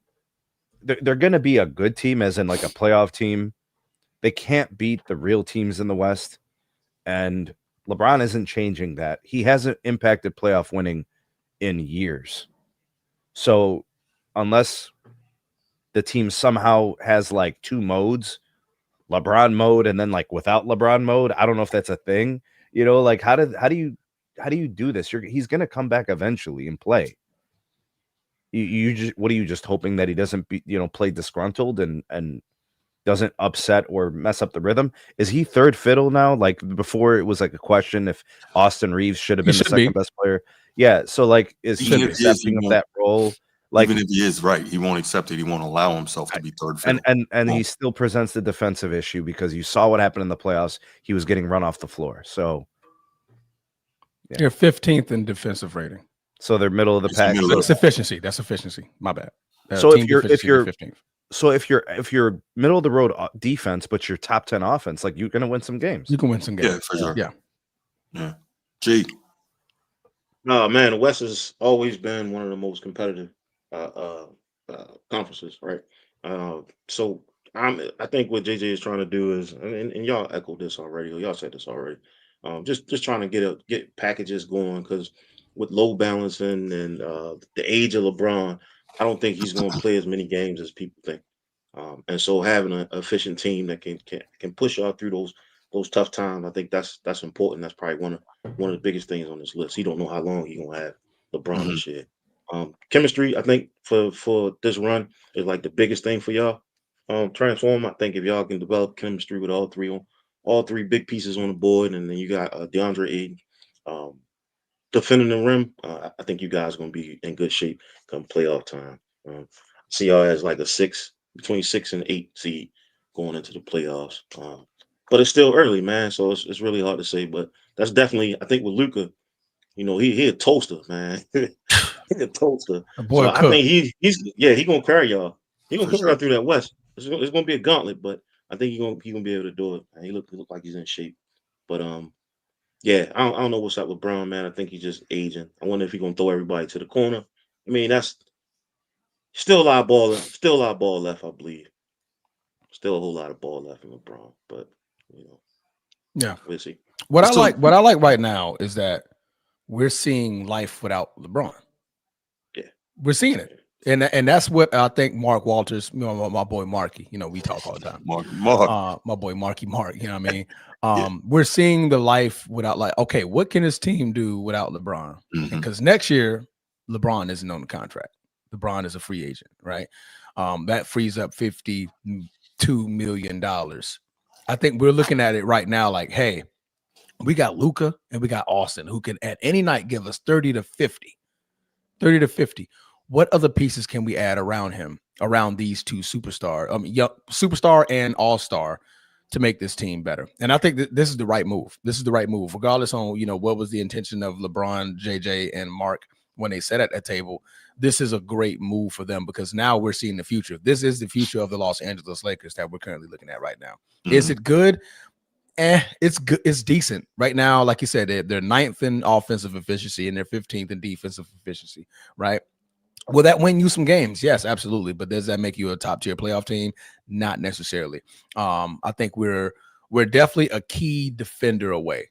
[SPEAKER 4] They're going to be a good team, as in like a playoff team. They can't beat the real teams in the West, and LeBron isn't changing that. He hasn't impacted playoff winning in years. So unless the team somehow has like 2 modes, LeBron mode and then like without LeBron mode, I don't know if that's a thing. Like how do you do this? He's going to come back eventually and play. What are you just hoping that he doesn't play disgruntled and doesn't upset or mess up the rhythm? Is he third fiddle now? Like before, it was like a question if Austin Reeves should have been the second best player. Yeah. So like, is he accepting of that role? Like,
[SPEAKER 1] even if he is right, he won't accept it. He won't allow himself to be third fiddle.
[SPEAKER 4] And he still presents the defensive issue because you saw what happened in the playoffs. He was getting run off the floor. So
[SPEAKER 2] they're 15th in defensive rating.
[SPEAKER 4] So they're middle of the pack.
[SPEAKER 2] That's efficiency. My bad.
[SPEAKER 4] So if you're
[SPEAKER 2] 15th.
[SPEAKER 4] So if you're middle of the road defense, but you're top 10 offense, like you're gonna win some games.
[SPEAKER 2] You can win some games.
[SPEAKER 1] Yeah, for sure.
[SPEAKER 2] Yeah.
[SPEAKER 1] G.
[SPEAKER 3] No, man, the West has always been one of the most competitive conferences, right? So I think what JJ is trying to do is, and y'all echoed this already, or y'all said this already. Just trying to get packages going, because with low balancing and the age of LeBron, I don't think he's going to play as many games as people think. And so having an efficient team that can push y'all through those tough times, I think that's important. That's probably one of the biggest things on this list. He don't know how long he gonna have LeBron this year. Chemistry, I think for this run is like the biggest thing for y'all. Transform. I think if y'all can develop chemistry with all three big pieces on the board, and then you got DeAndre Ayton defending the rim, I think you guys are gonna be in good shape come playoff time. See y'all as like between 6 and 8 seed going into the playoffs. But it's still early, man. So it's really hard to say. But that's definitely, I think with Luka, he a toaster, man. He a toaster. So I think he's gonna carry y'all. He gonna carry y'all through that West. It's gonna be a gauntlet, but I think he gonna be able to do it. Man. He look like he's in shape. But yeah, I don't know what's up with Bron, man. I think he's just aging. I wonder if he's gonna throw everybody to the corner. I mean, that's still a lot of ball left, I believe. Still a whole lot of ball left in LeBron, but
[SPEAKER 2] yeah,
[SPEAKER 3] we'll see.
[SPEAKER 2] What I like right now is that we're seeing life without LeBron.
[SPEAKER 3] Yeah,
[SPEAKER 2] we're seeing it, and that's what I think. Mark Walters, my boy Marky, we talk all the time.
[SPEAKER 1] Mark.
[SPEAKER 2] My boy Marky Mark. You know what I mean? We're seeing the life without, like, okay, what can this team do without LeBron? Because next year LeBron isn't on the contract. LeBron is a free agent, right? That frees up $52 million. I think we're looking at it right now like, hey, we got Luka and we got Austin, who can at any night give us 30 to 50. What other pieces can we add around him, around these two superstar and all-star, to make this team better? And I think this is the right move. Regardless on, what was the intention of LeBron, JJ, and Mark when they sat at that table. This is a great move for them, because now we're seeing the future. This is the future of the Los Angeles Lakers that we're currently looking at right now. Is it good? It's good. It's decent right now. Like you said, they're 9th in offensive efficiency and they're 15th in defensive efficiency, right? Will that win you some games? Yes, absolutely. But does that make you a top tier playoff team? Not necessarily. I think we're definitely a key defender away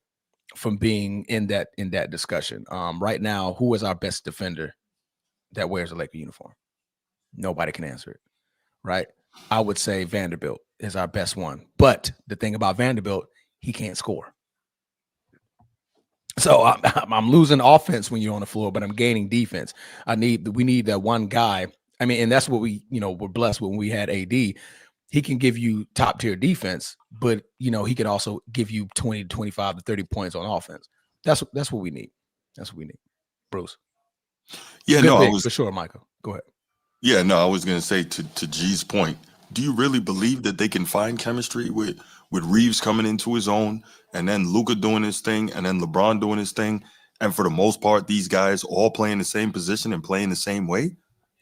[SPEAKER 2] from being in that discussion. Right now, who is our best defender that wears a Laker uniform? Nobody can answer it, right? I would say Vanderbilt is our best one. But the thing about Vanderbilt, he can't score. So I'm losing offense when you're on the floor, but I'm gaining defense. We need that one guy. I mean, and that's what we're blessed with when we had AD. He can give you top tier defense, but he can also give you 20 to 25 to 30 points on offense. That's what we need. That's what we need. Bruce.
[SPEAKER 1] Yeah,
[SPEAKER 2] for sure, Michael. Go ahead.
[SPEAKER 1] Yeah, no, I was gonna say to G's point, do you really believe that they can find chemistry with Reeves coming into his own, and then Luka doing his thing, and then LeBron doing his thing, and for the most part, these guys all playing the same position and playing the same way?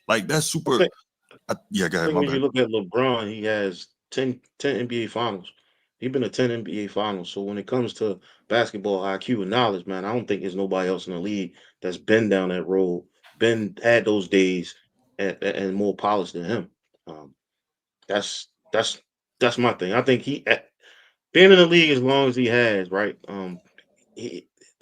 [SPEAKER 1] Like, that's super. Go ahead.
[SPEAKER 3] When you look at LeBron, he has 10 NBA finals. He's been to 10 NBA finals. So when it comes to basketball IQ and knowledge, man, I don't think there's nobody else in the league that's been down that road, had those days, and more polished than him. That's my thing. I think he, being in the league as long as he has, right?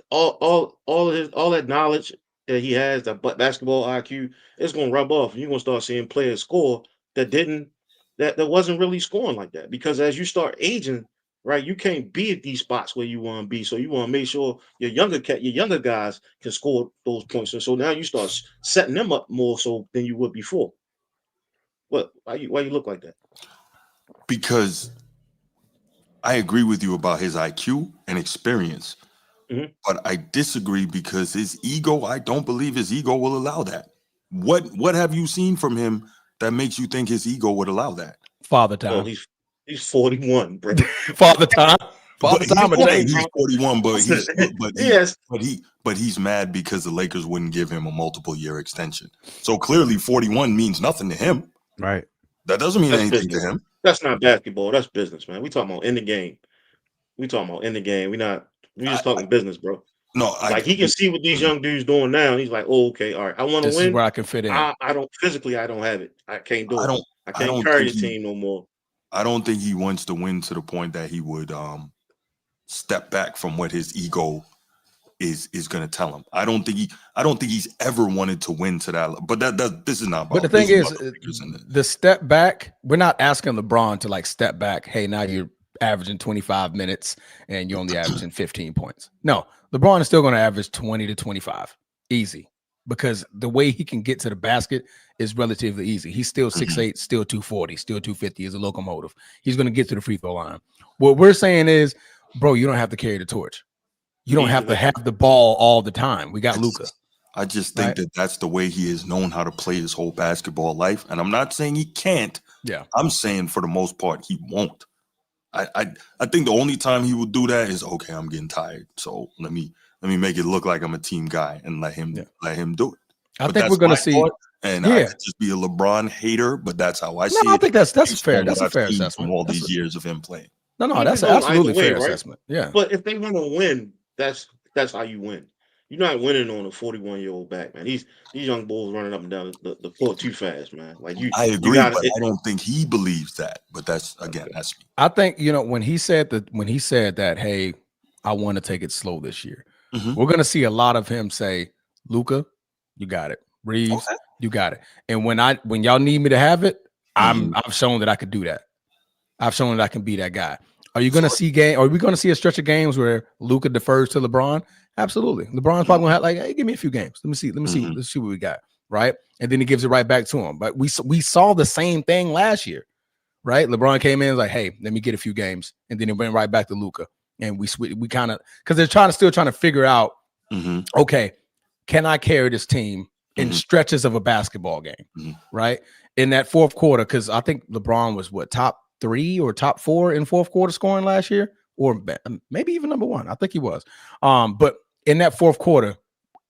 [SPEAKER 3] All that knowledge that he has, that basketball IQ, it's gonna rub off. You're gonna start seeing players score that wasn't really scoring like that. Because as you start aging, right, you can't be at these spots where you want to be. So you want to make sure your younger guys can score those points. And so now you start setting them up more so than you would before. What? Why you look like that?
[SPEAKER 1] Because I agree with you about his IQ and experience, but I disagree because his ego, I don't believe his ego will allow that. What have you seen from him that makes you think his ego would allow that?
[SPEAKER 2] Father time.
[SPEAKER 3] Oh, he's 41, bro.
[SPEAKER 2] Father time.
[SPEAKER 1] He's 41, but he's mad because the Lakers wouldn't give him a multiple year extension. So clearly 41 means nothing to him.
[SPEAKER 4] Right.
[SPEAKER 1] That doesn't mean
[SPEAKER 3] That's
[SPEAKER 1] anything
[SPEAKER 3] business.
[SPEAKER 1] to him.
[SPEAKER 3] That's not basketball. That's business, man. We talking about in the game. We just talking business, bro.
[SPEAKER 1] No,
[SPEAKER 3] Like he can see what these young dudes doing now. He's like, oh, okay, all right. I want to
[SPEAKER 2] This
[SPEAKER 3] win.
[SPEAKER 2] is where I can fit in.
[SPEAKER 3] I don't physically. I don't have it. I can't do it. I can't
[SPEAKER 1] don't
[SPEAKER 3] carry
[SPEAKER 1] think
[SPEAKER 3] the team no more.
[SPEAKER 1] I don't think he wants to win to the point that he would step back from what his ego is going to tell him. I don't think he's ever wanted to win to that. But this is not.
[SPEAKER 2] But the thing is, the step back. We're not asking LeBron to like step back. Hey, now you're averaging 25 minutes and you're only averaging 15 points. No, LeBron is still going to average 20 to 25, easy, because the way he can get to the basket is relatively easy. He's still 6'8", still 240, still 250. He's a locomotive. He's going to get to the free throw line. What we're saying is, bro, you don't have to carry the torch. You don't have to have the ball all the time. We got Luka.
[SPEAKER 1] I just think that that's the way he has known how to play his whole basketball life. And I'm not saying he can't.
[SPEAKER 2] Yeah.
[SPEAKER 1] I'm saying for the most part, he won't. I think the only time he will do that is, okay, I'm getting tired, so let me make it look like I'm a team guy and let him do it.
[SPEAKER 2] I think we're gonna see,
[SPEAKER 1] and I could just be a LeBron hater, but that's how I see it.
[SPEAKER 2] I think that's fair. That's a fair assessment
[SPEAKER 1] from all these years of him playing.
[SPEAKER 2] No, that's absolutely fair assessment. Yeah,
[SPEAKER 3] but if they want to win, that's how you win. You're not winning on a 41-year-old back, man. These young bulls running up and down the court too fast, man. Like
[SPEAKER 1] I agree, but I don't think he believes that. But that's me.
[SPEAKER 2] I think when he said that, hey, I want to take it slow this year. We're gonna see a lot of him say, Luka, you got it. Reeves, you got it. And when y'all need me to have it, I've shown that I could do that. I've shown that I can be that guy. Are you gonna see Are we gonna see a stretch of games where Luka defers to LeBron? Absolutely. LeBron's probably gonna have like, hey, give me a few games. Let me see what we got. Right. And then he gives it right back to him. But we saw the same thing last year. Right. LeBron came in and was like, hey, let me get a few games. And then it went right back to Luka. And we kind of, because they're still trying to figure out, okay, can I carry this team in stretches of a basketball game? Right. In that fourth quarter, because I think LeBron was top 3 or top 4 in fourth quarter scoring last year, or maybe even number 1. I think he was. But in that fourth quarter,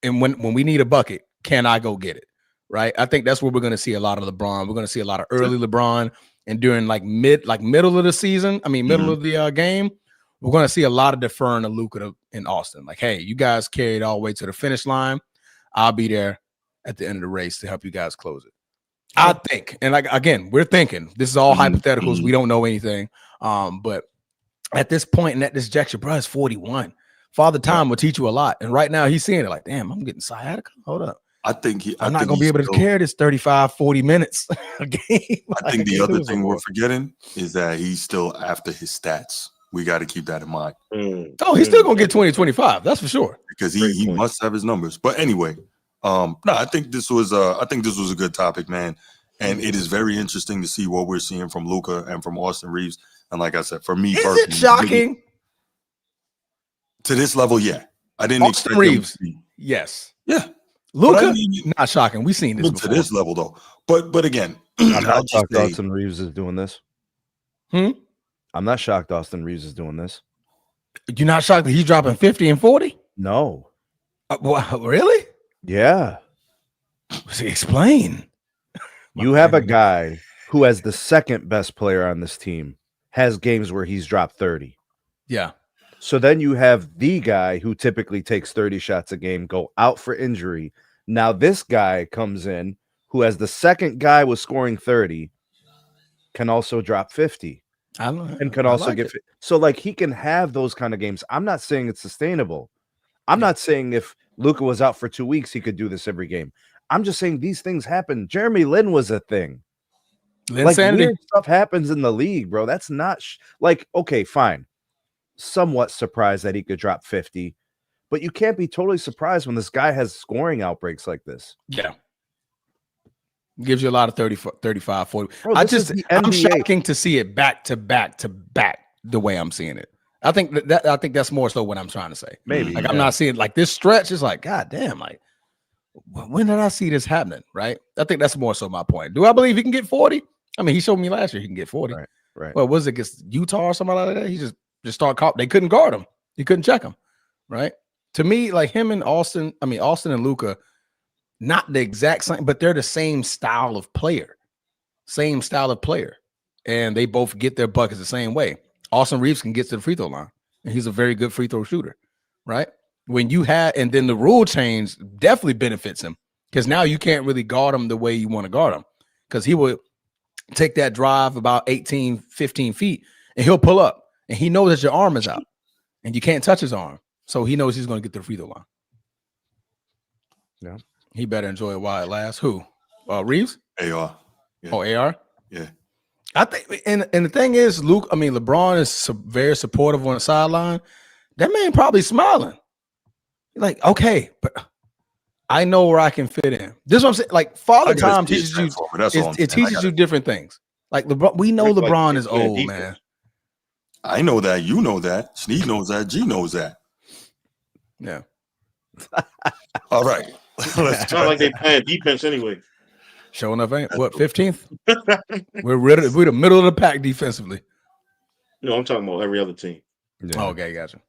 [SPEAKER 2] and when we need a bucket, can I go get it? Right. I think that's where we're going to see a lot of LeBron. We're going to see a lot of early LeBron, and during middle of the season, middle of the game, we're going to see a lot of deferring to Luka in Austin. Like, hey, you guys carried all the way to the finish line. I'll be there at the end of the race to help you guys close it. I think, and again, we're thinking this is all hypotheticals. We don't know anything. But at this point and at this juncture, bro, it's 41. Father Time will teach you a lot. And right now he's seeing it like, damn, I'm getting sciatica. Hold up. I'm not going to be able to carry this 35, 40 minutes a game.
[SPEAKER 1] I think the other thing we're forgetting is that he's still after his stats. We got to keep that in mind.
[SPEAKER 2] Oh, he's still going to get 20, 25. That's for sure.
[SPEAKER 1] Because he must have his numbers. But anyway, I think this was a good topic, man. And it is very interesting to see what we're seeing from Luka and from Austin Reeves. And like I said, for me personally,
[SPEAKER 2] it shocking?
[SPEAKER 1] To this level, yeah. I didn't
[SPEAKER 2] Austin
[SPEAKER 1] expect
[SPEAKER 2] Reeves.
[SPEAKER 1] Yes.
[SPEAKER 2] Yeah. Luka, not shocking. We've seen this before.
[SPEAKER 1] To this level, though. But again,
[SPEAKER 4] I'm not shocked Austin Reeves is doing this. I'm not shocked Austin Reeves is doing this.
[SPEAKER 2] You're not shocked that he's dropping 50 and 40?
[SPEAKER 4] No.
[SPEAKER 2] Really?
[SPEAKER 4] Yeah.
[SPEAKER 2] Explain.
[SPEAKER 4] You have a guy who, as the second best player on this team, has games where he's dropped 30.
[SPEAKER 2] Yeah.
[SPEAKER 4] So then you have the guy who typically takes 30 shots a game go out for injury. Now this guy comes in who, as the second guy was scoring 30, can also drop 50. And can also get it. So like he can have those kind of games. I'm not saying it's sustainable. I'm not saying if Luka was out for 2 weeks, he could do this every game. I'm just saying these things happen. Jeremy Lin was a thing. Weird stuff happens in the league, bro. That's not okay, fine. Somewhat surprised that he could drop 50, but you can't be totally surprised when this guy has scoring outbreaks like this.
[SPEAKER 2] Yeah. Gives you a lot of 30, 35, 40.
[SPEAKER 4] Bro,
[SPEAKER 2] I'm shocking to see it back to back to back the way I'm seeing it. I think that's more so what I'm trying to say.
[SPEAKER 4] Maybe
[SPEAKER 2] I'm not seeing like this stretch is like, God damn, like when did I see this happening? Right. I think that's more so my point. Do I believe he can get 40? I mean, he showed me last year he can get 40.
[SPEAKER 4] Right.
[SPEAKER 2] Well, was it against Utah or somebody like that? He just started they couldn't guard him. He couldn't check him. Right. To me, like him and Austin and Luka, not the exact same, but they're the same style of player. same style of player, and they both get their buckets the same way. Austin Reeves can get to the free throw line, and he's a very good free throw shooter, right? When you had, and then the rule change definitely benefits him because now you can't really guard him the way you want to guard him because he would take that drive about 18, 15 feet, and he'll pull up, and he knows that your arm is out, and you can't touch his arm, so he knows he's going to get to the free throw line.
[SPEAKER 4] Yeah,
[SPEAKER 2] he better enjoy it while it lasts. Who? Reeves?
[SPEAKER 1] AR.
[SPEAKER 2] Yeah. Oh, AR?
[SPEAKER 1] Yeah.
[SPEAKER 2] I think, and the thing is, LeBron is very supportive on the sideline. That man probably smiling. Like, okay, but I know where I can fit in. This is what I'm saying. Like, Father Time teaches you. It teaches you different things. Like LeBron, we know LeBron is old, man.
[SPEAKER 1] I know that. You know that. Sneed knows that. G knows that.
[SPEAKER 2] Yeah.
[SPEAKER 1] All right.
[SPEAKER 3] It's not like they playing defense anyway.
[SPEAKER 2] Showing up, ain't what 15th? We're the middle of the pack defensively.
[SPEAKER 3] No, I'm talking about every other team.
[SPEAKER 2] Yeah. Oh, okay, gotcha.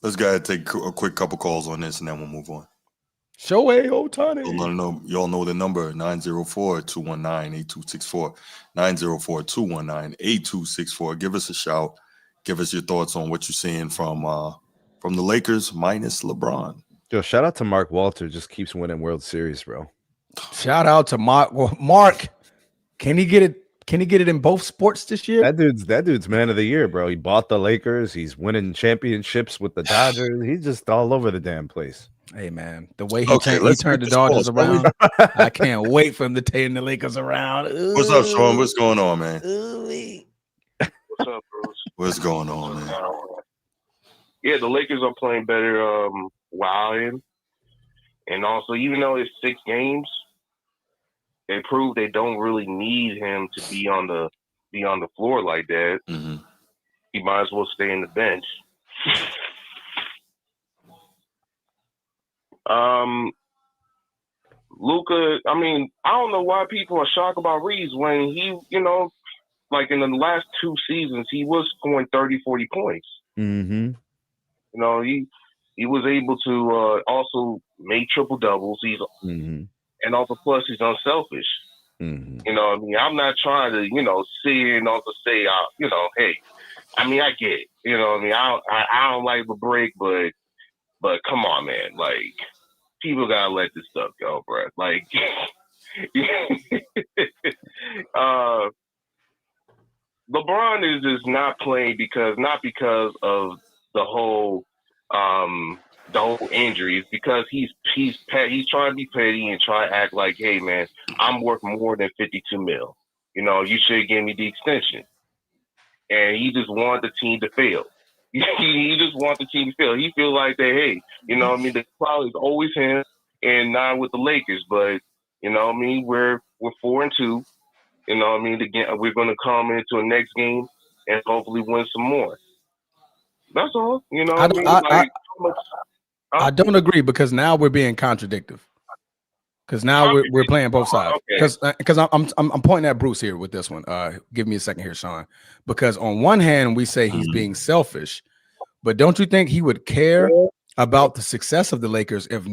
[SPEAKER 1] Let's go ahead and take a quick couple calls on this, and then we'll move on.
[SPEAKER 2] Shohei Ohtani.
[SPEAKER 1] Y'all know the number 904-219-8264. 904-219-8264. Give us a shout. Give us your thoughts on what you're seeing from the Lakers minus LeBron.
[SPEAKER 4] Yo, shout out to Mark Walter. Just keeps winning World Series, bro.
[SPEAKER 2] Shout out to Mark. Well, Mark, can he get it? Can he get it in both sports this year?
[SPEAKER 4] That dude's man of the year, bro. He bought the Lakers. He's winning championships with the Dodgers. He's just all over the damn place.
[SPEAKER 2] Hey, man, the way he turned the Dodgers around, I can't wait for him to turn the Lakers around.
[SPEAKER 1] Ooh. What's up, Sean? What's going on, man?
[SPEAKER 5] What's up, Bruce?
[SPEAKER 1] What's going on, man?
[SPEAKER 5] Yeah, the Lakers are playing better wilding. And also, even though it's 6 games, they proved they don't really need him to be on the floor like that.
[SPEAKER 1] Mm-hmm.
[SPEAKER 5] He might as well stay in the bench. Luka, I mean, I don't know why people are shocked about Reeves when he, like in the last 2 seasons, he was scoring 30, 40 points.
[SPEAKER 4] Mm-hmm.
[SPEAKER 5] He was able to also make triple doubles. And also, plus, he's unselfish.
[SPEAKER 4] Mm-hmm.
[SPEAKER 5] I'm not trying to, sit here and also say, hey, I get it. I don't like the break, but come on, man. Like, people gotta let this stuff go, bro. Like, LeBron is just not playing not because of the whole injuries, because he's trying to be petty and try to act like, hey man, I'm worth more than 52 mil. You should give me the extension. And he just wanted the team to fail. He just wants the team to fail. He feels like that, hey, the problem is always him and not with the Lakers. But we're 4-2. Again, we're gonna come into a next game and hopefully win some more. That's all.
[SPEAKER 2] I don't agree, because now we're being contradictory. Because now we're playing both sides. Because I'm pointing at Bruce here with this one. Give me a second here, Sean. Because on one hand, we say he's being selfish, but don't you think he would care about the success of the Lakers if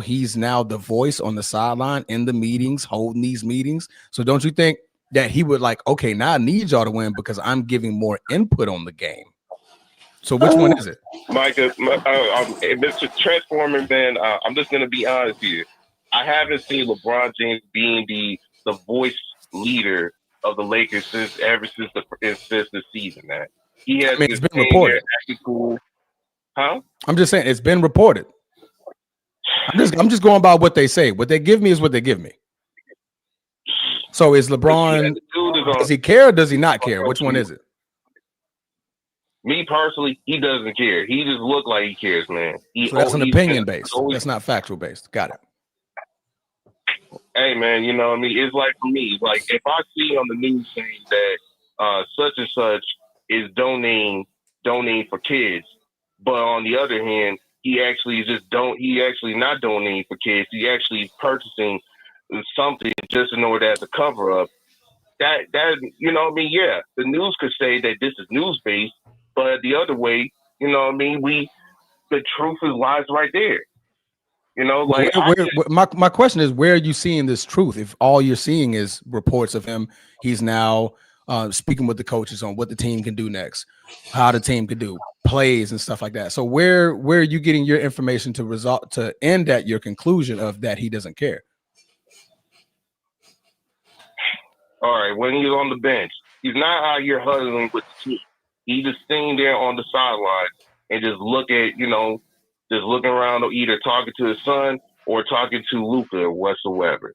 [SPEAKER 2] he's the voice on the sideline in the meetings, holding these meetings? So don't you think that he would like, okay, now I need y'all to win because I'm giving more input on the game? So which one is it?
[SPEAKER 5] Micah, Mr. Transformer, man, I'm just going to be honest here. I haven't seen LeBron James being the voice leader of the Lakers ever since the season, man. He has
[SPEAKER 2] it's been reported.
[SPEAKER 5] Cool. Huh?
[SPEAKER 2] I'm just saying it's been reported. I'm just going by what they say. What they give me is what they give me. So is LeBron, does he care or does he not care? Which one is it?
[SPEAKER 5] Me personally, he doesn't care. He just look like he cares, man.
[SPEAKER 2] So that's an opinion based. That's not factual based. Got it.
[SPEAKER 5] Hey, man, it's like for me, like if I see on the news saying that such and such is donating for kids, but on the other hand, he actually not donating for kids. He actually purchasing something just in order as a cover up. That yeah, the news could say that this is news based, but the other way, the truth lies right there.
[SPEAKER 6] You know, like
[SPEAKER 2] my question is, where are you seeing this truth? If all you're seeing is reports of him, he's now speaking with the coaches on what the team can do next, how the team could do plays and stuff like that. So where are you getting your information to end at your conclusion of that he doesn't care?
[SPEAKER 6] All right, when he's on the bench, he's not out here huddling with the team. He's just sitting there on the sideline and just looking around, or either talking to his son or talking to Luka or whatsoever.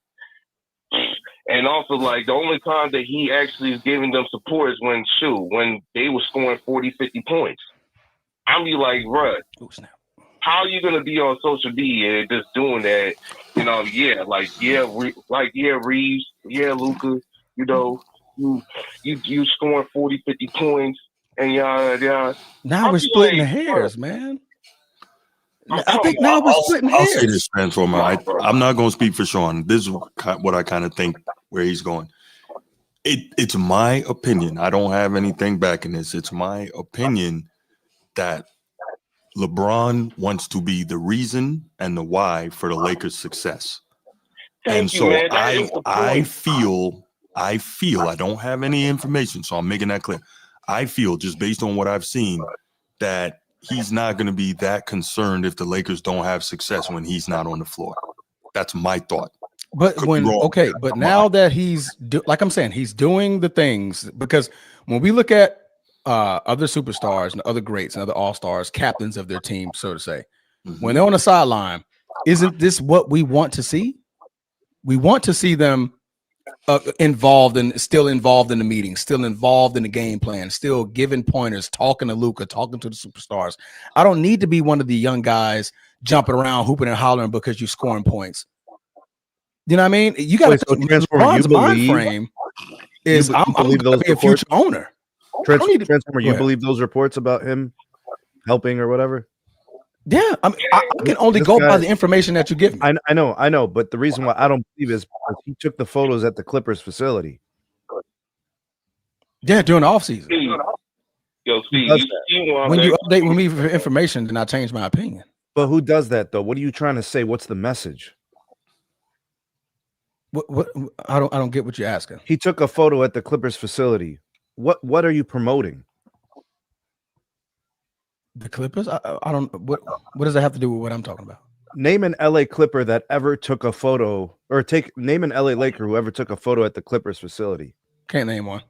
[SPEAKER 6] And also, like, the only time that he actually is giving them support is when they were scoring 40, 50 points. I'm be like, bruh, how are you going to be on social media just doing that? You know, Reeves, Luka, you know, you scoring 40, 50 points and yada.
[SPEAKER 2] Now we're splitting the hairs, man. I think now we're splitting hairs.
[SPEAKER 1] I'll say this, Transformer. I'm not going to speak for Sean. This is what I kind of think where he's going. It's my opinion. I don't have anything back in this. It's my opinion that LeBron wants to be the reason and the why for the Lakers' success. I feel I don't have any information, so I'm making that clear. I feel, just based on what I've seen, that he's not going to be that concerned if the Lakers don't have success when he's not on the floor. That's my thought.
[SPEAKER 2] But now that he's like I'm saying, he's doing the things, because when we look at other superstars and other greats and other all-stars, captains of their team, so to say, when they're on the sideline, isn't this what we want to see? We want to see them still involved in the meeting, still involved in the game plan, still giving pointers, talking to Luka, talking to the superstars. I don't need to be one of the young guys jumping around, hooping and hollering because you're scoring points. You know what I mean? You got to LeBron's mind frame is I'm going to be a future owner.
[SPEAKER 4] Transformer, you believe those reports about him helping or whatever?
[SPEAKER 2] Yeah, I mean, I can only go by the information that you give me.
[SPEAKER 4] I know, but the reason why I don't believe is because he took the photos at the Clippers facility.
[SPEAKER 2] Yeah, during the offseason.
[SPEAKER 6] When
[SPEAKER 2] you update with me for information, then I change my opinion.
[SPEAKER 4] But who does that though? What are you trying to say? What's the message?
[SPEAKER 2] What I don't get what you're asking.
[SPEAKER 4] He took a photo at the Clippers facility. What are you promoting?
[SPEAKER 2] The Clippers? I don't. What does that have to do with what I'm talking about?
[SPEAKER 4] Name an LA Clipper that ever took a photo, or name an LA Laker who ever took a photo at the Clippers facility.
[SPEAKER 2] Can't name one.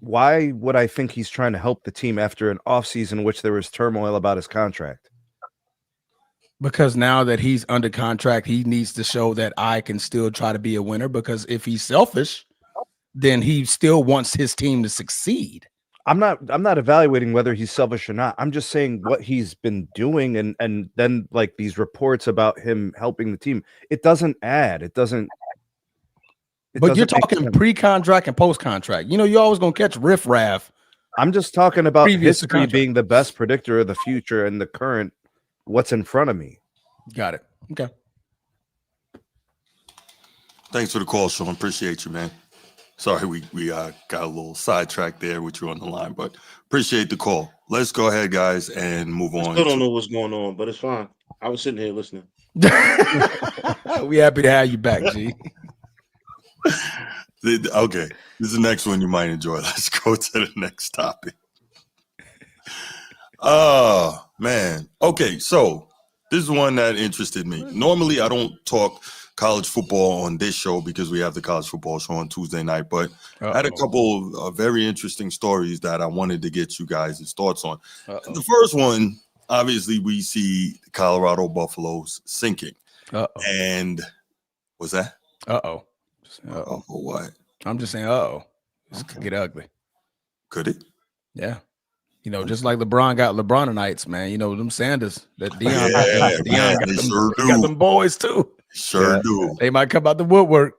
[SPEAKER 4] Why would I think he's trying to help the team after an offseason in which there was turmoil about his contract?
[SPEAKER 2] Because now that he's under contract, he needs to show that I can still try to be a winner. Because if he's selfish, then he still wants his team to succeed.
[SPEAKER 4] I'm not evaluating whether he's selfish or not. I'm just saying what he's been doing, and then like these reports about him helping the team. It doesn't add. It doesn't.
[SPEAKER 2] But you're talking pre-contract and post-contract. You know, you're always gonna catch riffraff.
[SPEAKER 4] I'm just talking about history being the best predictor of the future and the current. What's in front of me.
[SPEAKER 2] Got it. Okay.
[SPEAKER 1] Thanks for the call, Sean. Appreciate you, man. Sorry, we got a little sidetracked there with you on the line, but appreciate the call. Let's go ahead, guys, and move on.
[SPEAKER 3] I still don't know what's going on, but it's fine. I was sitting here listening.
[SPEAKER 2] We happy to have you back, G.
[SPEAKER 1] Okay, this is the next one you might enjoy. Let's go to the next topic. Oh, man. Okay, so this is one that interested me. Normally, I don't talk college football on this show because we have the college football show on Tuesday night, but I had a couple of very interesting stories that I wanted to get you guys' thoughts on. The first one, obviously, we see the Colorado Buffaloes sinking. And what's that? What?
[SPEAKER 2] I'm just saying, This could get ugly.
[SPEAKER 1] Could it?
[SPEAKER 2] Yeah. You know, just like LeBron got LeBronites, man. You know, them Sanders, that Deion got them boys too.
[SPEAKER 1] Sure do.
[SPEAKER 2] They might come out the woodwork.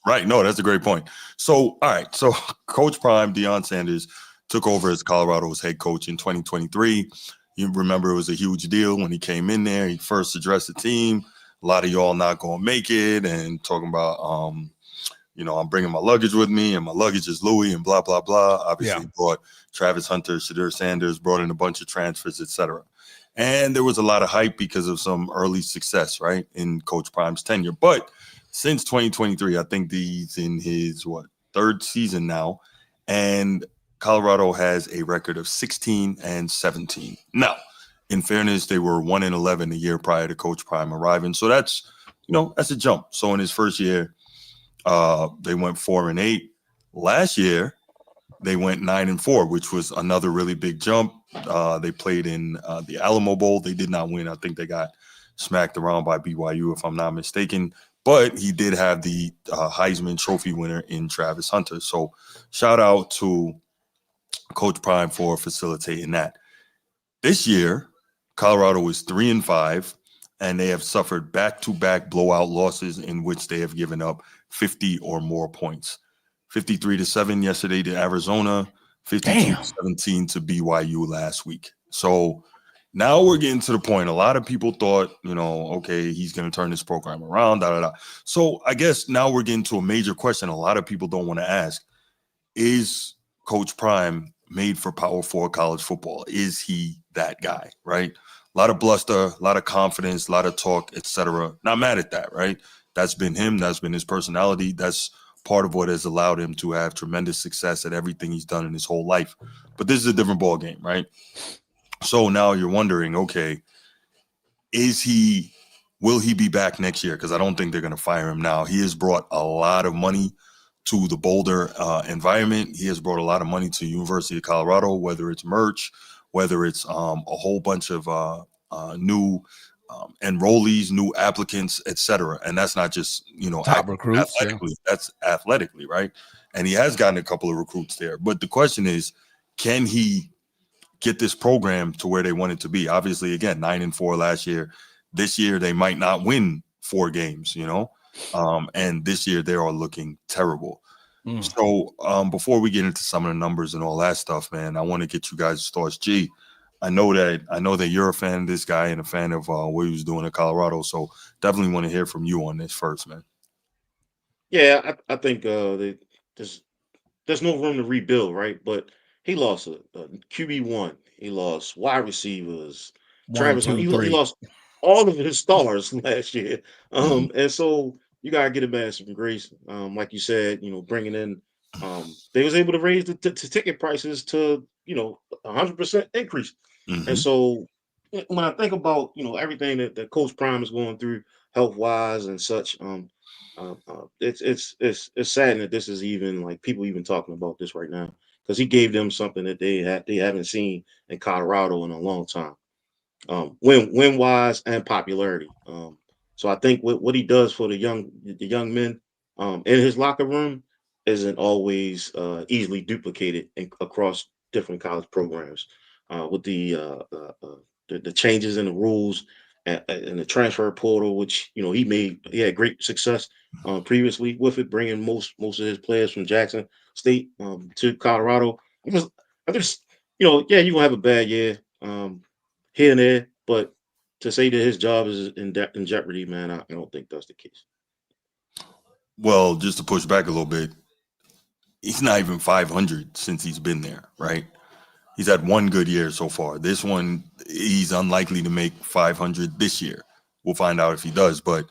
[SPEAKER 1] Right. No, that's a great point. So, all right. So, Coach Prime, Deion Sanders, took over as Colorado's head coach in 2023. You remember it was a huge deal when he came in there. He first addressed the team. A lot of y'all not going to make it, and talking about, I'm bringing my luggage with me, and my luggage is Louis, and blah, blah, blah. Obviously, brought Travis Hunter, Shadir Sanders, brought in a bunch of transfers, etc. And there was a lot of hype because of some early success, right, in Coach Prime's tenure. But since 2023, I think he's in his, third season now, and Colorado has a record of 16-17. Now, in fairness, they were 1-11 a year prior to Coach Prime arriving. So that's a jump. So in his first year, they went 4-8. Last year, they went 9-4, which was another really big jump. They played in the Alamo Bowl. They did not win. I think they got smacked around by BYU, if I'm not mistaken. But he did have the Heisman Trophy winner in Travis Hunter. So shout out to Coach Prime for facilitating that. This year, Colorado is 3-5, and they have suffered back-to-back blowout losses in which they have given up 50 or more points. 53-7 yesterday to Arizona, 52-17 to BYU last week. So now we're getting to the point. A lot of people thought, okay, he's going to turn this program around, So I guess now we're getting to a major question a lot of people don't want to ask. Is Coach Prime made for Power 4 college football? Is he that guy, right? A lot of bluster, a lot of confidence, a lot of talk, etc. Not mad at that, right? That's been him. That's been his personality. That's part of what has allowed him to have tremendous success at everything he's done in his whole life. But this is a different ball game, right? So now you're wondering, okay, will he be back next year? Because I don't think they're going to fire him now. He has brought a lot of money to the Boulder environment. He has brought a lot of money to University of Colorado, whether it's merch, whether it's a whole bunch of new enrollees, new applicants, etc. And that's not just,
[SPEAKER 2] top recruits.
[SPEAKER 1] Athletically, that's athletically, right? And he has gotten a couple of recruits there. But the question is, can he get this program to where they want it to be? Obviously, again, 9-4 last year. This year, they might not win 4 games, and this year they are looking terrible. So before we get into some of the numbers and all that stuff, man, I want to get you guys' thoughts. G, I know that you're a fan of this guy and a fan of what he was doing in Colorado. So definitely want to hear from you on this first, man.
[SPEAKER 3] Yeah, I think there's no room to rebuild, right? But he lost a QB1. He lost wide receivers. Travis, he lost all of his stars last year. And so you gotta get a man some grace. Like you said, bringing in, they was able to raise the ticket prices to 100% increase. And so when I think about everything that Coach Prime is going through health wise and such, it's sad that this is even like people even talking about this right now, because he gave them something that they haven't seen in Colorado in a long time. Win wise and popularity. So I think what he does for the young men in his locker room isn't always easily duplicated across different college programs. With the changes in the rules and the transfer portal, which he had great success previously with it, bringing most of his players from Jackson State to Colorado. I just you're gonna have a bad year here and there, but to say that his job is in jeopardy, man, I don't think that's the case.
[SPEAKER 1] Well, just to push back a little bit, he's not even 500 since he's been there, right? He's had one good year so far. This one, he's unlikely to make 500 this year. We'll find out if he does, but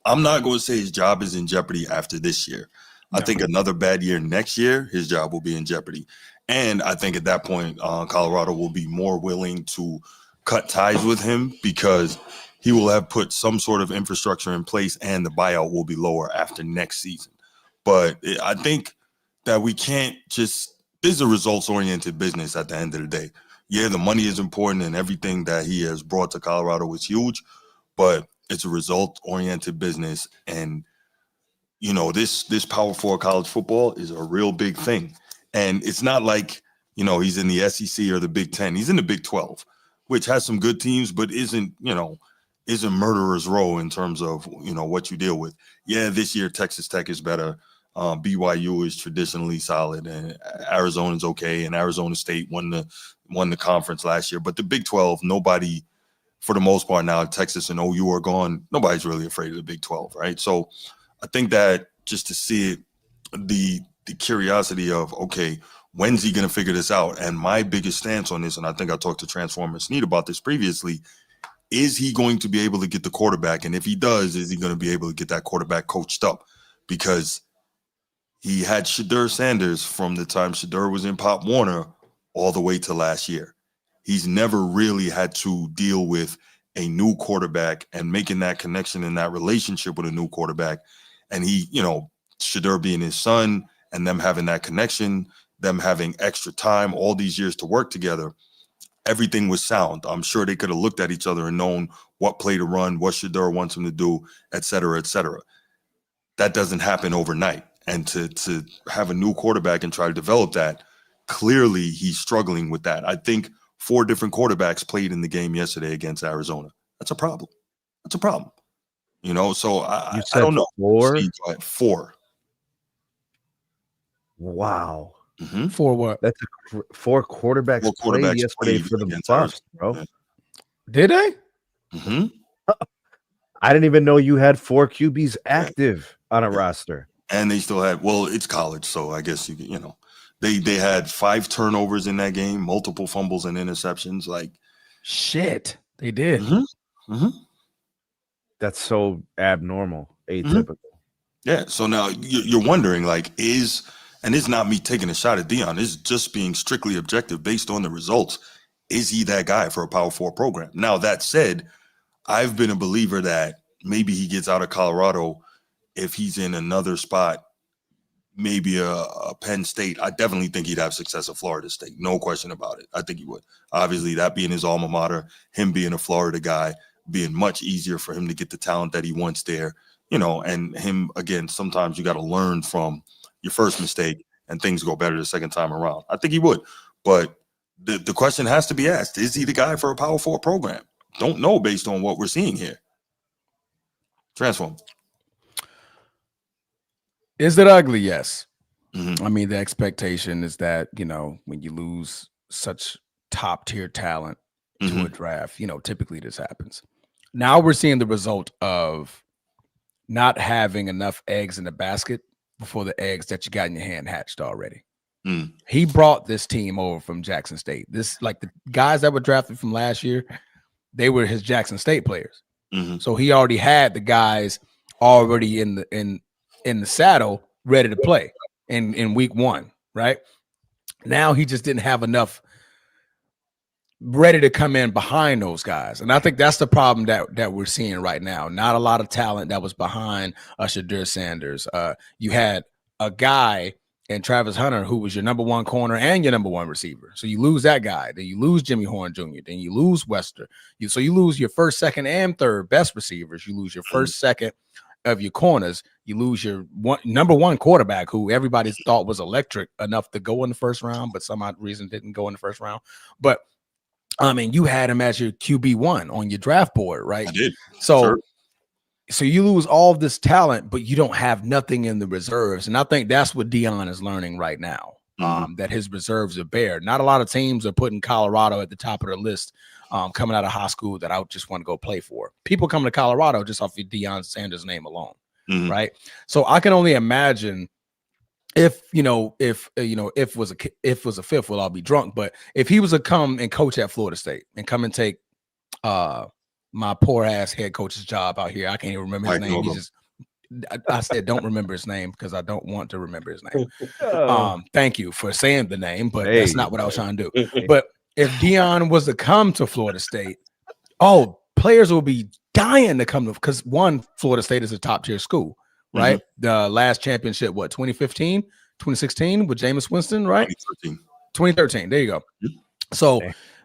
[SPEAKER 1] I'm not going to say his job is in jeopardy after this year. No. I think another bad year next year, his job will be in jeopardy. And I think at that point, Colorado will be more willing to cut ties with him because he will have put some sort of infrastructure in place and the buyout will be lower after next season. But I think that we can't just – this is a results-oriented business at the end of the day. Yeah, the money is important and everything that he has brought to Colorado is huge, but it's a result-oriented business. And, you know, this Power 4 college football is a real big thing. And it's not like, you know, he's in the SEC or the Big Ten. He's in the Big 12, which has some good teams, but isn't murderer's row in terms of, you know, what you deal with. Yeah, this year Texas Tech is better. BYU is traditionally solid, and Arizona's okay, and Arizona State won the conference last year. But the Big 12, nobody, for the most part now, Texas and OU are gone. Nobody's really afraid of the Big 12, right? So I think that just to see it, the curiosity of, okay, When's he going to figure this out? And my biggest stance on this, and I think I talked to Transformer Sneed about this previously, is he going to be able to get the quarterback? And if he does, is he going to be able to get that quarterback coached up? Because he had Deion Sanders from the time Deion was in Pop Warner all the way to last year. He's never really had to deal with a new quarterback and making that connection and that relationship with a new quarterback. And he, Deion being his son and them having that connection, them having extra time, all these years to work together, everything was sound. I'm sure they could have looked at each other and known what play to run, what Deion wants him to do, et cetera, et cetera. That doesn't happen overnight. And to have a new quarterback and try to develop that, clearly he's struggling with that. I think 4 different quarterbacks played in the game yesterday against Arizona. That's a problem. So I don't know.
[SPEAKER 4] 4?
[SPEAKER 1] Steve, go ahead. 4.
[SPEAKER 4] Wow.
[SPEAKER 1] Mm-hmm.
[SPEAKER 2] For what?
[SPEAKER 4] That's 4 quarterbacks played yesterday for the Bucks, bro.
[SPEAKER 1] Yeah.
[SPEAKER 2] Did they?
[SPEAKER 1] Mm-hmm.
[SPEAKER 4] I didn't even know you had 4 QBs active on a roster.
[SPEAKER 1] And they still had, it's college, so I guess they had 5 turnovers in that game, multiple fumbles and interceptions. Like,
[SPEAKER 2] shit, they did.
[SPEAKER 1] Mm-hmm. Mm-hmm.
[SPEAKER 4] That's so abnormal, atypical.
[SPEAKER 1] Mm-hmm. Yeah. So now you're wondering, like, and it's not me taking a shot at Deion. It's just being strictly objective based on the results. Is he that guy for a Power 4 program? Now, that said, I've been a believer that maybe he gets out of Colorado if he's in another spot, maybe a Penn State. I definitely think he'd have success at Florida State. No question about it. I think he would. Obviously, that being his alma mater, him being a Florida guy, being much easier for him to get the talent that he wants there, and him, again, sometimes you got to learn from your first mistake and things go better the second time around. I think he would. But the question has to be asked, is he the guy for a Power 4 program? Don't know based on what we're seeing here. Transform.
[SPEAKER 2] Is it ugly? Yes.
[SPEAKER 1] Mm-hmm.
[SPEAKER 2] I mean, the expectation is that, when you lose such top tier talent to a draft, typically this happens. Now we're seeing the result of not having enough eggs in the basket before the eggs that you got in your hand hatched already.
[SPEAKER 1] Mm.
[SPEAKER 2] He brought this team over from Jackson State. This, like the guys that were drafted from last year, they were his Jackson State players.
[SPEAKER 1] Mm-hmm.
[SPEAKER 2] So he already had the guys already in the saddle ready to play in week 1, right? Now he just didn't have enough ready to come in behind those guys. And I think that's the problem that we're seeing right now. Not a lot of talent that was behind Deion Sanders. You had a guy in Travis Hunter who was your number 1 corner and your number 1 receiver. So you lose that guy. Then you lose Jimmy Horn Jr. Then you lose Wester. So you lose your first, second, and third best receivers. You lose your first, second of your corners. You lose your number 1 quarterback who everybody thought was electric enough to go in the first round, but some odd reason didn't go in the first round. But I mean, you had him as your QB1 on your draft board, right?
[SPEAKER 1] I did.
[SPEAKER 2] So,
[SPEAKER 1] sure.
[SPEAKER 2] So you lose all this talent, but you don't have nothing in the reserves. And I think that's what Deion is learning right now, that his reserves are bare. Not a lot of teams are putting Colorado at the top of the list coming out of high school that I just want to go play for. People come to Colorado just off of Deion Sanders' name alone, right? So I can only imagine if was a fifth, we'll all be drunk. But if he was to come and coach at Florida State and come and take my poor ass head coach's job out here, I can't even remember his name. I said don't remember his name because I don't want to remember his name. Thank you for saying the name, but that's not what I was trying to do. But if Deion was to come to Florida State, players will be dying to come to, because one, Florida State is a top tier school, right? The last championship, 2015, 2016 with Jameis Winston, right? 2013. There you go. So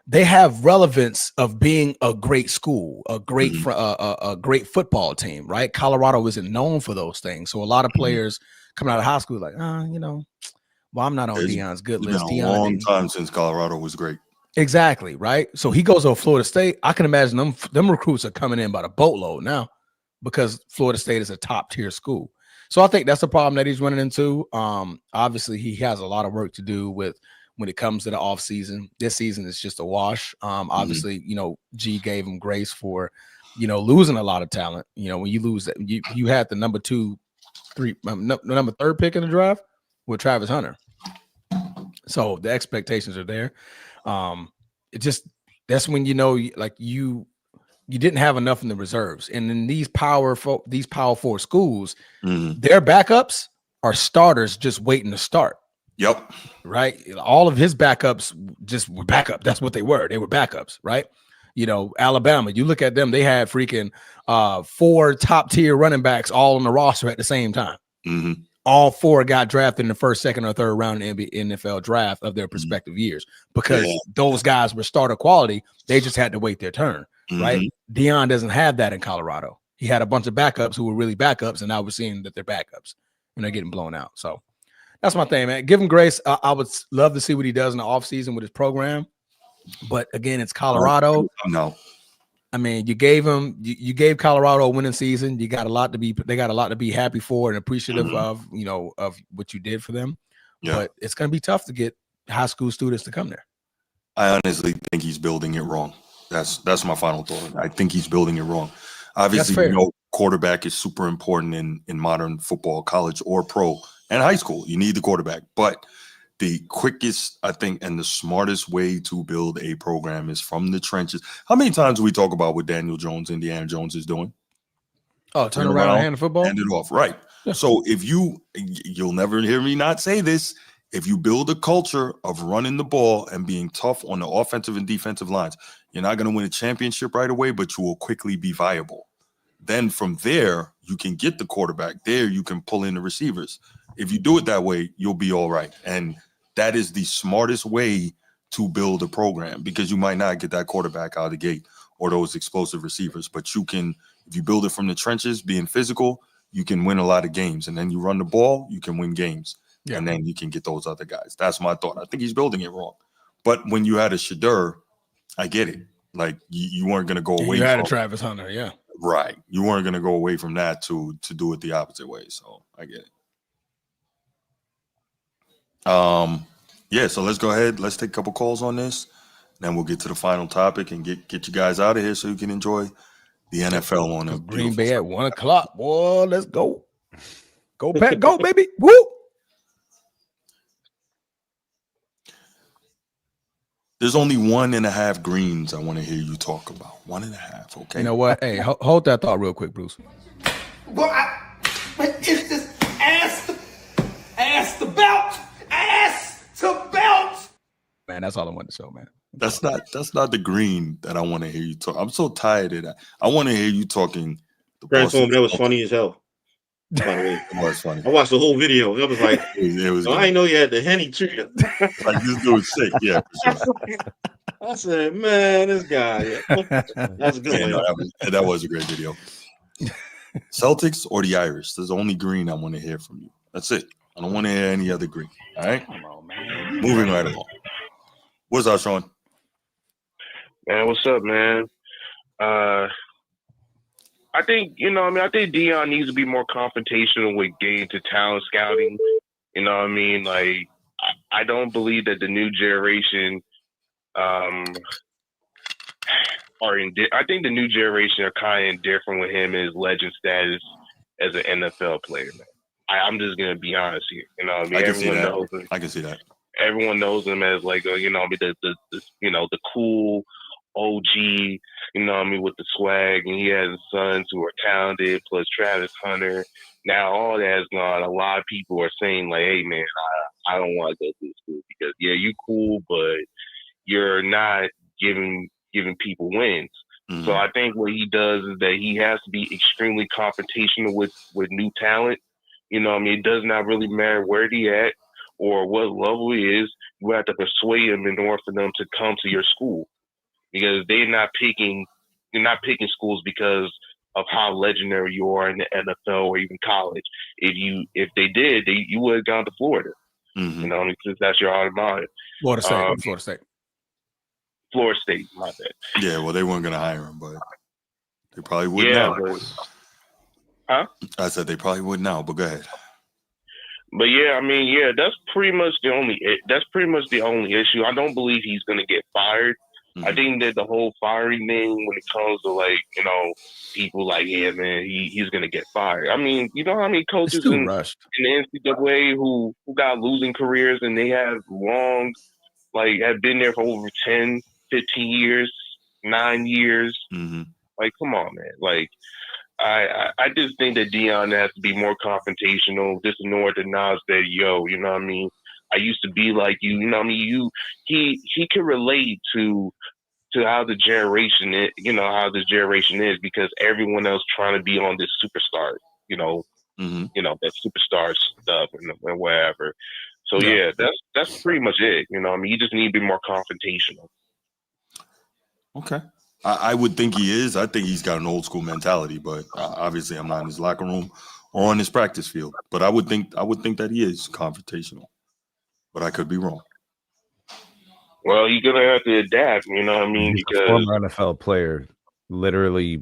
[SPEAKER 2] they have relevance of being a great school, a great a great football team, right? Colorado isn't known for those things. So a lot of players coming out of high school like, well, I'm not on Deion's good list.
[SPEAKER 1] It's been a long time since Colorado was great.
[SPEAKER 2] Exactly, right? So he goes to Florida State. I can imagine them recruits are coming in by the boatload now because Florida State is a top tier school. So I think that's the problem that he's running into. Obviously, he has a lot of work to do with when it comes to the off season. This season is just a wash. Obviously, G gave him grace for, losing a lot of talent. When you lose that, you had the number 3rd pick in the draft with Travis Hunter. So the expectations are there. That's when you didn't have enough in the reserves, and in these power four schools, their backups are starters just waiting to start.
[SPEAKER 1] Yep.
[SPEAKER 2] Right. All of his backups just were backup. That's what they were. They were backups. Right. Alabama, you look at them, they had freaking 4 top tier running backs all on the roster at the same time. All 4 got drafted in the first, second, or third round in the NFL draft of their respective years because those guys were starter quality. They just had to wait their turn. Right. Deion doesn't have that in Colorado. He had a bunch of backups who were really backups, and now we're seeing that they're backups and they're getting blown out. So that's my thing, man. Give him grace. I would love to see what he does in the offseason with his program. But again, it's Colorado.
[SPEAKER 1] No.
[SPEAKER 2] I mean, you gave Colorado a winning season. They got a lot to be happy for and appreciative of what you did for them. Yeah. But it's going to be tough to get high school students to come there.
[SPEAKER 1] I honestly think he's building it wrong. That's my final thought. I think he's building it wrong. Obviously, quarterback is super important in modern football, college or pro and high school. You need the quarterback. But the quickest, I think, and the smartest way to build a program is from the trenches. How many times do we talk about what Daniel Jones, Indiana Jones, is doing?
[SPEAKER 2] Oh, turn around and hand the football?
[SPEAKER 1] Hand it off, right. Yeah. So if you'll never hear me not say this, if you build a culture of running the ball and being tough on the offensive and defensive lines, you're not going to win a championship right away, but you will quickly be viable. Then from there, you can get the quarterback. There, you can pull in the receivers. If you do it that way, you'll be all right. And that is the smartest way to build a program because you might not get that quarterback out of the gate or those explosive receivers. But you can, if you build it from the trenches, being physical, you can win a lot of games. And then you run the ball, you can win games. Yeah. And then you can get those other guys. That's my thought. I think he's building it wrong. But when you had a Shadur, I get it. Like you weren't going to go away.
[SPEAKER 2] You had a Travis Hunter, yeah.
[SPEAKER 1] Right. You weren't going to go away from that to do it the opposite way. So I get it. So let's go ahead. Let's take a couple calls on this. Then we'll get to the final topic and get you guys out of here so you can enjoy the NFL on a
[SPEAKER 2] Green Bay at 1 o'clock. Boy, let's go. Go Pat, go, baby. Woo!
[SPEAKER 1] There's only 1.5 greens I want to hear you talk about. 1.5, okay?
[SPEAKER 2] You know what? Hey, hold that thought real quick, Bruce.
[SPEAKER 7] Well, it's just ass to belt. Ass to belt.
[SPEAKER 2] Man, that's all I wanted to show, man.
[SPEAKER 1] That's not the green that I want to hear you talk. I'm so tired of that. I want to hear you talking.
[SPEAKER 3] Transform, that was funny as hell. By the way,
[SPEAKER 1] it was funny.
[SPEAKER 3] I watched the whole video. I was like,
[SPEAKER 1] it was
[SPEAKER 3] I didn't know you had the Henny tree.
[SPEAKER 1] Like this dude's sick. Yeah, for sure.
[SPEAKER 3] I said, man, this guy. That's a good one.
[SPEAKER 1] No, that was a great video. Celtics or the Irish? There's the only green I want to hear from you. That's it. I don't want to hear any other green. All right?
[SPEAKER 2] Come on, man.
[SPEAKER 1] Moving right along. What's up, Sean?
[SPEAKER 5] Man, what's up, man? I think, I think Deion needs to be more confrontational with getting to talent scouting. You know what I mean? Like, I don't believe that the new generation I think the new generation are kind of indifferent with him and his legend status as an NFL player, man. I'm just going to be honest here. You know what I mean?
[SPEAKER 1] I can see that.
[SPEAKER 5] Everyone knows him as like, the cool OG, you know what I mean, with the swag, and he has sons who are talented, plus Travis Hunter. Now all that has gone. A lot of people are saying like, hey man, I don't want to go to school because you cool, but you're not giving people wins. Mm-hmm. So I think what he does is that he has to be extremely confrontational with new talent. You know what I mean? It does not really matter where he at or what level he is. You have to persuade them in order for them to come to your school. Because you're not picking schools because of how legendary you are in the NFL or even college. If they did, you would have gone to Florida. Mm-hmm. You know, because that's your alma mater.
[SPEAKER 2] Florida State, my bad.
[SPEAKER 1] Yeah, well, they weren't going to hire him, but they probably would now. I said they probably would now, but go ahead.
[SPEAKER 5] But that's pretty much the only issue. I don't believe he's going to get fired. I think that the whole firing thing, when it comes to like, people like, yeah, man, he's gonna get fired. I mean, you know how many coaches in the NCAA who got losing careers and they have have been there for over 10, 15 years, 9 years. Like, come on, man. Like, I just think that Deion has to be more confrontational, just in order to acknowledge that, yo, you know what I mean? I used to be like you, you know what I mean? He can relate to how the generation is, how this generation is, because everyone else trying to be on this superstar, that superstar stuff and whatever. So yeah, that's pretty much it. You know what I mean? You just need to be more confrontational.
[SPEAKER 1] Okay. I would think he is. I think he's got an old school mentality, but obviously I'm not in his locker room or on his practice field. But I would think that he is confrontational. But I could be wrong.
[SPEAKER 5] Well, you're gonna have to adapt, you know what I mean?
[SPEAKER 4] Because a former NFL player literally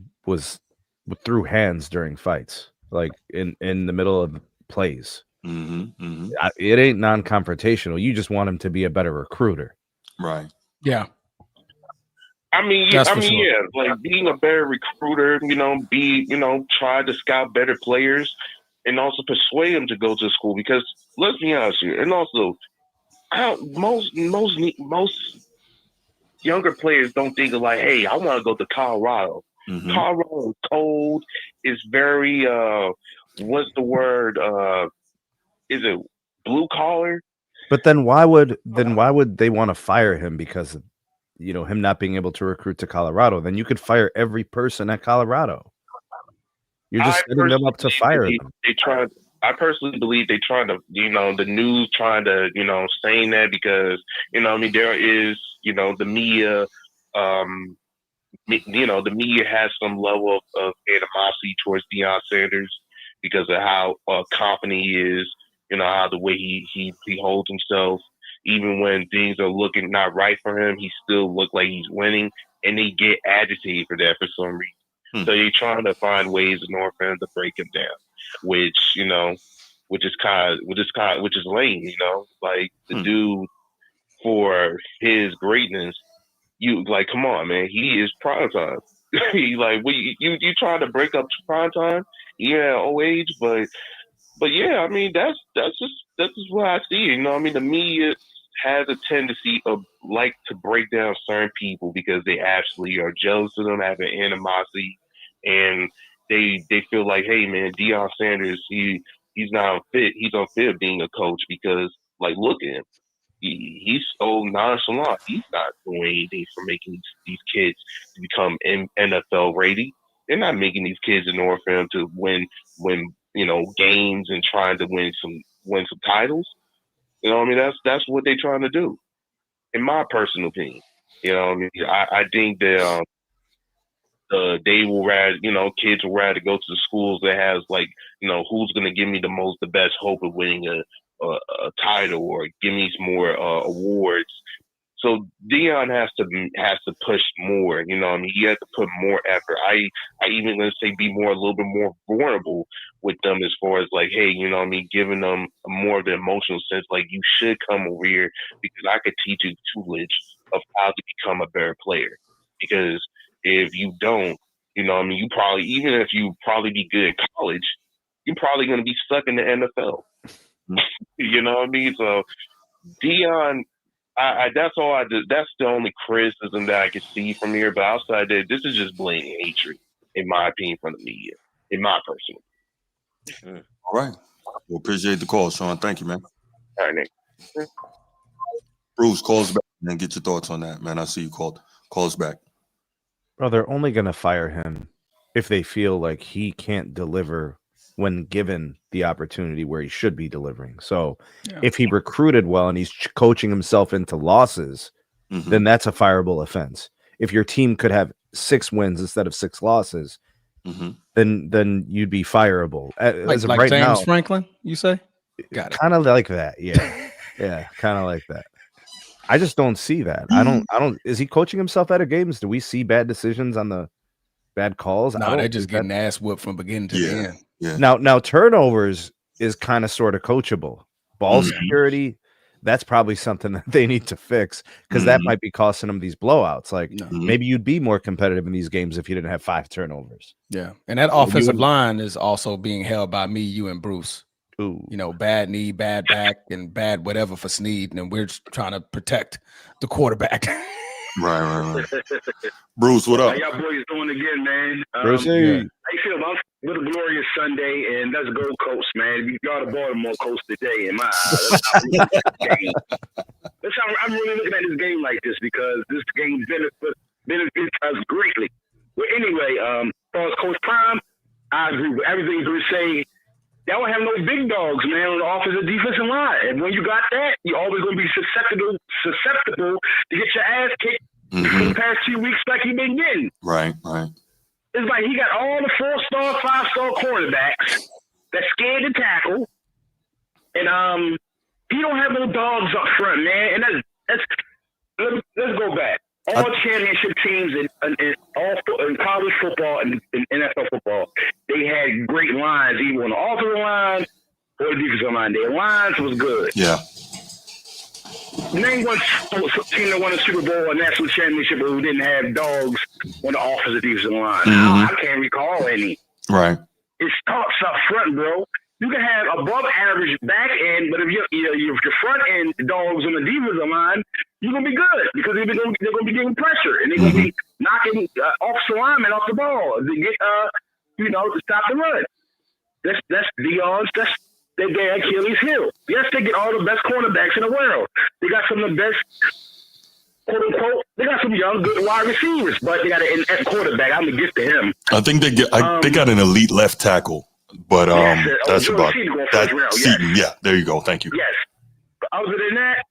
[SPEAKER 4] threw hands during fights, like in the middle of plays. It ain't non-confrontational. You just want him to be a better recruiter,
[SPEAKER 1] right?
[SPEAKER 2] Yeah.
[SPEAKER 5] Yeah, like being a better recruiter, try to scout better players and also persuade them to go to school, because let's be honest here. And also, most younger players don't think of like, hey, I want to go to Colorado. Colorado is cold. It's very, what's the word? Is it blue collar?
[SPEAKER 4] But then why would they want to fire him because of, him not being able to recruit to Colorado? Then you could fire every person at Colorado. You're just setting them up to fire them.
[SPEAKER 5] I personally believe they trying to, the news trying to, saying that because, there is, the media, the media has some level of animosity towards Deion Sanders because of how confident he is, how the way he holds himself. Even when things are looking not right for him, he still look like he's winning, and they get agitated for that for some reason. So they're trying to find ways in order for him to break him down, which is lame, like the dude, for his greatness, you like, come on, man, he is prime time. You you trying to break up prime time? Yeah, old age, but yeah, I mean that's just what I see. The media has a tendency of like to break down certain people because they actually are jealous of them, have an animosity, and they feel like, hey man, Deion Sanders, he's not fit. He's unfit being a coach because, like, look at him. He's so nonchalant. He's not doing anything for making these kids to become NFL ready. They're not making these kids in order for them to win games and trying to win some titles. That's what they're trying to do, in my personal opinion. I think that they will rather, kids will rather go to the schools that has who's going to give me the best hope of winning a title or give me some more awards. So Deion has to push more. He has to put more effort. I even gonna say be a little bit more vulnerable with them as far as like, hey, giving them more of the emotional sense. Like, you should come over here because I could teach you tutelage of how to become a better player. Because if you don't, you probably, even if you probably be good at college, you're probably gonna be stuck in the NFL. You know what I mean? So Deion, that's all I did. That's the only criticism that I could see from here. But outside that, this is just blatant hatred, in my opinion, from the media. In my personal.
[SPEAKER 1] All right. Well, appreciate the call, Sean. Thank you, man.
[SPEAKER 5] All right, Nick.
[SPEAKER 1] Bruce, call us back and get your thoughts on that, man. I see you called. Call us back.
[SPEAKER 4] Bro, they're only gonna fire him if they feel like he can't deliver when given the opportunity where he should be delivering. So if he recruited well and he's coaching himself into losses, then that's a fireable offense. If your team could have 6 wins instead of 6 losses, then you'd be fireable. As of
[SPEAKER 2] like
[SPEAKER 4] right
[SPEAKER 2] James
[SPEAKER 4] now,
[SPEAKER 2] Franklin, you say? Got it.
[SPEAKER 4] Kind of like that. Yeah. Yeah. Kind of like that. I just don't see that. I don't, is he coaching himself out of games? Do we see bad decisions on the bad calls?
[SPEAKER 2] No, they're just getting ass whooped from beginning to the end.
[SPEAKER 1] Yeah.
[SPEAKER 4] Now turnovers is kind of sort of coachable. Ball security, that's probably something that they need to fix, because that might be costing them these blowouts. Like maybe you'd be more competitive in these games if you didn't have 5 turnovers.
[SPEAKER 2] Yeah, and that offensive line is also being held by me, you, and Bruce.
[SPEAKER 4] Ooh.
[SPEAKER 2] You know, bad knee, bad back, and bad whatever for Snead, and we're just trying to protect the quarterback.
[SPEAKER 1] Right. Bruce, what up?
[SPEAKER 6] How y'all boys doing again, man?
[SPEAKER 4] Bruce,
[SPEAKER 6] How you feel about what a glorious Sunday, and let's go Coast, man. We got a Baltimore Coast today in my eyes. That's how I'm really looking at this game like this, because this game benefits us greatly. But anyway, as far as Coach Prime, I agree with everything you say. Y'all don't have no big dogs, man, on the offensive defensive line. And when you got that, you're always going to be susceptible to get your ass kicked for the past 2 weeks like you've been getting.
[SPEAKER 1] Right.
[SPEAKER 6] It's like he got all the 4-star, 5-star cornerbacks that's scared to tackle. And he don't have no dogs up front, man. And let's go back. All championship teams in college football and in NFL football, they had great lines, either on the offensive line or the defensive line. Their lines was good.
[SPEAKER 1] Yeah.
[SPEAKER 6] Name one team that won a Super Bowl or national championship who didn't have dogs on the offensive defensive line. I can't recall any.
[SPEAKER 1] Right.
[SPEAKER 6] It starts up front, bro. You can have above average back end, but if your front end dogs on the defensive line, you're gonna be good, because they're gonna be getting pressure and they're gonna be knocking offensive linemen off the ball to get to stop the run. That's Deion's. That's their Achilles heel. Yes, they get all the best cornerbacks in the world. They got some of the best, quote unquote. They got some young, good wide receivers, but they got an quarterback. I'm gonna get to him.
[SPEAKER 1] I think they got an elite left tackle. But that's about that. Seaton, yeah, there you go. Thank you.
[SPEAKER 6] Yes. But other than that,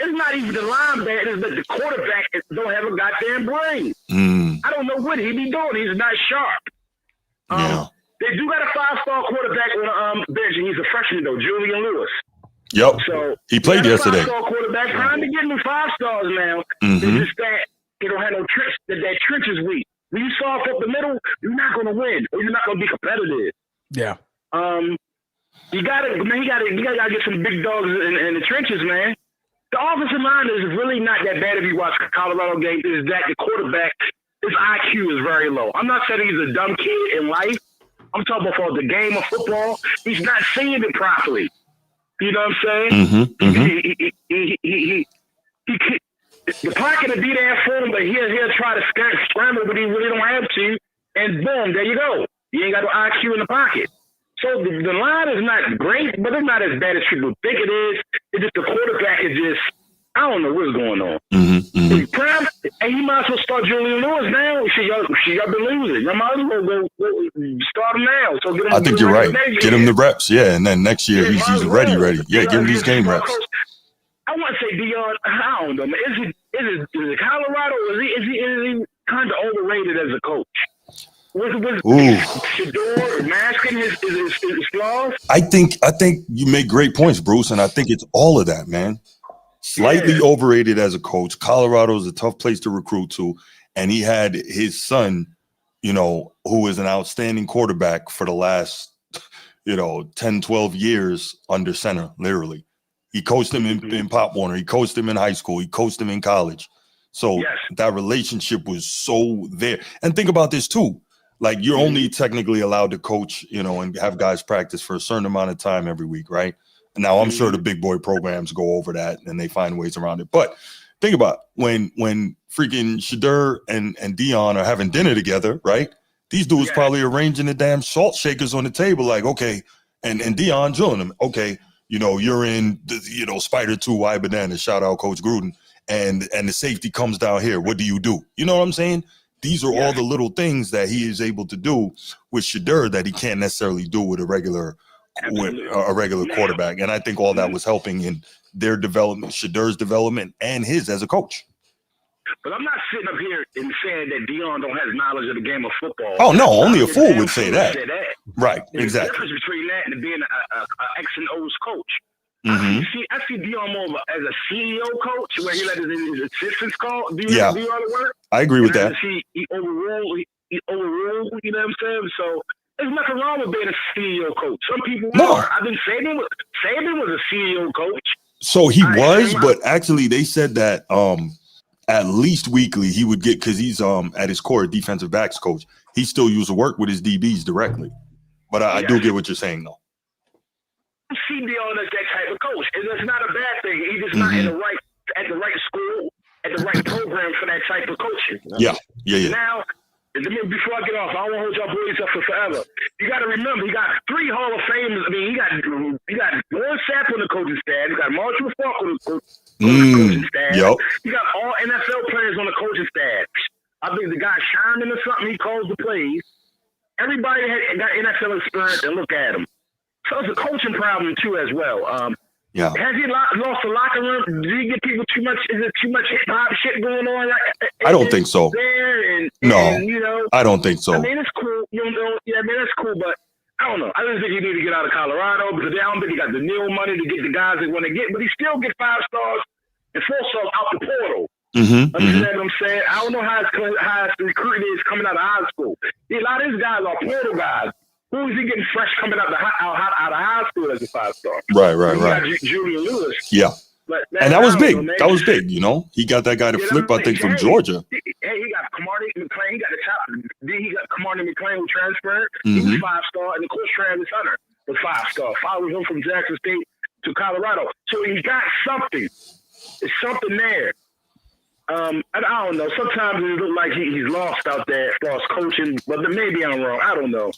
[SPEAKER 6] it's not even the linebacker. It's that the quarterback don't have a goddamn brain. I don't know what he be doing. He's not sharp. They do got a 5-star quarterback on the bench, and he's a freshman though, Julian Lewis.
[SPEAKER 1] Yep.
[SPEAKER 6] So
[SPEAKER 1] he played yesterday.
[SPEAKER 6] 5-star quarterback, trying to get him 5 stars now. It's just that he don't have no trench. That trench is weak. When you soft up the middle, you're not going to win, or you're not going to be competitive.
[SPEAKER 2] Yeah.
[SPEAKER 6] You gotta get some big dogs in the trenches, man. The offensive line is really not that bad if you watch Colorado games. Is that the quarterback, his IQ is very low. I'm not saying he's a dumb kid in life. I'm talking about for the game of football. He's not seeing it properly. You know what I'm saying? The pocket will be there for him, but he'll try to scramble, but he really don't have to. And boom, there you go. You ain't got no IQ in the pocket. So the line is not great, but it's not as bad as people think it is. It's just the quarterback is just, I don't know what's going on. Prime, and he might as well start Julian Lewis now. Y'all been losing. Y'all might as well go start him now. So get him,
[SPEAKER 1] I think you're right. Get him the reps, and then next year he's ready. Yeah, give him these game reps.
[SPEAKER 6] I want to say Deion. I don't know, man. Is it Colorado? Is he kind of overrated as a coach? Was Shador masking his flaws?
[SPEAKER 1] I think you make great points, Bruce, and I think it's all of that, man. Slightly overrated as a coach. Colorado is a tough place to recruit to, and he had his son, who is an outstanding quarterback for the last, 10, 12 years under center, literally. He coached him in Pop Warner. He coached him in high school. He coached him in college. So that relationship was so there. And think about this too. Like, you're only technically allowed to coach, and have guys practice for a certain amount of time every week, right? Now, I'm sure the big boy programs go over that and they find ways around it. But think about when freaking Shador and Deion are having dinner together, right? These dudes probably arranging the damn salt shakers on the table, like, okay, and Deion drilling them. Okay, you're in the, Spider 2 Y Banana, shout out Coach Gruden, and the safety comes down here. What do? You know what I'm saying? These are all the little things that he is able to do with Shador that he can't necessarily do with a regular quarterback. And I think all that was helping in their development, Shador's development, and his as a coach.
[SPEAKER 6] But I'm not sitting up here and saying that Deion don't have knowledge of the game of football.
[SPEAKER 1] Oh, no, only a fool would say that. Right,
[SPEAKER 6] There's
[SPEAKER 1] exactly.
[SPEAKER 6] a difference between that and being a X and O's coach. I see Deion more as a CEO coach, where he let his assistants do all the work.
[SPEAKER 1] I agree with that.
[SPEAKER 6] He overruled, you know what I'm saying? So there's nothing wrong with being a CEO coach. Some people are. I think Saban was a CEO coach.
[SPEAKER 1] So he was, but actually they said that at least weekly he would get, because he's at his core defensive backs coach. He still used to work with his DBs directly. But I do get what you're saying though.
[SPEAKER 6] See Deion as that type of coach, and it's not a bad thing. He's just not at the right school, at the right program for that type of coaching.
[SPEAKER 1] Yeah.
[SPEAKER 6] Now, before I get off, I don't want to hold y'all boys up for forever. You got to remember, he got 3 Hall of Famers. I mean, he got Warren Sapp on the coaching staff. He got Marshall Faulk on the coaching staff.
[SPEAKER 1] Yep.
[SPEAKER 6] He got all NFL players on the coaching staff. I think the guy Sherman or something, he calls the plays. Everybody got NFL experience, and look at him. So it's a coaching problem too, as well.
[SPEAKER 1] Yeah.
[SPEAKER 6] Has he lost the locker room? Do you get people too much? Is it too much hip hop shit going on?
[SPEAKER 1] I don't think so.
[SPEAKER 6] No, you know,
[SPEAKER 1] I don't think so.
[SPEAKER 6] I mean, it's cool. You know, yeah, I mean, that's cool, but I don't know. I just think you need to get out of Colorado because I don't think he got the nil money to get the guys they want to get, but he still get 5 stars and 4 stars out the portal. Understand what I'm saying? I don't know how his recruiting is coming out of high school. A lot of these guys are portal guys. Who is he getting fresh coming out of high school as a 5-star?
[SPEAKER 1] Right.
[SPEAKER 6] Julian Lewis.
[SPEAKER 1] Yeah. And that was big. That was big, you know. He got that guy to flip, I think, from Georgia.
[SPEAKER 6] He got Camardi McClain. He got the top. Then he got Camardi McClain who transferred. He was 5-star. And of course, Travis Hunter was 5-star. Followed him from Jackson State to Colorado. So he got something. It's something there. I don't know. Sometimes it looks like he's lost out there as far as coaching, but maybe I'm wrong. I don't know.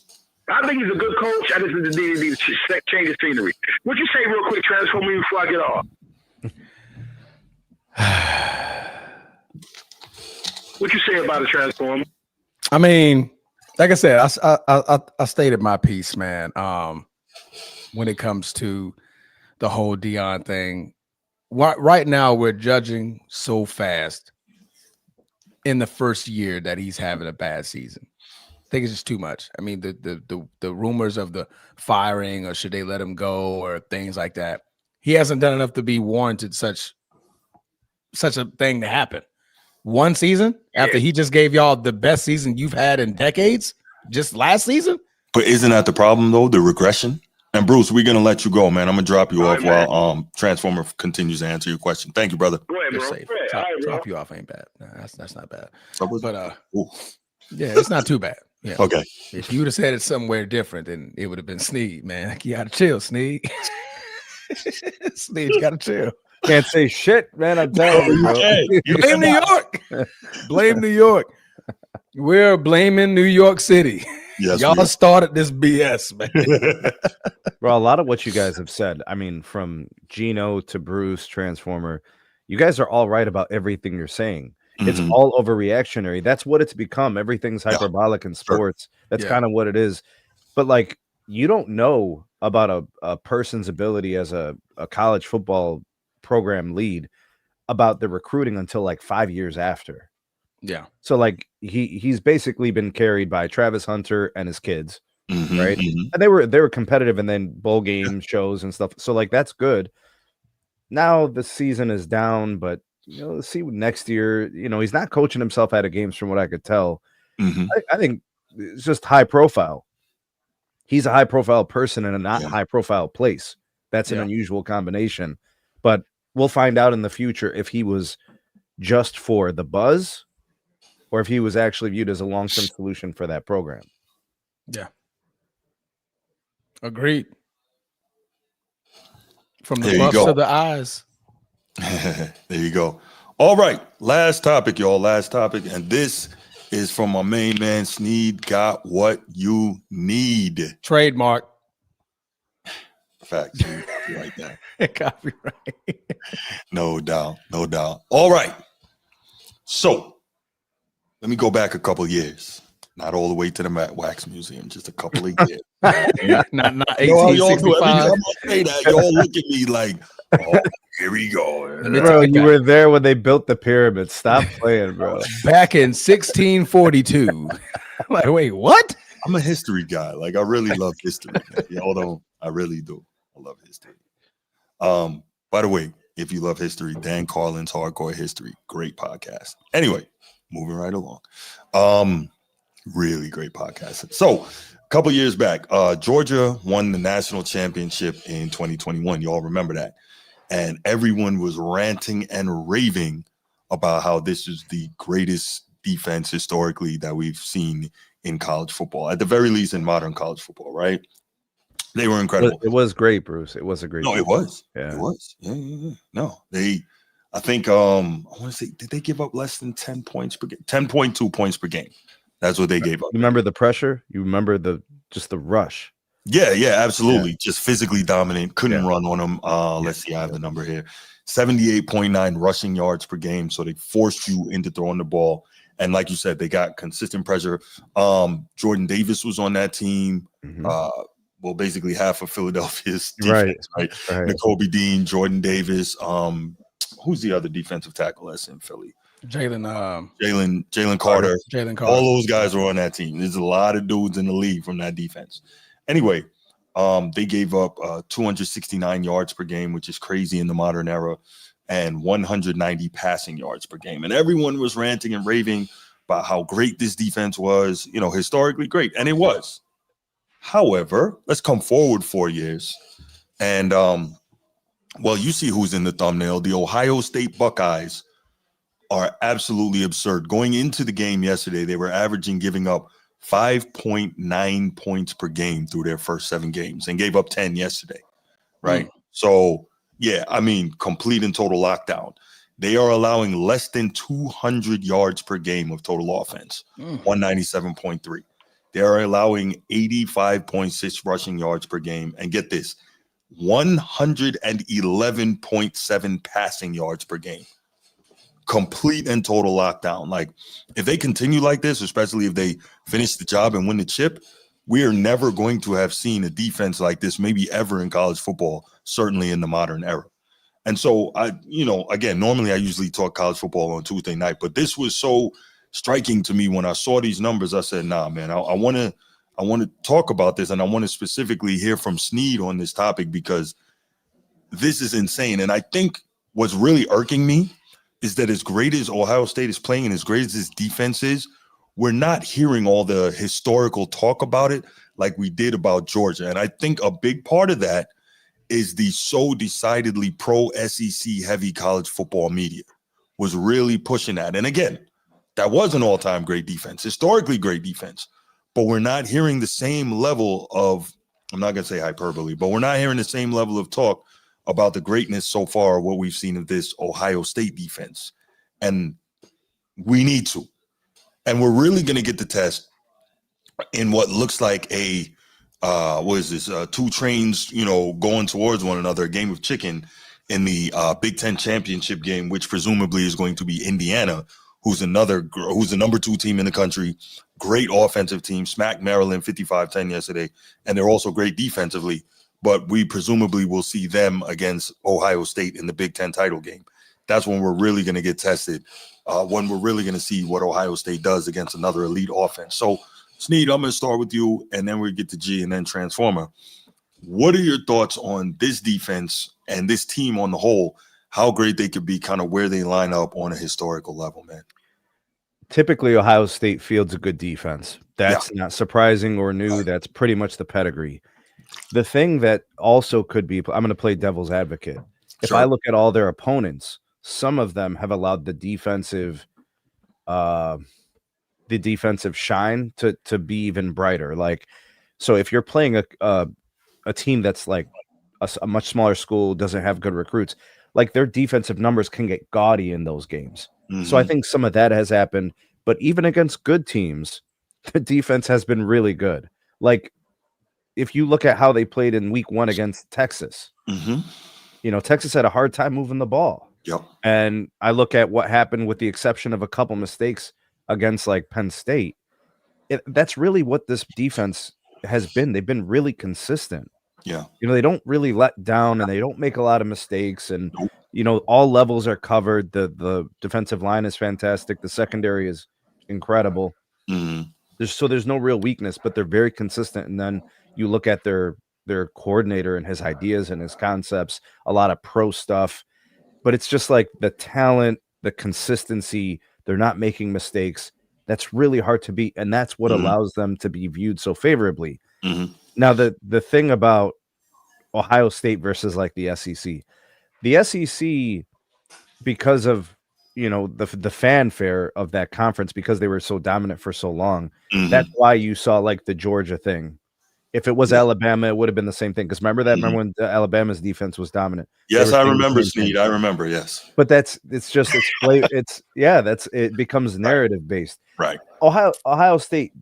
[SPEAKER 6] I think he's a good coach. I just need to change the scenery. What you say real quick, Transform me before I get off? What you say about a Transformer?
[SPEAKER 2] I mean, like I said, I stated my piece, man. When it comes to the whole Deion thing, right now we're judging so fast in the first year that he's having a bad season. I think it's just too much. I mean, the rumors of the firing or should they let him go or things like that. He hasn't done enough to be warranted such a thing to happen. One season after he just gave y'all the best season you've had in decades, just last season.
[SPEAKER 1] But isn't that the problem though? The regression. And Bruce, we're gonna let you go, man. I'm gonna drop you off while Transformer continues to answer your question. Thank you, brother.
[SPEAKER 6] Go ahead, bro.
[SPEAKER 2] Safe. Drop you off ain't bad. No, that's not bad. But yeah, it's not too bad. Yeah.
[SPEAKER 1] Okay.
[SPEAKER 2] If you would have said it somewhere different, then it would have been Sneed, man. You gotta chill, Sneed. Sneed, you gotta chill.
[SPEAKER 4] Can't say shit, man. I'm telling you.
[SPEAKER 2] Blame New York. Blame New York. We're blaming New York City.
[SPEAKER 1] Yes,
[SPEAKER 2] y'all started this BS, man.
[SPEAKER 4] Bro, a lot of what you guys have said, I mean, from Gino to Bruce, Transformer, you guys are all right about everything you're saying. It's all overreactionary. That's what it's become. Everything's hyperbolic in sports. That's kind of what it is. But like, you don't know about a person's ability as a college football program lead about the recruiting until like 5 years after.
[SPEAKER 2] Yeah.
[SPEAKER 4] So like he's basically been carried by Travis Hunter and his kids, right? And they were competitive and then bowl game shows and stuff. So like that's good. Now the season is down, but you know, let's see next year. You know, he's not coaching himself out of games from what I could tell. I think it's just high profile. He's a high profile person in a not high profile place. That's an unusual combination. But we'll find out in the future if he was just for the buzz or if he was actually viewed as a long-term solution for that program.
[SPEAKER 2] Yeah. Agreed. From the
[SPEAKER 1] there
[SPEAKER 2] buffs to the eyes.
[SPEAKER 1] There you go. All right. Last topic, y'all. Last topic. And this is from my main man, Sneed. Got what you need.
[SPEAKER 2] Trademark.
[SPEAKER 1] Facts. Right there.
[SPEAKER 2] Copyright.
[SPEAKER 1] No doubt. No doubt. All right. So let me go back a couple years. Not all the way to the Matt Wax Museum, just a couple of years.
[SPEAKER 2] not 1865.
[SPEAKER 1] Every time I say that, y'all look at me like, oh, here we go.
[SPEAKER 4] Bro, you were there when they built the pyramid. Stop playing, bro.
[SPEAKER 2] Back in 1642. I'm like, wait, what?
[SPEAKER 1] I'm a history guy. Like, I really love history. Y'all don't. I really do. I love history. By the way, if you love history, Dan Carlin's Hardcore History, great podcast. Anyway, moving right along. Really great podcast. So, a couple years back, Georgia won the national championship in 2021. You all remember that. and everyone was ranting and raving about how this is the greatest defense historically that we've seen in college football, at the very least in modern college football, right? They were incredible.
[SPEAKER 4] It was great, Bruce. It was a great.
[SPEAKER 1] No,
[SPEAKER 4] defense.
[SPEAKER 1] it was.
[SPEAKER 4] Yeah.
[SPEAKER 1] It was. Yeah. No, I think I want to say, did they give up less than 10 points per game? 10.2 points per game. That's what they gave up.
[SPEAKER 4] You remember the pressure? You remember the rush?
[SPEAKER 1] Yeah, absolutely. Yeah. Just physically dominant. Couldn't run on them. Let's see, I have the number here. 78.9 rushing yards per game. So they forced you into throwing the ball. And like you said, they got consistent pressure. Jordan Davis was on that team. Mm-hmm. Well, basically half of Philadelphia's defense, right? Nakobe Dean, Jordan Davis. Who's the other defensive tackle that's in Philly?
[SPEAKER 2] Jalen
[SPEAKER 1] Carter.
[SPEAKER 2] Jalen Carter.
[SPEAKER 1] All those guys were on that team. There's a lot of dudes in the league from that defense. Anyway, they gave up 269 yards per game, which is crazy in the modern era, and 190 passing yards per game. And everyone was ranting and raving about how great this defense was, historically great. And it was. However, let's come forward 4 years. And, you see who's in the thumbnail. The Ohio State Buckeyes are absolutely absurd. Going into the game yesterday, they were averaging giving up 5.9 points per game through their first 7 games and gave up 10 yesterday, right? So, complete and total lockdown. They are allowing less than 200 yards per game of total offense, 197.3. They are allowing 85.6 rushing yards per game. And get this, 111.7 passing yards per game. Complete and total lockdown. Like, if they continue like this, especially if they finish the job and win the chip, we are never going to have seen a defense like this, maybe ever in college football, certainly in the modern era. And so, again, normally I usually talk college football on Tuesday night, but this was so striking to me when I saw these numbers. I said, nah, man, I want to talk about this, and I want to specifically hear from Sneed on this topic, because this is insane. And I think what's really irking me is that as great as Ohio State is playing and as great as this defense is, we're not hearing all the historical talk about it like we did about Georgia. And I think a big part of that is the so decidedly pro-SEC heavy college football media was really pushing that. And again, that was an all-time great defense, historically great defense. But we're not hearing the same level of, I'm not going to say hyperbole, but we're not hearing the same level of talk about the greatness so far, what we've seen of this Ohio State defense. And we need to. And we're really going to get the test in what looks like two trains, going towards one another, a game of chicken in the Big Ten championship game, which presumably is going to be Indiana, who's the number 2 team in the country, great offensive team, smacked Maryland 55-10 yesterday, and they're also great defensively. But we presumably will see them against Ohio State in the Big Ten title game. That's when we're really going to get tested, when we're really going to see what Ohio State does against another elite offense. So, Sneed, I'm going to start with you, and then we get to G and then Transformer. What are your thoughts on this defense and this team on the whole, how great they could be, kind of where they line up on a historical level, man?
[SPEAKER 4] Typically, Ohio State fields a good defense. That's not surprising or new. Right. That's pretty much the pedigree. The thing that also could be, I'm going to play devil's advocate. If I look at all their opponents, some of them have allowed the defensive shine to be even brighter. Like, so if you're playing a team that's like a much smaller school, doesn't have good recruits, like their defensive numbers can get gaudy in those games. Mm-hmm. So I think some of that has happened. But even against good teams, the defense has been really good. Like, if you look at how they played in week 1 against Texas, Texas had a hard time moving the ball.
[SPEAKER 1] Yep.
[SPEAKER 4] And I look at what happened with the exception of a couple mistakes against like Penn State. That's really what this defense has been. They've been really consistent.
[SPEAKER 1] Yeah.
[SPEAKER 4] They don't really let down and they don't make a lot of mistakes. And, all levels are covered. The defensive line is fantastic. The secondary is incredible.
[SPEAKER 1] Mm-hmm.
[SPEAKER 4] There's no real weakness, but they're very consistent. And then you look at their coordinator and his ideas and his concepts, a lot of pro stuff, but it's just like the talent, the consistency, they're not making mistakes. That's really hard to beat. And that's what allows them to be viewed so favorably.
[SPEAKER 1] Mm-hmm.
[SPEAKER 4] Now, the thing about Ohio State versus like the SEC, the SEC, because of the fanfare of that conference, because they were so dominant for so long, that's why you saw like the Georgia thing. If it was Alabama, it would have been the same thing. Because remember when Alabama's defense was dominant?
[SPEAKER 1] Yes, I remember, Sneed. I remember, yes.
[SPEAKER 4] But it becomes narrative based.
[SPEAKER 1] Right.
[SPEAKER 4] Ohio State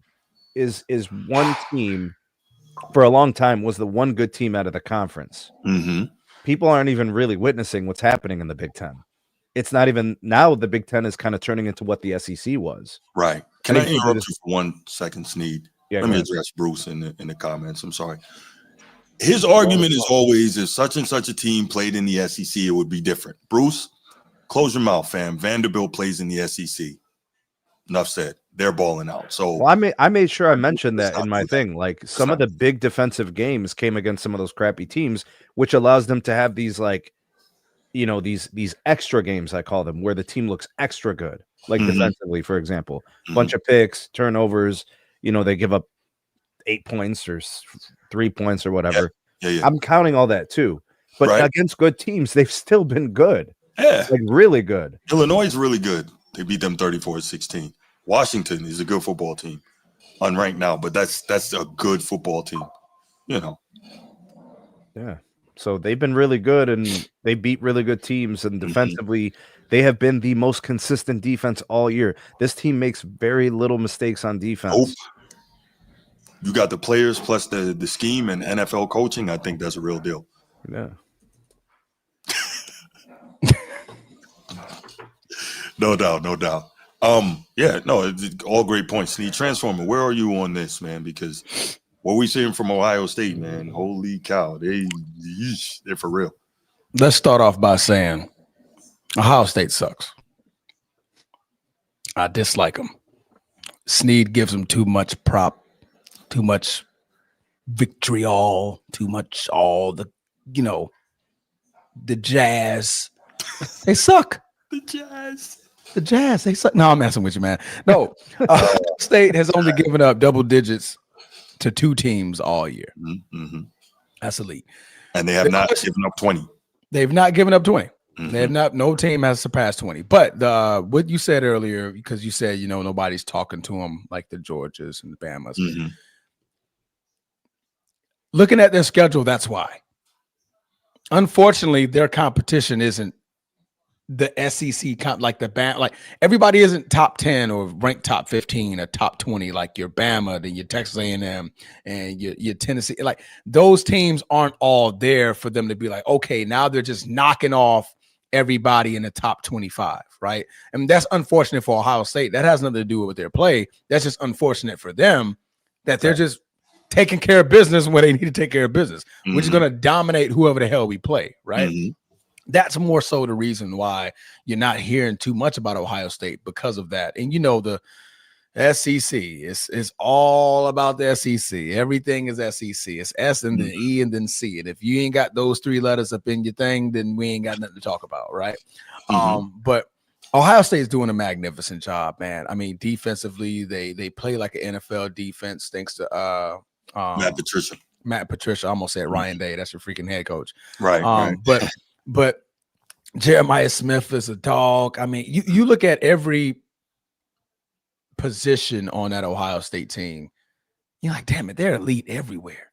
[SPEAKER 4] is one team for a long time, was the one good team out of the conference. People aren't even really witnessing what's happening in the Big Ten. It's not even now. The Big Ten is kind of turning into what the SEC was.
[SPEAKER 1] Right. Can I interrupt you for 1 second, Sneed?
[SPEAKER 4] Yeah,
[SPEAKER 1] let me address Bruce in the comments. I'm sorry. His argument is always, if such and such a team played in the SEC, it would be different. Bruce, close your mouth, fam. Vanderbilt plays in the SEC. Enough said. They're balling out. So
[SPEAKER 4] I made sure I mentioned that in my thing. Like some of the big defensive games came against some of those crappy teams, which allows them to have these like, these extra games, I call them, where the team looks extra good, like defensively, for example, bunch of picks, turnovers. They give up 8 points or 3 points or whatever.
[SPEAKER 1] Yeah.
[SPEAKER 4] I'm counting all that too. But against good teams, they've still been good.
[SPEAKER 1] Yeah.
[SPEAKER 4] Like really good.
[SPEAKER 1] Illinois is really good. They beat them 34-16. Washington is a good football team. Unranked now, but that's a good football team. Yeah.
[SPEAKER 4] So they've been really good and they beat really good teams. And defensively, they have been the most consistent defense all year. This team makes very little mistakes on defense.
[SPEAKER 1] You got the players plus the scheme and NFL coaching. I think that's a real deal.
[SPEAKER 4] Yeah.
[SPEAKER 1] No doubt. It's all great points. Sneed, Transformer, where are you on this, man? Because what we seeing from Ohio State, man, holy cow, they're for real.
[SPEAKER 2] Let's start off by saying Ohio State sucks. I dislike them. Sneed gives them too much prop, too much vitriol, too much the Jazz. They suck.
[SPEAKER 1] The Jazz,
[SPEAKER 2] they suck. No, I'm messing with you, man. No, Ohio State has only given up double digits to 2 teams all year. That's elite.
[SPEAKER 1] And they have not given up 20.
[SPEAKER 2] They've not given up 20. They have not. No team has surpassed 20. But what you said earlier, because you said nobody's talking to them like the Georgias and the Bamas. Looking at their schedule, that's why. Unfortunately, their competition isn't the SEC like the band, like everybody isn't top 10 or ranked top 15 or top 20 like your Bama, then your Texas A&M and your Tennessee. Like those teams aren't all there for them to be like, okay, now they're just knocking off everybody in the top 25, right? I mean, that's unfortunate for Ohio State. That has nothing to do with their play. That's just unfortunate for them that they're just taking care of business when they need to take care of business, which is going to dominate whoever the hell we play, right? That's more so the reason why you're not hearing too much about Ohio State because of that. And the SEC is all about the SEC. Everything is SEC. It's S and then E and then C. And if you ain't got those 3 letters up in your thing, then we ain't got nothing to talk about, right? But Ohio State is doing a magnificent job, man. I mean, defensively, they play like an NFL defense thanks to Matt Patricia. I almost said Ryan Day. That's your freaking head coach.
[SPEAKER 1] Right.
[SPEAKER 2] But Jeremiah Smith is a dog. I mean, you look at every position on that Ohio State team, you're like, damn it, they're elite everywhere.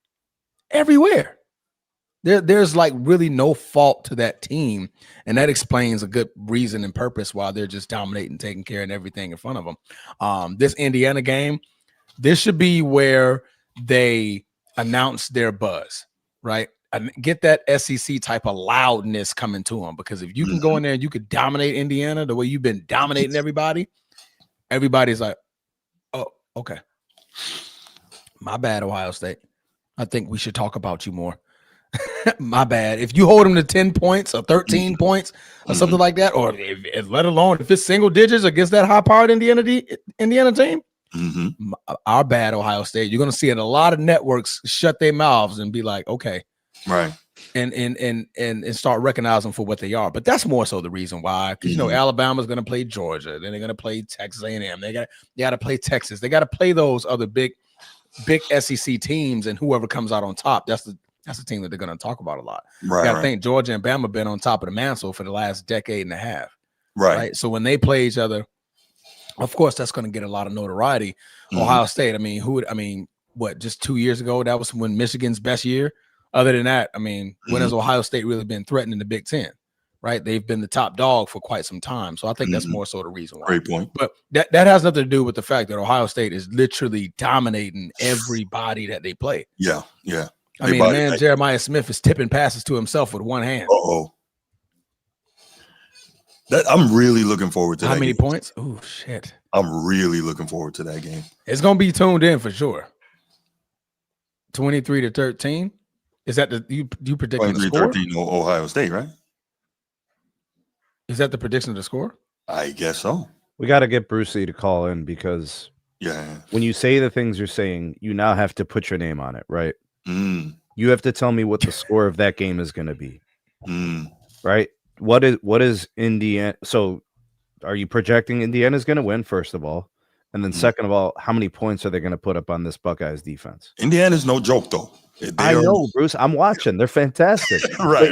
[SPEAKER 2] There's like really no fault to that team, and that explains a good reason and purpose why they're just dominating, taking care of everything in front of them. This Indiana game, this should be where they announce their buzz, right? And get that SEC type of loudness coming to them, because if you can go in there and you could dominate Indiana the way you've been dominating everybody's like, oh, okay. My bad, Ohio State. I think we should talk about you more. My bad. If you hold them to 10 points or 13 points or something like that, or let alone if it's single digits against that high-powered Indiana team, our bad, Ohio State. You're going to see it. A lot of networks shut their mouths and be like, okay.
[SPEAKER 1] Right.
[SPEAKER 2] And start recognizing them for what they are. But that's more so the reason why, because Alabama's going to play Georgia, then they're going to play Texas A&M. They got to play Texas. They got to play those other big SEC teams, and whoever comes out on top, that's that's a team that they're going to talk about a lot.
[SPEAKER 1] Right.
[SPEAKER 2] I think Georgia and Bama been on top of the mantle for the last decade and a half.
[SPEAKER 1] Right.
[SPEAKER 2] So when they play each other, of course, that's going to get a lot of notoriety. Ohio State, just 2 years ago, that was when Michigan's best year. Other than that, when has Ohio State really been threatening the Big Ten? Right, they've been the top dog for quite some time, so I think that's more so the reason why.
[SPEAKER 1] Great point.
[SPEAKER 2] But that has nothing to do with the fact that Ohio State is literally dominating everybody that they play.
[SPEAKER 1] Yeah.
[SPEAKER 2] Jeremiah Smith is tipping passes to himself with one hand.
[SPEAKER 1] I'm really looking forward to that.
[SPEAKER 2] How many
[SPEAKER 1] game.
[SPEAKER 2] points? Oh shit!
[SPEAKER 1] I'm really looking forward to that game.
[SPEAKER 2] It's gonna be tuned in for sure. 23-13. Is that you predicting the score?
[SPEAKER 1] 23-13 Ohio State, right?
[SPEAKER 2] Is that the prediction of the score?
[SPEAKER 1] I guess so.
[SPEAKER 4] We got to get Brucey to call in because when you say the things you're saying, you now have to put your name on it, right? You have to tell me what the score of that game is going to be, right? What is Indiana? So, are you projecting Indiana's going to win first of all, and then second of all, how many points are they going to put up on this Buckeyes defense?
[SPEAKER 1] Indiana's no joke though.
[SPEAKER 4] I know, Bruce. I'm watching. They're fantastic.
[SPEAKER 1] Right.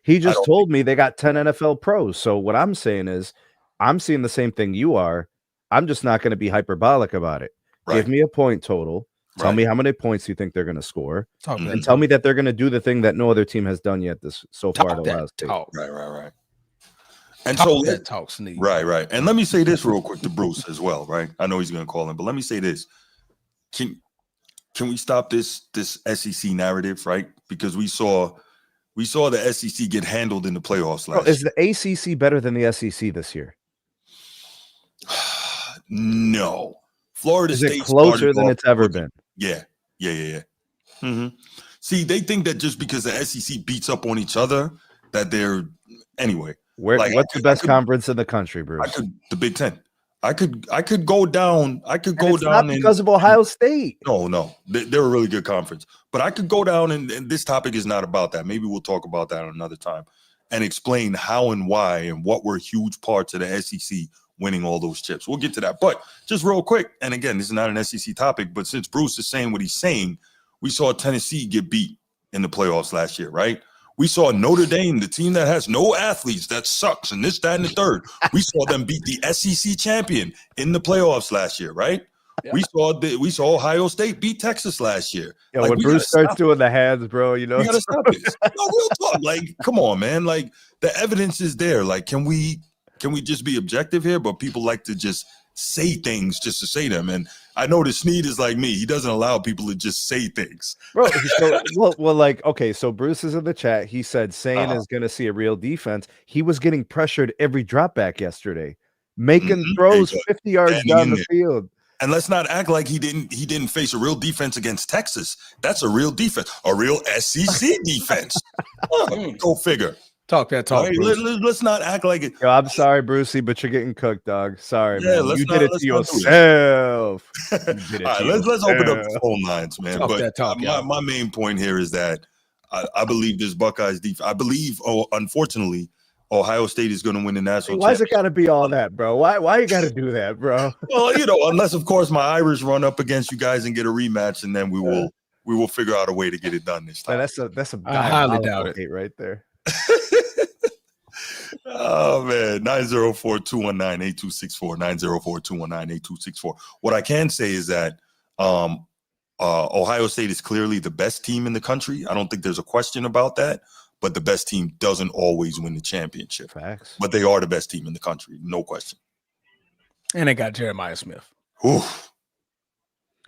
[SPEAKER 4] He just told me they got 10 NFL pros. So what I'm saying is, I'm seeing the same thing you are. I'm just not going to be hyperbolic about it. Right. Give me a point total. Tell me how many points you think they're going to score, and tell me that they're going to do the thing that no other team has done yet so far.
[SPEAKER 1] Right. And so
[SPEAKER 2] that talk, Sneak.
[SPEAKER 1] Right. And let me say this real quick to Bruce as well. Right. I know he's going to call in, but let me say this. Can we stop this SEC narrative, right? Because we saw the SEC get handled in the playoffs last year.
[SPEAKER 4] Is the ACC better than the SEC this year?
[SPEAKER 1] No. Florida State
[SPEAKER 4] is closer than it's ever been.
[SPEAKER 1] Yeah. See, they think that just because the SEC beats up on each other, that they're anyway.
[SPEAKER 4] What's the best conference in the country, Bruce?
[SPEAKER 1] The Big Ten. I could go down.
[SPEAKER 4] Not because of Ohio State.
[SPEAKER 1] No, they're a really good conference. But I could go down, and this topic is not about that. Maybe we'll talk about that another time and explain how and why and what were huge parts of the SEC winning all those chips. We'll get to that. But just real quick, and again, this is not an SEC topic, but since Bruce is saying what he's saying, we saw Tennessee get beat in the playoffs last year, right? We saw Notre Dame, the team that has no athletes, that sucks, and this, that, and the third. We saw them beat the SEC champion in the playoffs last year, right? Yeah. We saw Ohio State beat Texas last year.
[SPEAKER 4] Yeah, when Bruce starts doing the hands, bro, you
[SPEAKER 1] gotta stop this. No, real talk. Like, come on, man. Like, the evidence is there. Like, can we just be objective here? But people like to just say things just to say them. And I know that Sneed is like me. He doesn't allow people to just say things.
[SPEAKER 4] Bro, so Bruce is in the chat. He said Sane is going to see a real defense. He was getting pressured every drop back yesterday, making throws 50 yards down the field.
[SPEAKER 1] And let's not act like he didn't face a real defense against Texas. That's a real defense, a real SEC defense. Go figure.
[SPEAKER 2] Talk that talk.
[SPEAKER 1] Right, let's not act like it.
[SPEAKER 4] Yo, I'm sorry, Brucey, but you're getting cooked, dog. Sorry, man. You did it to
[SPEAKER 1] yourself. All right, let's open up the phone lines, man. My main point here is that I believe this Buckeyes defense. I believe, unfortunately, Ohio State is going to win the national.
[SPEAKER 4] Why's it got to be all that, bro? Why you got to do that, bro?
[SPEAKER 1] Well, unless of course my Irish run up against you guys and get a rematch, and then we will figure out a way to get it done this time.
[SPEAKER 4] That's a
[SPEAKER 2] I highly doubt it
[SPEAKER 4] right there.
[SPEAKER 1] Oh man, 904-219-8264, 904-219-8264. What I can say is that Ohio State is clearly the best team in the country. I don't think there's a question about that, but the best team doesn't always win the championship.
[SPEAKER 4] Facts.
[SPEAKER 1] But they are the best team in the country, no question.
[SPEAKER 2] And they got Jeremiah Smith.
[SPEAKER 1] Oof.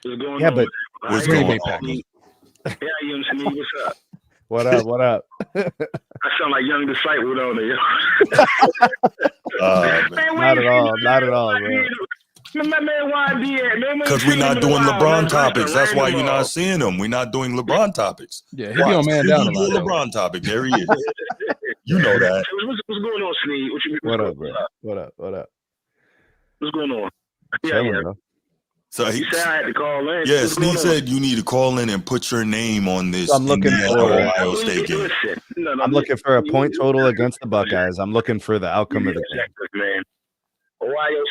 [SPEAKER 4] Yeah, but
[SPEAKER 1] what's going on?
[SPEAKER 6] Yeah, you know, what's up?
[SPEAKER 4] What up?
[SPEAKER 6] I sound like young disciple on there.
[SPEAKER 4] Not at all, bro.
[SPEAKER 1] Because we're not doing LeBron topics. That's why you're not seeing them. We're not doing LeBron topics.
[SPEAKER 2] Yeah, he be on man down a lot.
[SPEAKER 1] LeBron topic. There he is. You know that.
[SPEAKER 6] What's going on, Sneed?
[SPEAKER 4] What up, bro? What up?
[SPEAKER 6] What's going on?
[SPEAKER 4] Bro.
[SPEAKER 1] So
[SPEAKER 6] he said I had to call in.
[SPEAKER 1] Yeah, Sneed said you need to call in and put your name on this.
[SPEAKER 4] I'm looking for
[SPEAKER 1] Ohio State game.
[SPEAKER 4] I'm looking for a point total against the Buckeyes. I'm looking for the outcome of the game.
[SPEAKER 6] Man. Ohio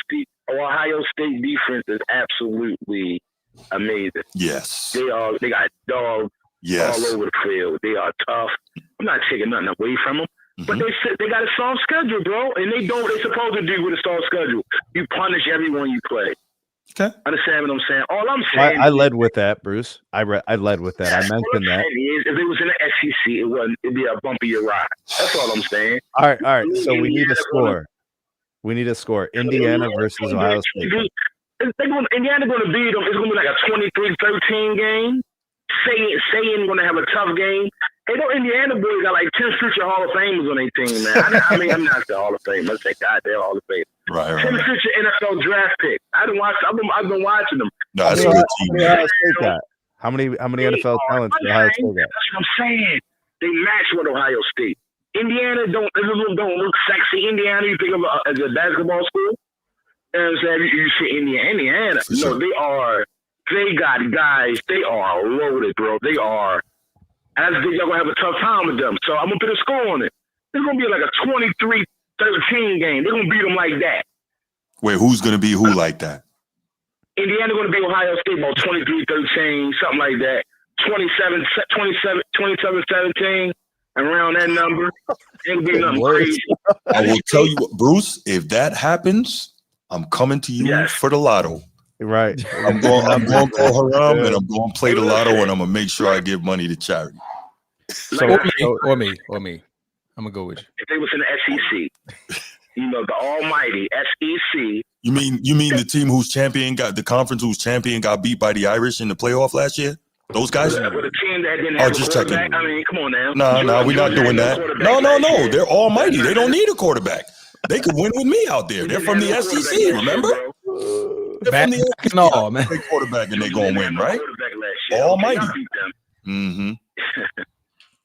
[SPEAKER 6] State defense is absolutely amazing.
[SPEAKER 1] Yes.
[SPEAKER 6] They got dogs
[SPEAKER 1] Yes.
[SPEAKER 6] all over the field. They are tough. I'm not taking nothing away from them. But they got a soft schedule, bro, and they don't. They're supposed to do with a soft schedule. You punish everyone you play.
[SPEAKER 1] Okay.
[SPEAKER 6] Understand what I'm saying? All I'm saying.
[SPEAKER 4] I led with that, Bruce. I led with that. I mentioned that.
[SPEAKER 6] If it was in the SEC, it'd be a bumpier ride. That's all I'm saying.
[SPEAKER 4] All right. So we need a score. We need a score. Indiana versus Ohio State.
[SPEAKER 6] Indiana going to beat them. It's going to be like a 23-13 game. Saying going to have a tough game. Hey, those Indiana boys got like 10 future Hall of Famers on their team, man. I mean, I'm not the Hall of Fame. Let's say goddamn Hall of Fame.
[SPEAKER 1] Right.
[SPEAKER 6] 10 future NFL draft pick. I've been watching them.
[SPEAKER 1] No, that's a good team.
[SPEAKER 4] How many NFL talents do Ohio State got?
[SPEAKER 6] That's what I'm saying. They match with Ohio State. Indiana don't look sexy. Indiana, you think of as a basketball school. And so you see Indiana.
[SPEAKER 1] Sure.
[SPEAKER 6] No, they got guys. They are loaded, bro. They are. I just think y'all going to have a tough time with them. So I'm going to put a score on it. It's going to be like a 23-13 game. They're going to beat them like that.
[SPEAKER 1] Wait, who's going to be who like that?
[SPEAKER 6] Indiana going to beat Ohio State about 23-13, something like that. 27-17, around that number. It'll be nothing crazy.
[SPEAKER 1] I will tell you, Bruce, if that happens, I'm coming to you for the lotto.
[SPEAKER 4] Right.
[SPEAKER 1] I'm going to call Haram and I'm going to play the lotto and I'm going to make sure I give money to charity.
[SPEAKER 2] Or me. I'm going to go with you.
[SPEAKER 6] If they was in the SEC, the almighty SEC.
[SPEAKER 1] You mean the team whose champion got beat by the Irish in the playoff last year? Those guys?
[SPEAKER 6] With a team that didn't have a quarterback. I mean, come on now.
[SPEAKER 1] No, we're not doing that. No. They're almighty. They don't need a quarterback. They could win with me out there. They're from the SEC, remember? They're from the SEC.
[SPEAKER 2] No, man.
[SPEAKER 1] They quarterback and they're going to win, right? Almighty.
[SPEAKER 6] Mm-hmm.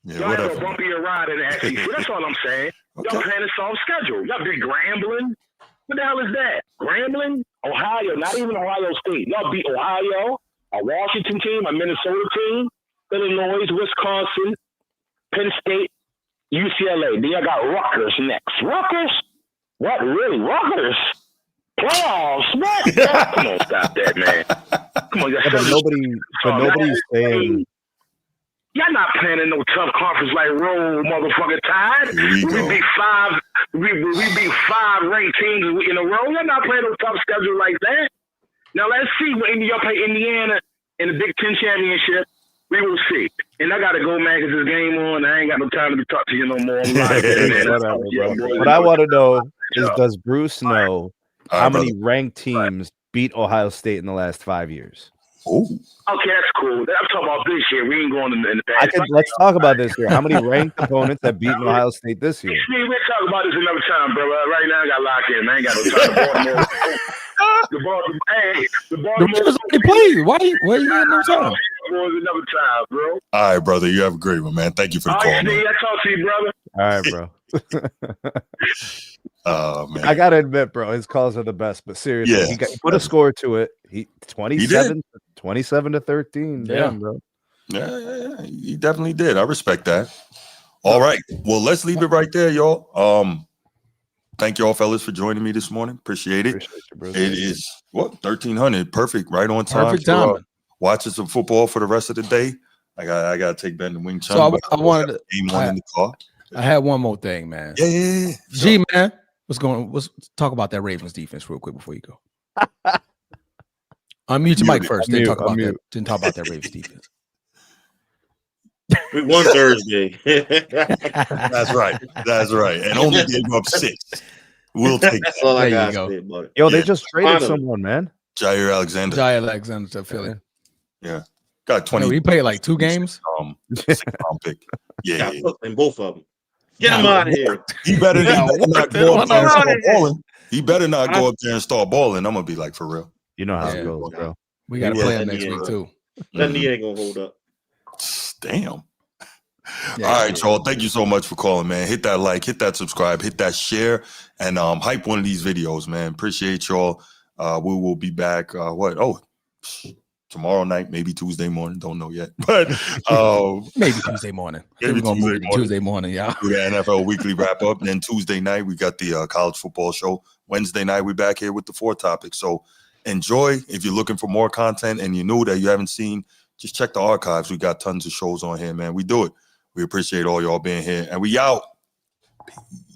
[SPEAKER 1] Yeah,
[SPEAKER 6] y'all
[SPEAKER 1] whatever.
[SPEAKER 6] have a bumpier ride in the SEC. That's all I'm saying. Y'all playing a soft schedule. Y'all be Grambling. What the hell is that? Grambling? Ohio, not even Ohio State. Y'all beat Ohio, a Washington team, a Minnesota team, Illinois, Wisconsin, Penn State, UCLA. Then y'all got Rutgers next. Rutgers? What, really? Rutgers? Playoffs? What? Come on, stop that, man. Come on,
[SPEAKER 4] but nobody's saying.
[SPEAKER 6] Y'all not playing in no tough conference like Roll motherfucking Tide. We beat five ranked teams in a row. Y'all not playing no tough schedule like that. Now let's see when y'all play Indiana in the Big Ten championship. We will see. And I gotta go, man, because this game on. I ain't got no time to talk to you no more.
[SPEAKER 4] What I want to know is, does Bruce know how many ranked teams beat Ohio State in the last 5 years?
[SPEAKER 1] Oh.
[SPEAKER 6] Okay, that's cool. I'm talking about this year. We ain't going in the past.
[SPEAKER 4] Let's talk about this year. How many ranked opponents have beaten Ohio State this year?
[SPEAKER 6] We'll talk about this another time, bro. Right now, I got locked in. I ain't got no time. The Baltimore
[SPEAKER 2] play. Why you getting no time?
[SPEAKER 6] Another time, bro.
[SPEAKER 1] All right, brother. You have a great one, man. Thank you for the call.
[SPEAKER 6] I talk to you, brother.
[SPEAKER 4] All right, bro.
[SPEAKER 1] Oh, man.
[SPEAKER 4] I gotta admit, bro, his calls are the best. But seriously, he put a score to it. He 27 to 13. Damn, bro.
[SPEAKER 1] Yeah, he definitely did. I respect that. All right. Well, let's leave it right there, y'all. Thank y'all, fellas, for joining me this morning. Appreciate it. It is 1300. Perfect. Right on time.
[SPEAKER 2] Perfect time.
[SPEAKER 1] Watching some football for the rest of the day. I got to take Ben to Wing Chun.
[SPEAKER 2] So I wanted to
[SPEAKER 1] game one in the car.
[SPEAKER 2] I had one more thing, man.
[SPEAKER 1] Yeah.
[SPEAKER 2] G, man. Let's talk about that Ravens defense real quick before you go. Unmute your mic first. Then talk about that Ravens defense.
[SPEAKER 3] We won Thursday.
[SPEAKER 1] That's right. And only gave up 6. We'll take
[SPEAKER 3] That's all I got.
[SPEAKER 4] Yo, they just traded someone, man.
[SPEAKER 1] Jair Alexander
[SPEAKER 2] to Philly.
[SPEAKER 1] Yeah. Got 20.
[SPEAKER 2] No, he played like 2 games.
[SPEAKER 1] 6-round pick. Yeah.
[SPEAKER 3] And both of them. Get him out of here.
[SPEAKER 1] He better not go up there and start balling. He better not go up there and start balling. I'm gonna be like, for real.
[SPEAKER 4] You know how it goes, bro.
[SPEAKER 2] We got to play him next week too.
[SPEAKER 3] That knee ain't gonna hold up.
[SPEAKER 1] Damn.
[SPEAKER 2] Yeah,
[SPEAKER 1] all right, y'all. Thank you so much for calling, man. Hit that like, hit that subscribe, hit that share, and hype one of these videos, man. Appreciate y'all. We will be back. Tomorrow night, maybe Tuesday morning. Don't know yet, but
[SPEAKER 2] maybe Tuesday morning.
[SPEAKER 1] Maybe
[SPEAKER 2] Tuesday morning, yeah.
[SPEAKER 1] Do the NFL weekly wrap up. And then Tuesday night we got the college football show. Wednesday night we back here with the 4 topics. So enjoy. If you're looking for more content and you're new that you haven't seen just check the archives. We got tons of shows on here, man. We do it. We appreciate all y'all being here, and we out. Peace.